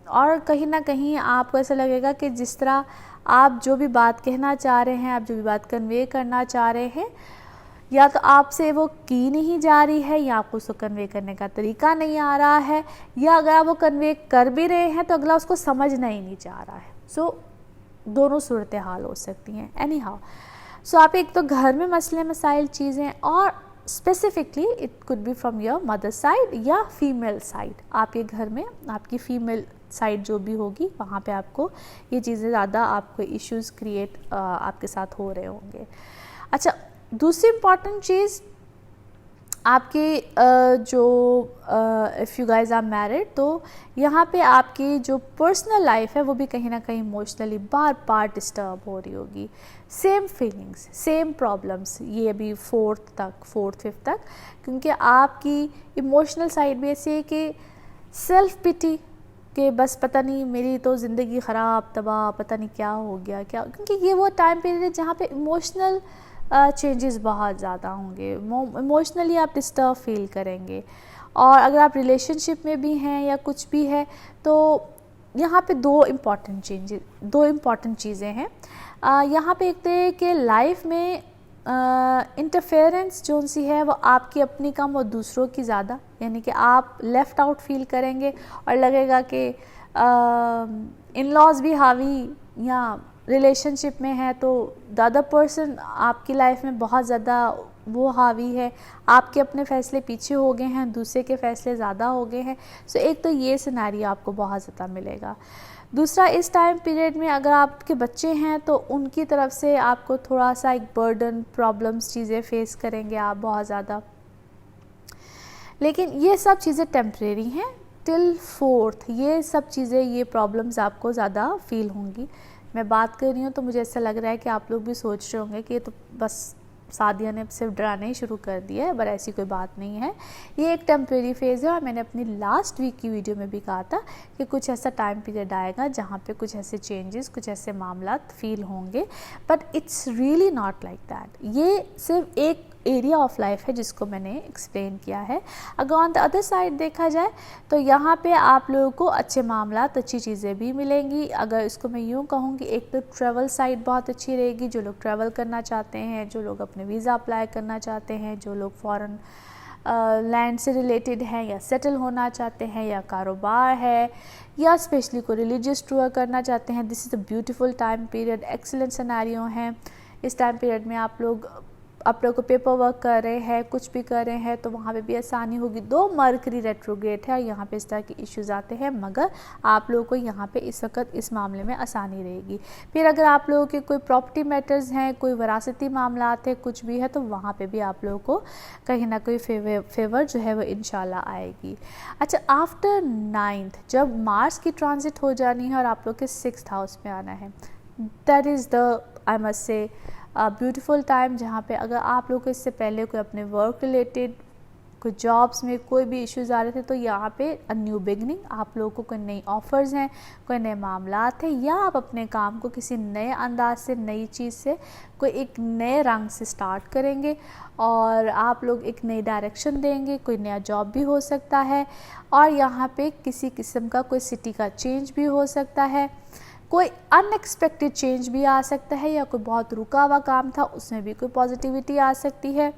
और कहीं ना कहीं आपको ऐसा लगेगा कि जिस तरह आप जो भी बात कहना चाह रहे हैं, आप जो भी बात कन्वे करना चाह रहे हैं, या तो आपसे वो की नहीं जा रही है, या आपको उसको कन्वे करने का तरीका नहीं आ रहा है, या अगर आप वो कन्वे कर भी रहे हैं तो अगला उसको समझना ही नहीं चाह रहा है। सो दोनों सूरत हाल हो सकती हैं। एनी हाउ, सो आप एक तो घर में मसले मसाइल चीज़ें, और specifically it could be from your mother side या फीमेल साइड, आपके घर में आपकी फीमेल साइड जो भी होगी वहाँ पे आपको ये चीज़ें ज़्यादा, आपको इश्यूज़ क्रिएट आपके साथ हो रहे होंगे। अच्छा, दूसरी इम्पॉर्टेंट चीज़ आपके जो if you guys are married, तो यहाँ पे आपकी जो पर्सनल लाइफ है वो भी कहीं ना कहीं इमोशनली बार बार डिस्टर्ब हो रही होगी। सेम फीलिंग्स, सेम प्रॉब्लम्स, ये अभी 4th 5th तक, क्योंकि आपकी इमोशनल साइड भी ऐसी है कि सेल्फ पिटी कि बस पता नहीं मेरी तो ज़िंदगी ख़राब तबाह, पता नहीं क्या हो गया क्या, क्योंकि ये वो टाइम पीरियड है जहाँ पे इमोशनल चेंजेस बहुत ज़्यादा होंगे, इमोशनली आप डिस्टर्ब फील करेंगे। और अगर आप रिलेशनशिप में भी हैं या कुछ भी है, तो यहाँ पे दो इम्पॉर्टेंट चीज़ें हैं। यहाँ पे एक तो है कि लाइफ में इंटरफेरेंस जो सी है वो आपकी अपनी कम और दूसरों की ज़्यादा, यानी कि आप लेफ़्ट आउट फील करेंगे और लगेगा कि इन लॉज भी हावी, या रिलेशनशिप में है तो द अदर पर्सन आपकी लाइफ में बहुत ज़्यादा वो हावी है, आपके अपने फ़ैसले पीछे हो गए हैं, दूसरे के फ़ैसले ज़्यादा हो गए हैं। सो एक तो ये सिनेरियो आपको बहुत ज़्यादा मिलेगा। दूसरा, इस टाइम पीरियड में अगर आपके बच्चे हैं तो उनकी तरफ से आपको थोड़ा सा एक बर्डन, प्रॉब्लम्स, चीज़ें फेस करेंगे आप बहुत ज़्यादा, लेकिन ये सब चीज़ें टेम्परेरी हैं टिल 4th। ये सब चीज़ें, ये प्रॉब्लम्स आपको ज़्यादा फील होंगी। मैं बात कर रही हूँ तो मुझे ऐसा लग रहा है कि आप लोग भी सोच रहे होंगे कि ये तो बस सादिया ने सिर्फ डराना ही शुरू कर दिया है, पर ऐसी कोई बात नहीं है। ये एक टेम्परेरी फेज़ है, और मैंने अपनी लास्ट वीक की वीडियो में भी कहा था कि कुछ ऐसा टाइम पीरियड आएगा जहाँ पे कुछ ऐसे चेंजेस, कुछ ऐसे मामला फील होंगे, but it's really not like that. ये सिर्फ एक एरिया ऑफ लाइफ है जिसको मैंने एक्सप्लेन किया है। अगर ऑन द अदर साइड देखा जाए तो यहाँ पे आप लोगों को अच्छे मामला, अच्छी चीज़ें भी मिलेंगी। अगर इसको मैं यूँ कहूँ कि एक तो ट्रैवल साइड बहुत अच्छी रहेगी, जो लोग ट्रैवल करना चाहते हैं, जो लोग अपने वीज़ा अप्लाई करना चाहते हैं, जो लोग फ़ॉरेन लैंड से रिलेटेड हैं या सेटल होना चाहते हैं, या कारोबार है, या स्पेशली कोई रिलीजियस टूर करना चाहते हैं। This is a beautiful time period, excellent scenario हैं। इस टाइम पीरियड में आप लोग आप लोग को पेपर वर्क कर रहे हैं, कुछ भी कर रहे हैं, तो वहाँ पे भी आसानी होगी। 2 मरकरी रेट्रोग्रेड है, यहाँ पे इस तरह के इश्यूज आते हैं, मगर आप लोगों को यहाँ पे इस वक्त इस मामले में आसानी रहेगी। फिर अगर आप लोगों के कोई प्रॉपर्टी मैटर्स हैं, कोई वरासती मामलात है, कुछ भी है, तो वहाँ पे भी आप लोगों को कहीं ना कोई फेवर जो है वो इंशाल्लाह आएगी। अच्छा, आफ्टर 9th जब मार्स की ट्रांजिट हो जानी है और आप लोग के 6th हाउस में आना है, that is the I must say beautiful time, जहाँ पे अगर आप लोग को इससे पहले कोई अपने वर्क रिलेटेड कोई जॉब्स में कोई भी इश्यूज आ रहे थे, तो यहाँ पे अ न्यू बिगनिंग, आप लोगों को कोई नई ऑफ़र्स हैं, कोई नए मामलात हैं, या आप अपने काम को किसी नए अंदाज से, नई चीज़ से, कोई एक नए रंग से स्टार्ट करेंगे और आप लोग एक नई डायरेक्शन देंगे। कोई नया जॉब भी हो सकता है, और यहाँ पे किसी किस्म का कोई सिटी का चेंज भी हो सकता है, कोई अनएक्सपेक्टेड चेंज भी आ सकता है, या कोई बहुत रुका हुआ काम था उसमें भी कोई पॉजिटिविटी आ सकती है।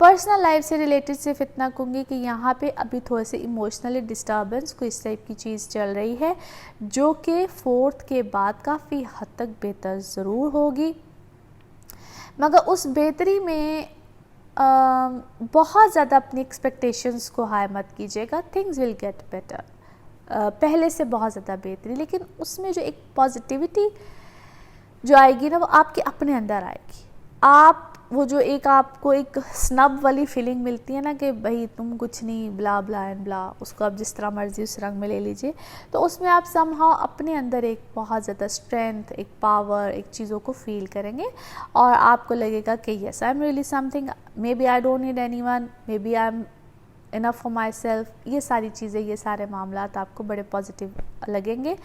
पर्सनल लाइफ से रिलेटेड सिर्फ इतना कहूँगी कि यहाँ पे अभी थोड़े से इमोशनली डिस्टर्बेंस कोई इस टाइप की चीज़ चल रही है, जो कि 4th के बाद काफ़ी हद तक बेहतर ज़रूर होगी, मगर उस बेहतरी में बहुत ज़्यादा अपनी एक्सपेक्टेशंस को हाई मत कीजिएगा। थिंग्स विल गेट बेटर, पहले से बहुत ज़्यादा बेहतरी, लेकिन उसमें जो एक पॉजिटिविटी जो आएगी ना, वो आपके अपने अंदर आएगी। आप वो जो एक आपको एक स्नब वाली फीलिंग मिलती है ना कि भाई तुम कुछ नहीं, ब्ला ब्ला एंड ब्ला, उसको आप जिस तरह मर्जी उस रंग में ले लीजिए, तो उसमें आप समहाउ अपने अंदर एक बहुत ज़्यादा स्ट्रेंथ, एक पावर, एक चीज़ों को फील करेंगे, और आपको लगेगा कि yes I am really something, maybe I don't need anyone, maybe I am enough for myself. ये सारी चीज़ें, ये सारे मामलात आपको बड़े पॉजिटिव लगेंगे,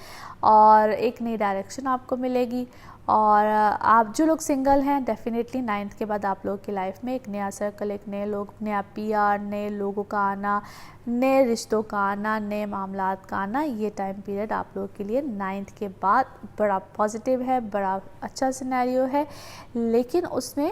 और एक नई डायरेक्शन आपको मिलेगी। और आप जो लोग सिंगल हैं, डेफिनेटली 9th के बाद आप लोगों की लाइफ में एक नया सर्कल, एक नए लोग, नया PR, नए लोगों का आना, नए रिश्तों का आना, नए मामलात का आना, ये टाइम पीरियड आप लोगों के लिए 9th के बाद बड़ा पॉजिटिव है, बड़ा अच्छा सिनेरियो है। लेकिन उसमें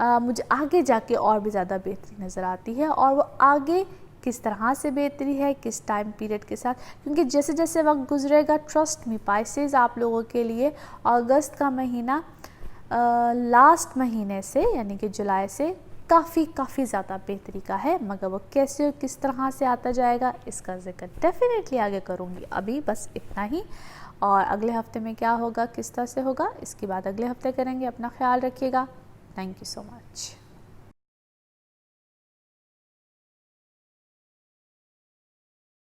मुझे आगे जाके और भी ज़्यादा बेहतरी नज़र आती है, और वो आगे किस तरह से बेहतरी है, किस टाइम पीरियड के साथ, क्योंकि जैसे जैसे वक्त गुजरेगा, ट्रस्ट मी पाइसेस, आप लोगों के लिए अगस्त का महीना लास्ट महीने से यानी कि जुलाई से काफ़ी ज़्यादा बेहतरी का है, मगर वो कैसे किस तरह से आता जाएगा इसका जिक्र डेफिनेटली आगे करूँगी। अभी बस इतना ही, और अगले हफ्ते में क्या होगा, किस तरह से होगा, इसके बाद अगले हफ्ते करेंगे। अपना ख्याल रखिएगा। Thank you so much.